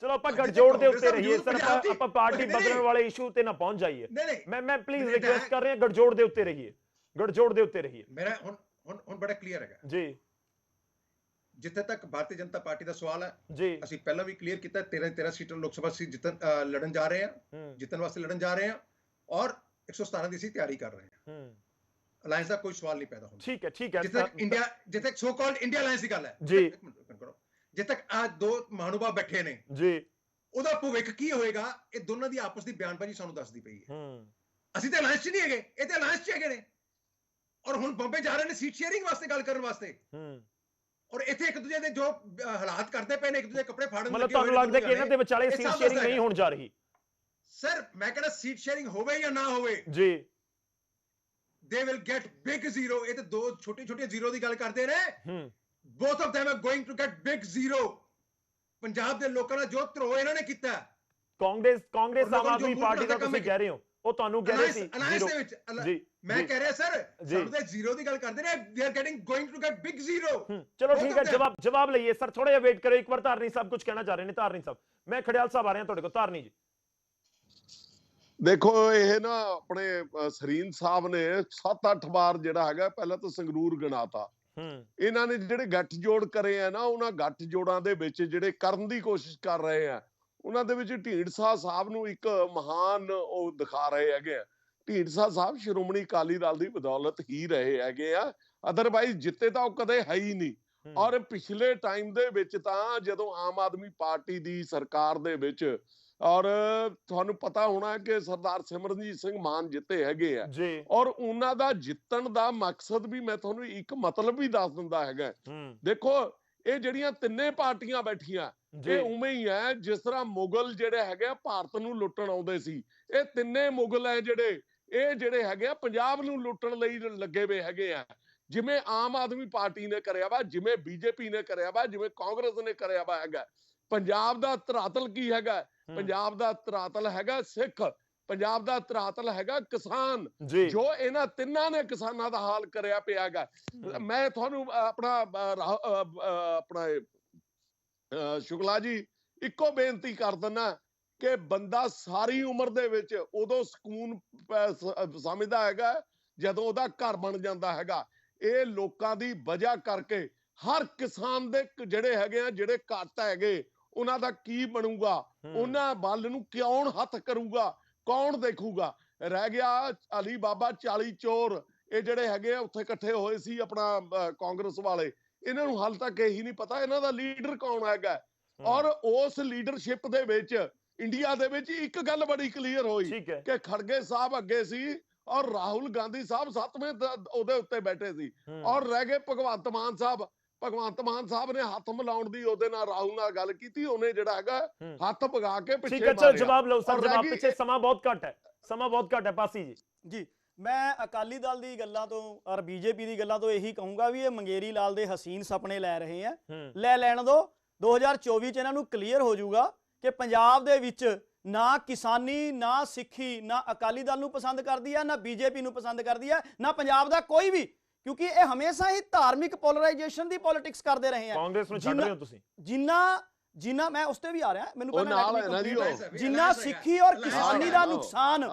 ਚਲੋ ਆਪਾਂ ਗਠਜੋੜ ਦੇ ਉੱਤੇ ਰਹੀਏ ਸਰ, ਆਪਾਂ ਪਾਰਟੀ ਬਦਲਣ ਵਾਲੇ ਇਸ਼ੂ ਤੇ ਨਾ ਪਹੁੰਚ ਜਾਈਏ। ਮੈਂ ਪਲੀਜ਼ ਰਿਕੁਐਸਟ ਕਰ ਰਿਹਾ, ਗਠਜੋੜ ਦੇ ਉੱਤੇ ਰਹੀਏ, ਗਠਜੋੜ ਦੇ ਉੱਤੇ ਰਹੀਏ। ਮੇਰਾ ਹੁਣ ਬੜਾ ਕਲੀਅਰ ਹੈਗਾ ਜੀ। ਜਿੱਥੇ ਤੱਕ ਭਾਰਤੀ ਜਨਤਾ ਪਾਰਟੀ ਦਾ ਸਵਾਲ ਹੈ ਜੀ, ਅਸੀਂ ਪਹਿਲਾਂ ਵੀ ਕਲੀਅਰ ਕੀਤਾ, 13 ਸੀਟਾਂ ਲੋਕ ਸਭਾ ਸੀਟ ਲੜਨ ਜਾ ਰਹੇ ਹਾਂ, ਜਿੱਤਣ ਵਾਸਤੇ ਲੜਨ ਜਾ ਰਹੇ ਹਾਂ, ਔਰ 117 ਦੀ ਅਸੀਂ ਤਿਆਰੀ ਕਰ ਰਹੇ ਹਾਂ। ਅਲਾਈਅੰਸ ਦਾ ਕੋਈ ਸਵਾਲ ਨਹੀਂ ਪੈਦਾ ਹੁੰਦਾ। ਠੀਕ ਹੈ, ਠੀਕ ਹੈ। ਜਿੱਥੇ ਤੱਕ ਸੋ ਕਾਲਡ ਇੰਡੀਆ ਅਲਾਈਅੰਸ ਦੀ ਗੱਲ ਹੈ ਜੀ, ਜਿੱਥੇ ਤੱਕ ਆ ਦੋ ਮਹਾਨੁਭਾਵ ਬੈਠੇ ਨੇ ਜੀ, ਉਹਦਾ ਭਵਿੱਖ ਕੀ ਹੋਏਗਾ, ਇਹ ਦੋਨਾਂ ਦੀ ਆਪਸ ਦੀ ਬਿਆਨਬਾਜ਼ੀ ਸਾਨੂੰ ਦੱਸਦੀ ਪਈ ਹੈ। ਅਸੀਂ ਤਾਂ ਅਲਾਈਅੰਸ 'ਚ ਨਹੀਂ ਹੈਗੇ, ਇਹ ਤੇ ਅਲਾਈਅੰਸ 'ਚ ਹੈਗੇ ਨੇ, ਔਰ ਹੁਣ ਬੰਬੇ ਜਾ ਰਹੇ ਨੇ ਸੀਟ ਸ਼ੇਅਰਿੰਗ ਵਾਸਤੇ ਗੱਲ ਕਰਨ ਵਾਸਤੇ। ਔਰ ਇੱਥੇ ਇੱਕ ਦੂਜੇ ਦੇ ਜੋ ਹਾਲਾਤ ਕਰਦੇ ਪਏ ਨੇ, ਇੱਕ ਦੂਜੇ ਕੱਪੜੇ ਫਾੜਨ ਮਤਲਬ ਤੁਹਾਨੂੰ ਲੱਗਦਾ ਕਿ ਇਹਨਾਂ ਦੇ ਵਿਚਾਲੇ ਸੀਟ ਸ਼ੇਅਰਿੰਗ ਨਹੀਂ ਹੋਣ ਜਾ ਰਹੀ? ਸਰ ਮੈਂ ਕਹਿੰਦਾ ਸੀਟ ਸ਼ੇਅਰਿੰਗ ਹੋਵੇ ਜਾਂ ਨਾ ਹੋਵੇ ਜੀ, they will get big zero। ਇਹ ਤੇ ਦੋ ਛੋਟੇ ਜ਼ੀਰੋ ਦੀ ਗੱਲ ਕਰਦੇ ਨੇ। both of them are going to get big zero। Punjab ਦੇ ਲੋਕਾਂ ਨਾਲ ਜੋ ਧਰੋ ਇਹਨਾਂ ਨੇ ਕੀਤਾ, ਕਾਂਗਰਸ ਆਮ ਆਦਮੀ ਪਾਰਟੀ ਦਾ ਤੁਸੀਂ ਕਹਿ ਰਹੇ ਹੋ, ਉਹ ਤੁਹਾਨੂੰ ਕਹਿ ਰਹੇ ਸੀ ਅਲਾਈਅੰਸ ਦੇ ਵਿੱਚ। ਜੀ, ਮੈਂ ਕਹਿ ਰਿਹਾ ਸਰ, ਸਾਨੂੰ ਤੇ ਜ਼ੀਰੋ ਦੀ ਗੱਲ ਕਰਦੇ ਨੇ, they are going to get big zero। ਚਲੋ ਠੀਕ ਹੈ, ਜਵਾਬ ਲਈਏ ਸਰ, ਥੋੜਾ ਜਿਹਾ ਵੇਟ ਕਰੋ ਇੱਕ ਵਾਰ। ਧਾਰਨੀ ਸਾਹਿਬ ਕੁਝ ਕਹਿਣਾ ਚਾਹ ਰਹੇ ਨੇ। ਧਾਰਨੀ ਸਾਹਿਬ, ਮੈਂ ਖੜਿਆਲ ਸਾਹਿਬ ਆ ਰਿਹਾ ਤੁਹਾਡੇ ਕੋਲ। ਧਾਰਨੀ ਜੀ ਦੇਖੋ, ਇਹ ਨਾ ਆਪਣੇ ਸਰੀਨ ਸਾਹਿਬ ਨੇ 7-8 ਵਾਰ ਜਿਹੜਾ ਹੈਗਾ ਪਹਿਲਾਂ ਤਾਂ ਸੰਗਰੂਰ ਗਿਣਾਤਾ। ਇਹਨਾਂ ਨੇ ਜਿਹੜੇ ਗੱਠ ਜੋੜ ਕਰੇ ਆ ਨਾ, ਉਹਨਾਂ ਗੱਠ ਜੋੜਾਂ ਦੇ ਵਿੱਚ ਜਿਹੜੇ ਕਰਨ ਦੀ ਕੋਸ਼ਿਸ਼ ਕਰ ਰਹੇ ਆ, ਉਹਨਾਂ ਦੇ ਵਿੱਚ ਢੀਂਡਸਾ ਸਾਹਿਬ ਨੂੰ ਇੱਕ ਮਹਾਨ ਉਹ ਦਿਖਾ ਰਹੇ ਹੈਗੇ ਆ। ਢੀਂਡਸਾ ਸਾਹਿਬ ਸ਼੍ਰੋਮਣੀ ਅਕਾਲੀ ਦਲ ਦੀ ਬਦੌਲਤ ਹੀ ਰਹੇ ਹੈਗੇ ਆ, ਅਦਰਵਾਈਜ਼ ਜਿੱਤੇ ਤਾਂ ਉਹ ਕਦੇ ਹੈ ਹੀ ਨਹੀਂ। ਔਰ ਪਿਛਲੇ ਟਾਈਮ ਦੇ ਵਿੱਚ ਤਾਂ ਜਦੋਂ ਆਮ ਆਦਮੀ ਪਾਰਟੀ ਦੀ ਸਰਕਾਰ ਦੇ ਵਿੱਚ, ਔਰ ਤੁਹਾਨੂੰ ਪਤਾ ਹੋਣਾ ਕਿ ਸਰਦਾਰ ਸਿਮਰਨਜੀਤ ਸਿੰਘ ਮਾਨ ਜਿੱਤੇ ਹੈਗੇ ਆ, ਔਰ ਉਹਨਾਂ ਦਾ ਜਿੱਤਣ ਦਾ ਮਕਸਦ ਵੀ ਮੈਂ ਤੁਹਾਨੂੰ ਇੱਕ ਮਤਲਬ ਵੀ ਦੱਸ ਦਿੰਦਾ ਹੈਗਾ। ਦੇਖੋ, ਇਹ ਜਿਹੜੀਆਂ ਤਿੰਨੇ ਪਾਰਟੀਆਂ ਬੈਠੀਆਂ, ਇਹ ਉਵੇਂ ਹੀ ਹੈ ਜਿਸ ਤਰ੍ਹਾਂ ਮੁਗਲ ਜਿਹੜੇ ਹੈਗੇ ਭਾਰਤ ਨੂੰ ਲੁੱਟਣ ਆਉਂਦੇ ਸੀ। ਇਹ ਤਿੰਨੇ ਮੁਗਲ ਹੈ ਜਿਹੜੇ ਹੈਗੇ ਆ ਪੰਜਾਬ ਨੂੰ ਲੁੱਟਣ ਲਈ ਲੱਗੇ ਹੋਏ ਹੈਗੇ ਆ। ਜਿਵੇਂ ਆਮ ਆਦਮੀ ਪਾਰਟੀ ਨੇ ਕਰਿਆ ਵਾ, ਜਿਵੇਂ ਬੀਜੇਪੀ ਨੇ ਕਰਿਆ ਵਾ, ਜਿਵੇਂ ਕਾਂਗਰਸ ਨੇ ਕਰਿਆ ਵਾ ਹੈਗਾ। ਪੰਜਾਬ ਦਾ ਧਰਾਤਲ ਕੀ ਹੈਗਾ? ਪੰਜਾਬ ਦਾ ਧਰਾਤਲ ਹੈਗਾ ਸਿੱਖ, ਪੰਜਾਬ ਦਾ ਧਰਾਤਲ ਹੈਗਾ ਕਿਸਾਨ। ਜੋ ਇਹਨਾਂ ਤਿੰਨਾਂ ਨੇ ਕਿਸਾਨਾਂ ਦਾ ਹਾਲ ਕਰਿਆ ਪਿਆ ਹੈਗਾ। ਮੈਂ ਤੁਹਾਨੂੰ ਆਪਣਾ ਸ਼ੁਕਲਾ ਜੀ ਇੱਕੋ ਬੇਨਤੀ ਕਰ ਦਿੰਦਾ ਕਿ ਬੰਦਾ ਸਾਰੀ ਉਮਰ ਦੇ ਵਿੱਚ ਉਦੋਂ ਸਕੂਨ ਸਮਝਦਾ ਹੈਗਾ ਜਦੋਂ ਉਹਦਾ ਘਰ ਬਣ ਜਾਂਦਾ ਹੈਗਾ। ਇਹ ਲੋਕਾਂ ਦੀ ਵਜ੍ਹਾ ਕਰਕੇ ਹਰ ਕਿਸਾਨ ਦੇ ਜਿਹੜੇ ਹੈਗੇ ਆ, ਜਿਹੜੇ ਘੱਟ ਹੈਗੇ, ਉਹਨਾਂ ਦਾ ਕੀ ਬਣੂਗਾ? ਉਹਨਾਂ ਵੱਲ ਨੂੰ ਕੌਣ ਹੱਥ ਕਰੂਗਾ? ਕੌਣ ਦੇਖੂਗਾ? ਰਹਿ ਗਿਆ ਅਲੀ ਬਾਬਾ 40 ਚੋਰ, ਇਹ ਜਿਹੜੇ ਹੈਗੇ ਆ ਉੱਥੇ ਇਕੱਠੇ ਹੋਏ ਸੀ ਆਪਣਾ ਕਾਂਗਰਸ ਵਾਲੇ। ਇਹਨਾਂ ਨੂੰ ਹਾਲ ਤੱਕ ਇਹੀ ਨਹੀਂ ਪਤਾ ਇਹਨਾਂ ਦਾ ਲੀਡਰ ਕੌਣ ਹੈਗਾ। ਔਰ ਉਸ ਲੀਡਰਸ਼ਿਪ ਦੇ ਵਿੱਚ ਇੰਡੀਆ ਦੇ ਵਿੱਚ ਇੱਕ ਗੱਲ ਬੜੀ ਕਲੀਅਰ ਹੋਈ ਕਿ ਖੜਗੇ ਸਾਹਿਬ ਅੱਗੇ ਸੀ ਔਰ ਰਾਹੁਲ ਗਾਂਧੀ ਸਾਹਿਬ 7ਵੇਂ ਉਹਦੇ ਉੱਤੇ ਬੈਠੇ ਸੀ, ਔਰ ਰਹਿ ਗਏ ਭਗਵੰਤ ਮਾਨ ਸਾਹਿਬ। ਭਗਵੰਤ ਮਾਨ ਸਾਹਿਬ ਨੇ ਹੱਥ ਮਿਲਾਉਣ ਦੀ ਉਹਦੇ ਨਾਲ ਰਾਹੁਲ ਨਾਲ ਗੱਲ ਕੀਤੀ, ਉਹਨੇ ਜਿਹੜਾ ਹੈਗਾ ਹੱਥ ਭਗਾ ਕੇ ਪਿੱਛੇ ਮਾਰਿਆ। ਜਵਾਬ ਲਓ ਸਰ, ਜਵਾਬ ਪਿੱਛੇ ਸਮਾਂ ਬਹੁਤ ਘੱਟ ਹੈ, ਸਮਾਂ ਬਹੁਤ ਘੱਟ ਹੈ। ਪਾਸੀ ਜੀ ਮੈਂ ਅਕਾਲੀ ਦਲ ਦੀ ਗੱਲਾਂ ਤੋਂ ਔਰ ਬੀਜੇਪੀ ਦੀ ਗੱਲਾਂ ਤੋਂ ਇਹੀ ਕਹੂੰਗਾ ਵੀ ਇਹ ਮੰਗੇਰੀ ਲਾਲ ਦੇ ਹਸੀਨ ਸੁਪਨੇ ਲੈ ਰਹੇ ਆ। ਲੈ ਲੈਣ ਦੋ, 2024 ਚ ਇਹਨਾਂ ਨੂੰ ਕਲੀਅਰ ਹੋ ਜਾਊਗਾ ਕਿ ਪੰਜਾਬ ਦੇ ਵਿੱਚ ਨਾ ਕਿਸਾਨੀ, ਨਾ ਸਿੱਖੀ, ਨਾ ਅਕਾਲੀ ਦਲ ਨੂੰ ਪਸੰਦ ਕਰਦੀ ਹੈ, ਨਾ ਬੀਜੇਪੀ ਨੂੰ ਪਸੰਦ ਕਰਦੀ ਹੈ, ਨਾ ਪੰਜਾਬ ਦਾ ਕੋਈ ਵੀ। ਕਿਉਂਕਿ ਇਹ ਹਮੇਸ਼ਾ ਹੀ ਧਾਰਮਿਕ ਪੋਲਰਾਈਜੇਸ਼ਨ ਦੀ ਪੋਲਿਟਿਕਸ ਕਰਦੇ ਰਹੇ ਆ। ਕਾਂਗਰਸ ਨੂੰ ਛੱਡ ਰਹੇ ਹੋ ਤੁਸੀਂ। ਜਿੰਨਾ ਮੈਂ ਉਸ ਤੇ ਵੀ ਆ ਰਿਹਾ, ਮੈਨੂੰ ਜਿੰਨਾ ਸਿੱਖੀ ਔਰ ਕਿਸਾਨੀ ਦਾ ਨੁਕਸਾਨ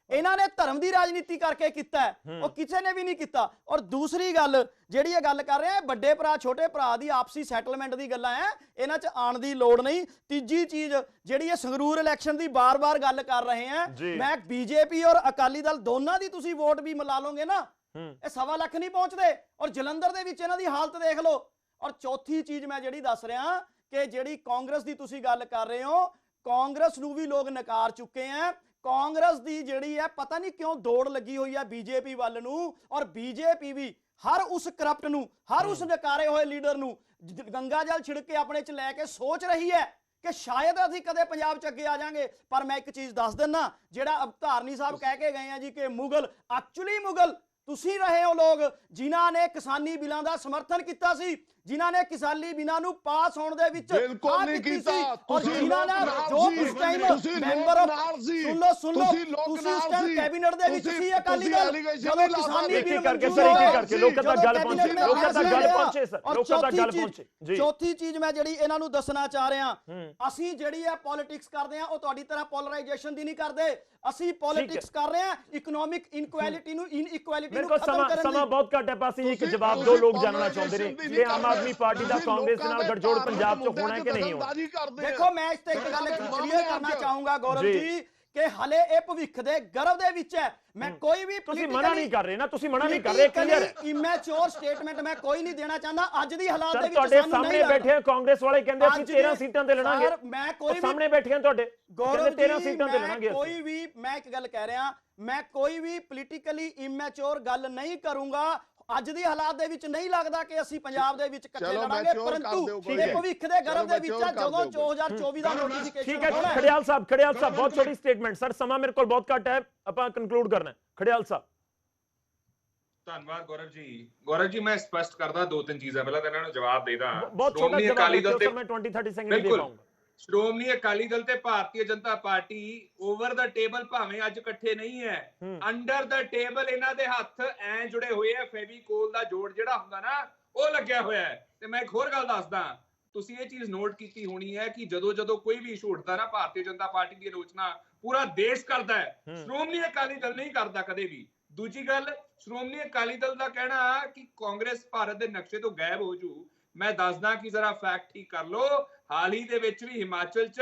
ਇਹਨਾਂ ਨੇ ਧਰਮ ਦੀ ਰਾਜਨੀਤੀ ਕਰਕੇ ਕੀਤਾ ਹੈ, ਉਹ ਕਿਸੇ ਨੇ ਵੀ ਨਹੀਂ ਕੀਤਾ। ਔਰ ਦੂਸਰੀ ਗੱਲ ਜਿਹੜੀ ਇਹ ਗੱਲ ਕਰ ਰਹੇ ਆ, ਵੱਡੇ ਭਰਾ ਛੋਟੇ ਭਰਾ ਦੀ ਆਪਸੀ ਸੈਟਲਮੈਂਟ ਦੀ ਗੱਲਾਂ ਹੈ, ਇਹਨਾਂ 'ਚ ਆਉਣ ਦੀ ਲੋੜ ਨਹੀਂ। ਤੀਜੀ ਚੀਜ਼ ਜਿਹੜੀ ਇਹ ਸੰਗਰੂਰ ਇਲੈਕਸ਼ਨ ਦੀ ਬਾਰ-ਬਾਰ ਗੱਲ ਕਰ ਰਹੇ ਆ, ਮੈਂ ਬੀਜੇਪੀ ਔਰ ਅਕਾਲੀ ਦਲ ਦੋਨਾਂ ਦੀ ਤੁਸੀਂ ਵੋਟ ਵੀ ਮਿਲਾ ਲੋਗੇ ਨਾ, ਇਹ 1.25 ਲੱਖ ਨਹੀਂ ਪਹੁੰਚਦੇ। ਔਰ ਜਲੰਧਰ ਦੇ ਵਿੱਚ ਇਹਨਾਂ ਦੀ ਹਾਲਤ ਦੇਖ ਲਓ। ਔਰ ਚੌਥੀ ਚੀਜ਼ ਮੈਂ ਜਿਹੜੀ ਦੱਸ ਰਿਹਾ ਕਿ ਜਿਹੜੀ ਕਾਂਗਰਸ ਦੀ ਤੁਸੀਂ ਗੱਲ ਕਰ ਰਹੇ ਹੋ, ਕਾਂਗਰਸ ਨੂੰ ਵੀ ਲੋਕ ਨਕਾਰ ਚੁੱਕੇ ਆ। ਕਾਂਗਰਸ ਦੀ ਜਿਹੜੀ ਹੈ ਪਤਾ ਨਹੀਂ ਕਿਉਂ ਦੌੜ ਲੱਗੀ ਹੋਈ ਹੈ ਬੀਜੇਪੀ ਵੱਲ ਨੂੰ, ਔਰ ਬੀਜੇਪੀ ਵੀ ਹਰ ਉਸ ਕਰਪਟ ਨੂੰ, ਹਰ ਉਸ ਨਕਾਰੇ ਹੋਏ ਲੀਡਰ ਨੂੰ ਗੰਗਾ ਜਲ ਛਿੜਕ ਕੇ ਆਪਣੇ 'ਚ ਲੈ ਕੇ ਸੋਚ ਰਹੀ ਹੈ ਕਿ ਸ਼ਾਇਦ ਅਸੀਂ ਕਦੇ ਪੰਜਾਬ 'ਚ ਅੱਗੇ ਆ ਜਾਾਂਗੇ। ਪਰ ਮੈਂ ਇੱਕ ਚੀਜ਼ ਦੱਸ ਦਿੰਦਾ, ਜਿਹੜਾ ਧਾਰਨੀ ਸਾਹਿਬ ਕਹਿ ਕੇ ਗਏ ਆ ਜੀ ਕਿ ਮੁਗਲ, ਐਕਚੁਅਲੀ ਮੁਗਲ ਤੁਸੀਂ ਰਹੇ ਹੋ ਲੋਕ ਜਿਨ੍ਹਾਂ ਨੇ ਕਿਸਾਨੀ ਬਿੱਲਾਂ ਦਾ ਸਮਰਥਨ ਕੀਤਾ ਸੀ, ਜਿਨ੍ਹਾਂ ਨੇ ਕਿਸਾਨੀ ਬਿੱਲਾਂ ਨੂੰ ਪਾਸ ਹੋਣ ਦੇ ਵਿੱਚ ਬਿਲਕੁਲ ਨਹੀਂ ਕੀਤਾ। ਔਰ ਜਿਨ੍ਹਾਂ ਨੇ ਜੋ ਉਸ ਟਾਈਮ ਮੈਂਬਰ ਸੁਣ ਲਓ ਤੁਸੀਂ ਉਸ ਟਾਈਮ ਕੈਬਨਿਟ ਦੇ ਵਿੱਚ ਸੀ ਅਕਾਲੀ ਦਲ, ਜਦੋਂ ਕਿਸਾਨੀ ਬਿੱਲ ਕਰਕੇ ਲੋਕਾਂ ਤੱਕ ਗੱਲ ਪਹੁੰਚੇ, ਲੋਕਾਂ ਤੱਕ ਗੱਲ ਪਹੁੰਚੇ ਸਰ, ਲੋਕਾਂ ਤੱਕ ਗੱਲ ਪਹੁੰਚੇ ਜੀ। ਚੌਥੀ ਚੀਜ਼ ਮੈਂ ਜਿਹੜੀ ਇਹਨਾਂ ਨੂੰ ਦੱਸਣਾ ਚਾਹ ਰਿਹਾ, ਅਸੀਂ ਜਿਹੜੀ ਹੈ ਪੋਲਿਟਿਕਸ ਕਰਦੇ ਆ ਉਹ ਤੁਹਾਡੀ ਤਰ੍ਹਾਂ ਪੋਲਰਾਈਜੇਸ਼ਨ ਦੀ ਨਹੀਂ ਕਰਦੇ। ਅਸੀਂ ਪੋਲਿਟਿਕਸ ਕਰ ਰਹੇ ਆ ਇਕਨੋਮਿਕ ਇਨਕੁਐਲਿਟੀ ਨੂੰ, ਇਨਇਕੁਐਲਿਟੀ ਨੂੰ ਖਤਮ ਕਰਨ ਦੀ। ਸਮਾਂ ਬਹੁਤ ਘੱਟ ਹੈ, ਬਸ ਇੱਕ ਜਵਾਬ ਦੋ ਲੋਕ ਜਾਣਨਾ ਚਾਹੁੰਦੇ ਨੇ ਕਿ ਆਮ ਆਦਮੀ ਪਾਰਟੀ ਦਾ ਕਾਂਗਰਸ ਨਾਲ ਗਠਜੋੜ ਪੰਜਾਬ 'ਚ ਹੋਣਾ ਕਿ ਨਹੀਂ ਹੋਣਾ। ਦੇਖੋ ਮੈਂ ਇਸ ਤੇ ਇੱਕ ਗੱਲ ਕਲੀਅਰ ਕਰਨਾ ਚਾਹੂੰਗਾ ਗੌਰਵ ਜੀ ਕਿ ਹਲੇ ਇਹ ਭਵਿੱਖ ਦੇ ਗਰਭ ਦੇ ਵਿੱਚ ਹੈ। ਮੈਂ ਕੋਈ ਵੀ ਤੁਸੀਂ ਮਨਾ ਨਹੀਂ ਕਰ ਰਹੇ ਨਾ, ਤੁਸੀਂ ਮਨਾ ਨਹੀਂ ਕਰ ਰਹੇ, ਕਲੀਅਰ ਹੈ। ਇਮੈਚੁਰ ਸਟੇਟਮੈਂਟ ਮੈਂ ਕੋਈ ਨਹੀਂ ਦੇਣਾ ਚਾਹੁੰਦਾ ਅੱਜ ਦੀ ਹਾਲਾਤ ਦੇ ਵਿੱਚ। ਤੁਹਾਡੇ ਸਾਹਮਣੇ ਬੈਠੇ ਕਾਂਗਰਸ ਵਾਲੇ ਕਹਿੰਦੇ ਅਸੀਂ 13 ਸੀਟਾਂ ਤੇ ਲੜਾਂਗੇ। ਮੈਂ ਕੋਈ ਵੀ ਸਾਹਮਣੇ ਬੈਠੇ ਤੁਹਾਡੇ ਕਹਿੰਦੇ 13 ਸੀਟਾਂ ਤੇ ਲੜਾਂਗੇ। ਕੋਈ ਵੀ ਮੈਂ ਇੱਕ ਗੱਲ ਕਹਿ ਰਿਹਾ, ਮੈਂ ਕੋਈ ਵੀ ਪੋਲੀਟੀਕਲੀ ਇਮੈਚੁਰ ਗੱਲ ਨਹੀਂ ਕਰੂੰਗਾ। ਅੱਜ ਦੀ ਹਾਲਾਤ ਦੇ ਵਿੱਚ ਨਹੀਂ ਲੱਗਦਾ ਕਿ ਅਸੀਂ ਪੰਜਾਬ ਦੇ ਵਿੱਚ ਇਕੱਠੇ ਲੜਾਂਗੇ, ਪਰੰਤੂ ਇਹ ਭਵਿੱਖ ਦੇ ਗਰਭ ਦੇ ਵਿੱਚ ਜਦੋਂ 2024 ਦਾ ਨੋਟੀਫਿਕੇਸ਼ਨ। ਠੀਕ ਹੈ ਖੜਿਆਲ ਸਾਹਿਬ ਬਹੁਤ ਛੋਟੀ ਸਟੇਟਮੈਂਟ ਸਰ, ਸਮਾਂ ਮੇਰੇ ਕੋਲ ਬਹੁਤ ਘੱਟ ਹੈ, ਆਪਾਂ ਕੰਕਲੂਡ ਕਰਨਾ ਹੈ। ਖੜਿਆਲ ਸਾਹਿਬ ਧੰਨਵਾਦ ਗੌਰਵ ਜੀ। ਗੌਰਵ ਜੀ ਮੈਂ ਸਪਸ਼ਟ ਕਰਦਾ ਦੋ ਤਿੰਨ ਚੀਜ਼ਾਂ, ਪਹਿਲਾਂ ਤਾਂ ਇਹਨਾਂ ਨੂੰ ਜਵਾਬ ਦੇਦਾ। ਬਹੁਤ ਛੋਟਾ ਜਵਾਬ ਦਿਓ, ਮੈਂ 20-30 ਸੈਕਿੰਡ ਦੇ ਪਾਉਂਗਾ। ਸ਼੍ਰੋਮਣੀ ਅਕਾਲੀ ਦਲ ਤੇ ਭਾਰਤੀ ਜਨਤਾ ਪਾਰਟੀ ਓਵਰ ਦਾ ਟੇਬਲ ਭਾਵੇਂ ਅੱਜ ਇਕੱਠੇ ਨਹੀਂ ਹੈ, ਅੰਡਰ ਦਾ ਟੇਬਲ ਇਹਨਾਂ ਦੇ ਹੱਥ ਐ ਜੁੜੇ ਹੋਏ ਆ, ਫੈਵੀਕੋਲ ਦਾ ਜੋੜ ਜਿਹੜਾ ਹੁੰਦਾ ਨਾ ਉਹ ਲੱਗਿਆ ਹੋਇਆ ਹੈ। ਤੇ ਮੈਂ ਇੱਕ ਹੋਰ ਗੱਲ ਦੱਸਦਾ, ਤੁਸੀਂ ਇਹ ਚੀਜ਼ ਨੋਟ ਕੀਤੀ ਹੋਣੀ ਹੈ ਕਿ ਜਦੋਂ ਕੋਈ ਵੀ ਇਸ਼ੂ ਉੱਠਦਾ ਨਾ ਭਾਰਤੀ ਜਨਤਾ ਪਾਰਟੀ ਦੀ ਆਲੋਚਨਾ ਪੂਰਾ ਦੇਸ਼ ਕਰਦਾ ਹੈ, ਸ਼੍ਰੋਮਣੀ ਅਕਾਲੀ ਦਲ ਨਹੀਂ ਕਰਦਾ ਕਦੇ ਵੀ। ਦੂਜੀ ਗੱਲ, ਸ਼੍ਰੋਮਣੀ ਅਕਾਲੀ ਦਲ ਦਾ ਕਹਿਣਾ ਕਿ ਕਾਂਗਰਸ ਭਾਰਤ ਦੇ ਨਕਸ਼ੇ ਤੋਂ ਗਾਇਬ ਹੋ ਜੂ, ਮੈਂ ਦੱਸਦਾ ਕਿ ਜ਼ਰਾ ਫੈਕਟ ਠੀਕ ਕਰ ਲੋ। ਹਾਲ ਹੀ ਦੇ ਵਿੱਚ ਵੀ ਹਿਮਾਚਲ 'ਚ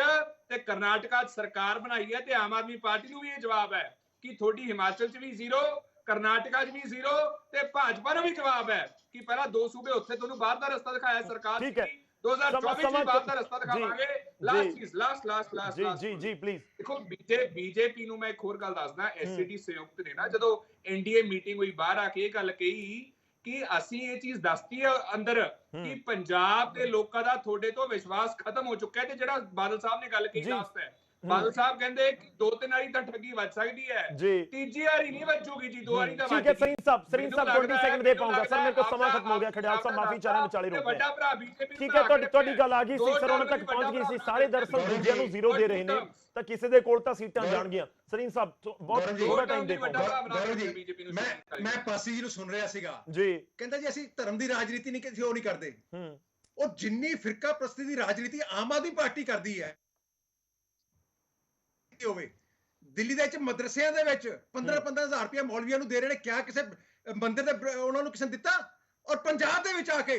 ਤੇ ਕਰਨਾਟਕਾ 'ਚ ਸਰਕਾਰ ਬਣਾਈ ਹੈ ਤੇ ਆਮ ਆਦਮੀ ਪਾਰਟੀ ਨੂੰ ਵੀ ਇਹ ਜਵਾਬ ਹੈ ਕਿ ਤੁਹਾਡੀ ਹਿਮਾਚਲ 'ਚ ਵੀ ਜ਼ੀਰੋ, ਕਰਨਾਟਕਾ 'ਚ ਵੀ ਜ਼ੀਰੋ, ਤੇ ਭਾਜਪਾ ਨੂੰ ਵੀ ਜਵਾਬ ਹੈ ਕਿ ਪਹਿਲਾਂ ਦੋ ਸੂਬੇ ਉੱਥੇ ਤੁਹਾਨੂੰ ਬਾਹਰ ਦਾ ਰਸਤਾ ਦਿਖਾਇਆ ਸਰਕਾਰ ਨੇ, 2024 ਵਿੱਚ ਬਾਹਰ ਦਾ ਰਸਤਾ ਦਿਖਾਵਾਂਗੇ। ਲਾਸਟ ਜੀ ਪਲੀਜ਼। ਦੇਖੋ ਬੀਜੇਪੀ ਨੂੰ ਮੈਂ ਇੱਕ ਹੋਰ ਗੱਲ ਦੱਸਦਾ, ਐਸਸੀਡੀ ਸੰਯੁਕਤ ਨੇ ਨਾ ਜਦੋਂ ਐਨਡੀਏ ਮੀਟਿੰਗ ਹੋਈ ਬਾਹਰ ਆ ਕੇ ਇਹ ਗੱਲ ਕਹੀ ਕਿ ਅਸੀਂ ਇਹ ਚੀਜ਼ ਦੱਸਤੀ ਹੈ ਅੰਦਰ ਕਿ ਪੰਜਾਬ ਦੇ ਲੋਕਾਂ ਦਾ ਤੁਹਾਡੇ ਤੋਂ ਵਿਸ਼ਵਾਸ ਖਤਮ ਹੋ ਚੁੱਕਾ ਹੈ। ਤੇ ਜਿਹੜਾ ਬਾਦਲ ਸਾਹਿਬ ਨੇ ਗੱਲ ਕੀਤੀ ਲਾਸਟ ਹੈ, ਬਾਦਲ ਸਾਹਿਬ ਕਹਿੰਦੇ ਕਿ 2-3 ਵਾਰੀ ਤਾਂ ਠੱਗੀ ਵੱਜ ਸਕਦੀ ਹੈ, ਤੀਜੀ ਵਾਰੀ ਨਹੀਂ ਵੱਜੂਗੀ ਜੀ, 2 ਵਾਰੀ ਤਾਂ ਵੱਜ। ਠੀਕ ਹੈ ਸਰੀਨ ਸਾਹਿਬ 20 ਸੈਕਿੰਡ ਦੇ ਪਾਉਂਗਾ ਸਰ, ਮੇਰੇ ਕੋਲ ਸਮਾਂ ਖਤਮ ਹੋ ਗਿਆ। ਖੜਿਆਲ ਸਾਹਿਬ ਮਾਫੀ ਚਾਹਣਾ ਵਿਚਾਲੇ ਰੁਕ ਵੱਡਾ ਭਰਾ ਬੀਜੇਪੀ। ਠੀਕ ਹੈ ਤੁਹਾਡੀ ਗੱਲ ਆ ਗਈ ਸੀ ਸਰ, ਉਹਨਾਂ ਤੱਕ ਪਹੁੰਚ ਗਈ ਸੀ। ਸਾਰੇ ਦਰਅਸਲ ਦੂਜਿਆਂ ਨੂੰ ਜ਼ੀਰੋ ਦੇ ਰਹੇ ਨੇ ਤਾਂ ਕਿਸੇ ਦੇ ਕੋਲ ਤਾਂ ਸੀਟਾਂ ਜਾਣਗੀਆਂ। ਸਰੀਨ ਸਾਹਿਬ ਬਹੁਤ ਥੋੜਾ ਟਾਈਮ ਦੇ ਮੈਂ ਪਾਸੀ ਜੀ ਨੂੰ ਸੁਣ ਰਿਹਾ ਸੀਗਾ ਜੀ, ਕਹਿੰਦਾ ਜੀ ਅਸੀਂ ਧਰਮ ਦੀ ਰਾਜਨੀਤੀ ਨਹੀਂ ਕਿਸੇ ਉਹ ਨਹੀਂ ਕਰਦੇ। ਉਹ ਜਿੰਨੀ ਫਿਰਕਾ ਪ੍ਰਸਤੀ ਦੀ ਰਾਜਨੀਤੀ ਆਮ ਆਦਮੀ ਪਾਰਟੀ ਕਰਦੀ ਹੈ ਹੋਵੇ, ਦਿੱਲੀ ਦੇ ਵਿੱਚ ਮਦਰਸਿਆਂ ਦੇ ਵਿੱਚ 15-15 ਹਜ਼ਾਰ ਰੁਪਇਆ ਮੌਲਵੀਆਂ ਨੂੰ ਦੇ ਰਹੇ ਨੇ, ਕਿਆ ਕਿਸੇ ਮੰਦਿਰ ਦੇ ਉਹਨਾਂ ਨੂੰ ਕਿਸੇ ਨੇ ਦਿੱਤਾ? ਔਰ ਪੰਜਾਬ ਦੇ ਵਿੱਚ ਆ ਕੇ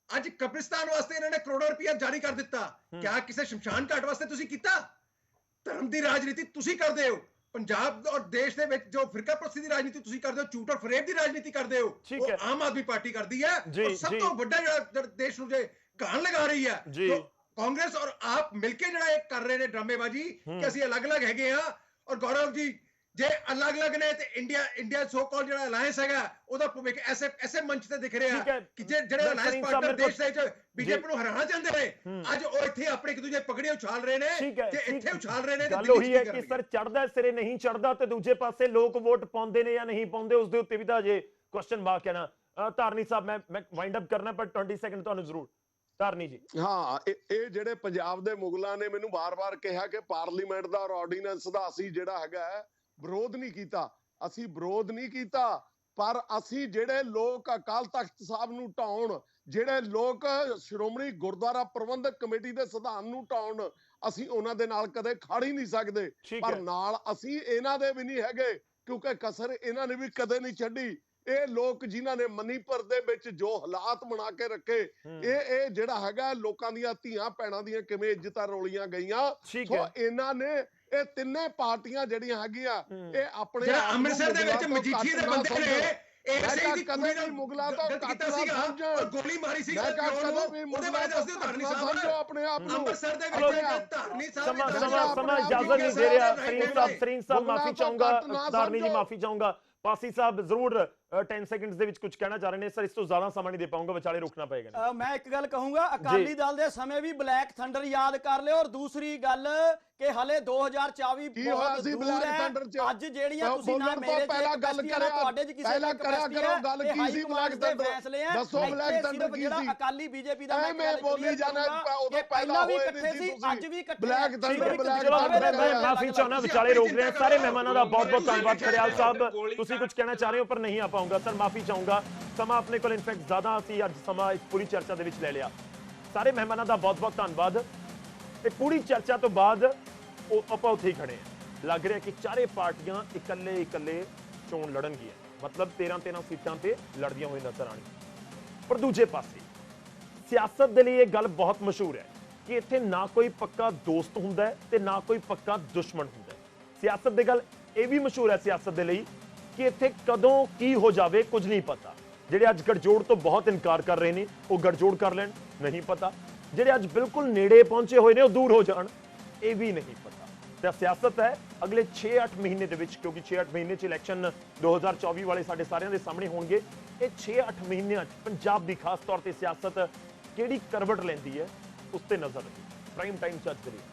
ਅੱਜ ਕਬਰਿਸਤਾਨ ਵਾਸਤੇ ਇਹਨਾਂ ਨੇ ਕਰੋੜਾਂ ਰੁਪਇਆ ਜਾਰੀ ਕਰ ਦਿੱਤਾ, ਕਿਆ ਕਿਸੇ ਸ਼ਮਸ਼ਾਨ ਘਾਟ ਵਾਸਤੇ ਤੁਸੀਂ ਕੀਤਾ? ਧਰਮ ਦੀ ਰਾਜਨੀਤੀ ਤੁਸੀਂ ਕਰਦੇ ਹੋ ਪੰਜਾਬ ਔਰ ਦੇਸ਼ ਦੇ ਵਿੱਚ, ਜੋ ਫਿਰਕਾ ਪ੍ਰਸਤੀ ਦੀ ਰਾਜਨੀਤੀ ਤੁਸੀਂ ਕਰਦੇ ਹੋ, ਝੂਠ ਔਰ ਫਰੇਬ ਦੀ ਰਾਜਨੀਤੀ ਕਰਦੇ ਹੋ, ਉਹ ਆਮ ਆਦਮੀ ਪਾਰਟੀ ਕਰਦੀ ਹੈ। ਔਰ ਸਭ ਤੋਂ ਵੱਡਾ ਜਿਹੜਾ ਦੇਸ਼ ਨੂੰ ਜੇ ਘਾਣ ਲਗਾ ਰਹੀ ਹੈ ਕਾਂਗਰਸ ਔਰ ਆਪ ਮਿਲਕੇ ਜਿਹੜਾ ਇਹ ਕਰ ਰਹੇ ਨੇ ਡਰਾਮੇਬਾਜ਼ੀ ਕਿ ਅਸੀਂ ਅਲੱਗ-ਅਲੱਗ ਹੈਗੇ ਆ। ਔਰ ਗੌਰਵ ਜੀ ਜੇ ਅਲੱਗ-ਅਲੱਗ ਨੇ ਤੇ ਇੰਡੀਆ ਸੋ ਕਾਲ ਜਿਹੜਾ ਅਲਾਇੰਸ ਹੈਗਾ ਉਹਦਾ ਭਵਿੱਖ ਐਸੇ ਮੰਚ ਤੇ ਦਿਖ ਰਿਹਾ ਕਿ ਜਿਹੜੇ ਅਲਾਇੰਸ ਪਾਰਟਨਰ ਦੇਸ਼ ਦੇ ਵਿੱਚ ਬੀਜੇਪੀ ਨੂੰ ਹਰਾਉਣਾ ਚਾਹੁੰਦੇ ਨੇ, ਅੱਜ ਉਹ ਇੱਥੇ ਆਪਣੇ ਇੱਕ ਦੂਜੇ ਪਕੜੀਆਂ ਉਛਾਲ ਰਹੇ ਨੇ ਤੇ ਇੱਥੇ ਉਛਾਲ ਰਹੇ ਨੇ। ਗੱਲ ਉਹੀ ਹੈ ਕਿ ਸਰ ਚੜਦਾ ਸਿਰੇ ਨਹੀਂ ਚੜਦਾ ਤੇ ਦੂਜੇ ਪਾਸੇ ਲੋਕ ਵੋਟ ਪਾਉਂਦੇ ਨੇ ਜਾਂ ਨਹੀਂ ਪਾਉਂਦੇ, ਉਸ ਦੇ ਉੱਤੇ ਵੀ ਤਾਂ ਜੇ ਕੁਐਸਚਨ ਮਾਰਕ ਹੈ ਨਾ। ਧਾਰਨੀ ਸਾਹਿਬ ਮੈਂ ਵਾਈਂਡ ਅਪ ਕਰਨਾ ਪਰ 20 ਸੈਕਿੰਡ ਤੁਹਾਨੂੰ ਜ਼ਰੂਰ। ਧਾਰਨੀ ਜੀ ਹਾਂ, ਇਹ ਜਿਹੜੇ ਪੰਜਾਬ ਦੇ ਮੁਗਲਾਂ ਨੇ ਮੈਨੂੰ ਵਾਰ-ਵਾਰ ਕਿਹਾ ਕਿ ਪਾਰਲੀਮੈਂਟ ਦਾ ਔਰ ਆਰਡੀਨੈਂਸ ਦਾ ਅਸੀਂ ਜਿਹੜਾ ਹੈਗਾ ਵਿਰੋਧ ਨਹੀਂ ਕੀਤਾ। ਅਸੀਂ ਵਿਰੋਧ ਨਹੀਂ ਕੀਤਾ, ਪਰ ਅਸੀਂ ਜਿਹੜੇ ਲੋਕ ਅਕਾਲ ਤਖਤ ਸਾਹਿਬ ਨੂੰ ਢਾਉਣ, ਜਿਹੜੇ ਲੋਕ ਸ਼੍ਰੋਮਣੀ ਗੁਰਦੁਆਰਾ ਪ੍ਰਬੰਧਕ ਕਮੇਟੀ ਦੇ ਸਿਧਾਂਤ ਨੂੰ ਢਾਉਣ, ਅਸੀਂ ਉਹਨਾਂ ਦੇ ਨਾਲ ਕਦੇ ਖੜ ਹੀ ਨਹੀਂ ਸਕਦੇ। ਪਰ ਨਾਲ ਅਸੀਂ ਇਹਨਾਂ ਦੇ ਵੀ ਨਹੀਂ ਹੈਗੇ, ਕਿਉਂਕਿ ਕਸਰ ਇਹਨਾਂ ਨੇ ਵੀ ਕਦੇ ਨਹੀਂ ਛੱਡੀ। ਇਹ ਲੋਕ ਜਿਨ੍ਹਾਂ ਨੇ ਮਨੀਪੁਰ ਦੇ ਵਿੱਚ ਜੋ ਹਾਲਾਤ ਬਣਾ ਕੇ ਰੱਖੇ, ਇਹ ਜਿਹੜਾ ਹੈਗਾ ਲੋਕਾਂ ਦੀਆਂ ਧੀਆਂ ਭੈਣਾਂ ਦੀਆਂ ਕਿਵੇਂ ਇੱਜ਼ਤਾਂ ਰੋਲੀਆਂ ਗਈਆਂ। ਸੋ ਇਹਨਾਂ ਨੇ ਇਹ ਤਿੰਨੇ ਪਾਰਟੀਆਂ ਜਿਹੜੀਆਂ ਹੈਗੀਆਂ ਇਹ ਆਪਣੇ ਅੰਮ੍ਰਿਤਸਰ ਦੇ ਵਿੱਚ ਮਜੀਠੀਏ ਦੇ ਬੰਦੇ ਨੇ ਕਦੇ ਵੀ ਮੁਗਲਾਂ ਤੋਂ ਘੱਟ ਨਾ ਸਮਝੋ, ਗੋਲੀ ਮਾਰੀ ਸੀ, ਕਦੇ ਵੀ ਮੁਗਲਾਂ ਤੋਂ ਘੱਟ ਨਾ ਸਮਝੋ ਆਪਣੇ ਆਪ ਨੂੰ। ਅੰਮ੍ਰਿਤਸਰ ਦੇ ਵਿੱਚ ਧਾਰਨੀ ਸਾਹਿਬ ਸਮਾਂ ਇਜਾਜ਼ਤ ਨਹੀਂ ਦੇ ਰਿਹਾ। ਸਰੀਨ ਸਾਹਿਬ ਮਾਫੀ ਚਾਹੂੰਗਾ, ਧਾਰਨੀ ਜੀ ਮਾਫੀ ਚਾਹੂੰਗਾ। ਪਾਸੀ ਸਾਹਿਬ ਜ਼ਰੂਰ 10 ਸੈਕਿੰਡਸ ਦੇ ਵਿੱਚ ਕੁਝ ਕਹਿਣਾ ਚਾਹ ਰਹੇ ਨੇ ਸਰ, ਇਸ ਤੋਂ ਜ਼ਿਆਦਾ ਸਮਾਂ ਨਹੀਂ ਦੇ ਪਾਉਂਗਾ, ਵਿਚਾਲੇ ਰੁਕਣਾ ਪਏਗਾ। ਮੈਂ ਇੱਕ ਗੱਲ ਕਹੂੰਗਾ, ਅਕਾਲੀ ਦਲ ਦੇ ਸਮੇਂ ਵੀ ਬਲੈਕ ਥੰਡਰ ਯਾਦ ਕਰ ਲਿਓ। ਔਰ ਦੂਸਰੀ ਗੱਲ ਕਿ ਹਲੇ 2024 ਬਹੁਤ ਦੂਰ ਹੈ। ਅੱਜ ਜਿਹੜੀਆਂ ਤੁਸੀਂ ਨਾ ਮੇਰੇ ਤੁਹਾਡੇ 'ਚ ਕਿਸੇ ਦਾ ਕਪੈਸਿਟੀ ਹੈ, ਹਾਈ ਕਮਾਂਡ ਦੇ ਫੈਸਲੇ ਹੈ। ਦੱਸੋ ਬਲੈਕ ਥੰਡਰ ਕੀ ਸੀ? ਅਕਾਲੀ ਬੀਜੇਪੀ ਦਾ ਮੈਂ ਬੋਲੀ ਜਾਣਾ, ਉਦੋਂ ਪਹਿਲਾਂ ਵੀ ਇਕੱਠੇ ਸੀ, ਅੱਜ ਵੀ ਇਕੱਠੇ। ਬਲੈਕ ਥੰਡਰ ਮੈਂ ਮਾਫੀ ਚਾਹੁੰਦਾ, ਵਿਚਾਲੇ ਰੋਕ ਰਹੇ ਸਾਰੇ ਮਹਿਮਾਨਾਂ ਦਾ ਬਹੁਤ ਬਹੁਤ ਧੰਨਵਾਦ। ਖੜਿਆਲ ਸਾਹਿਬ ਤੁਸੀਂ ਕੁਝ ਕਹਿਣਾ ਚਾਹ ਰਹੇ ਹੋ ਪਰ ਨਹੀਂ ਆ ਪਾਉਂਗਾ ਸਰ, ਮਾਫੀ ਚਾਹੂੰਗਾ। ਸਮਾਂ ਆਪਣੇ ਕੋਲ ਇਨਫੈਕਟ ਜ਼ਿਆਦਾ ਅਸੀਂ ਅੱਜ ਸਮਾਂ ਇਸ ਪੂਰੀ ਚਰਚਾ ਦੇ ਵਿੱਚ ਲੈ ਲਿਆ। ਸਾਰੇ ਮਹਿਮਾਨਾਂ ਦਾ ਬਹੁਤ ਬਹੁਤ ਧੰਨਵਾਦ। ਇਹ ਪੂਰੀ ਚਰਚਾ ਤੋਂ ਬਾਅਦ ਆਪਾਂ ਉੱਥੇ ਹੀ ਖੜੇ ਹਾਂ। ਲੱਗ ਰਿਹਾ ਕਿ ਚਾਰੇ ਪਾਰਟੀਆਂ ਇਕੱਲੇ ਚੋਣ ਲੜਨਗੀਆਂ, ਮਤਲਬ 13 ਸੀਟਾਂ ਤੇ ਲੜਦੀਆਂ ਹੋਈ ਨਜ਼ਰ ਆਣਗੀਆਂ। ਪਰ ਦੂਜੇ ਪਾਸੇ ਸਿਆਸਤ ਦੇ ਲਈ ਇਹ ਗੱਲ ਬਹੁਤ ਮਸ਼ਹੂਰ ਹੈ ਕਿ ਇੱਥੇ ਨਾ ਕੋਈ ਪੱਕਾ ਦੋਸਤ ਹੁੰਦਾ ਹੈ ਤੇ ਨਾ ਕੋਈ ਪੱਕਾ ਦੁਸ਼ਮਣ ਹੁੰਦਾ ਹੈ। ਸਿਆਸਤ ਦੀ ਗੱਲ ਇਹ ਵੀ ਮਸ਼ਹੂਰ ਹੈ ਸਿਆਸਤ ਦੇ ਲਈ ਕਿ ਇੱਥੇ ਕਦੋਂ ਕੀ ਹੋ ਜਾਵੇ ਕੁਝ ਨਹੀਂ ਪਤਾ। ਜਿਹੜੇ ਅੱਜ ਗੜਜੋੜ ਤੋਂ ਬਹੁਤ ਇਨਕਾਰ ਕਰ ਰਹੇ ਨੇ ਉਹ ਗੜਜੋੜ ਕਰ ਲੈਣ, ਨਹੀਂ ਪਤਾ। ਜਿਹੜੇ ਅੱਜ ਬਿਲਕੁਲ ਨੇੜੇ ਪਹੁੰਚੇ ਹੋਏ ਨੇ ਉਹ ਦੂਰ ਹੋ ਜਾਣ, ਇਹ ਵੀ ਨਹੀਂ ਪਤਾ। ਤੇ ਸਿਆਸਤ ਹੈ ਅਗਲੇ 6-8 ਮਹੀਨੇ ਦੇ ਵਿੱਚ, ਕਿਉਂਕਿ 6-8 ਮਹੀਨੇ 'ਚ ਇਲੈਕਸ਼ਨ 2024 ਵਾਲੇ ਸਾਡੇ ਸਾਰਿਆਂ ਦੇ ਸਾਹਮਣੇ ਹੋਣਗੇ। ਇਹ 6-8 ਮਹੀਨਿਆਂ 'ਚ ਪੰਜਾਬ ਦੀ ਖਾਸ ਤੌਰ ਤੇ ਸਿਆਸਤ ਕਿਹੜੀ ਕਰਵਟ ਲੈਂਦੀ ਹੈ ਉਸ ਤੇ ਨਜ਼ਰ ਰੱਖੀ। ਪ੍ਰਾਈਮ ਟਾਈਮ ਚਰਚ ਕਰੀਏ।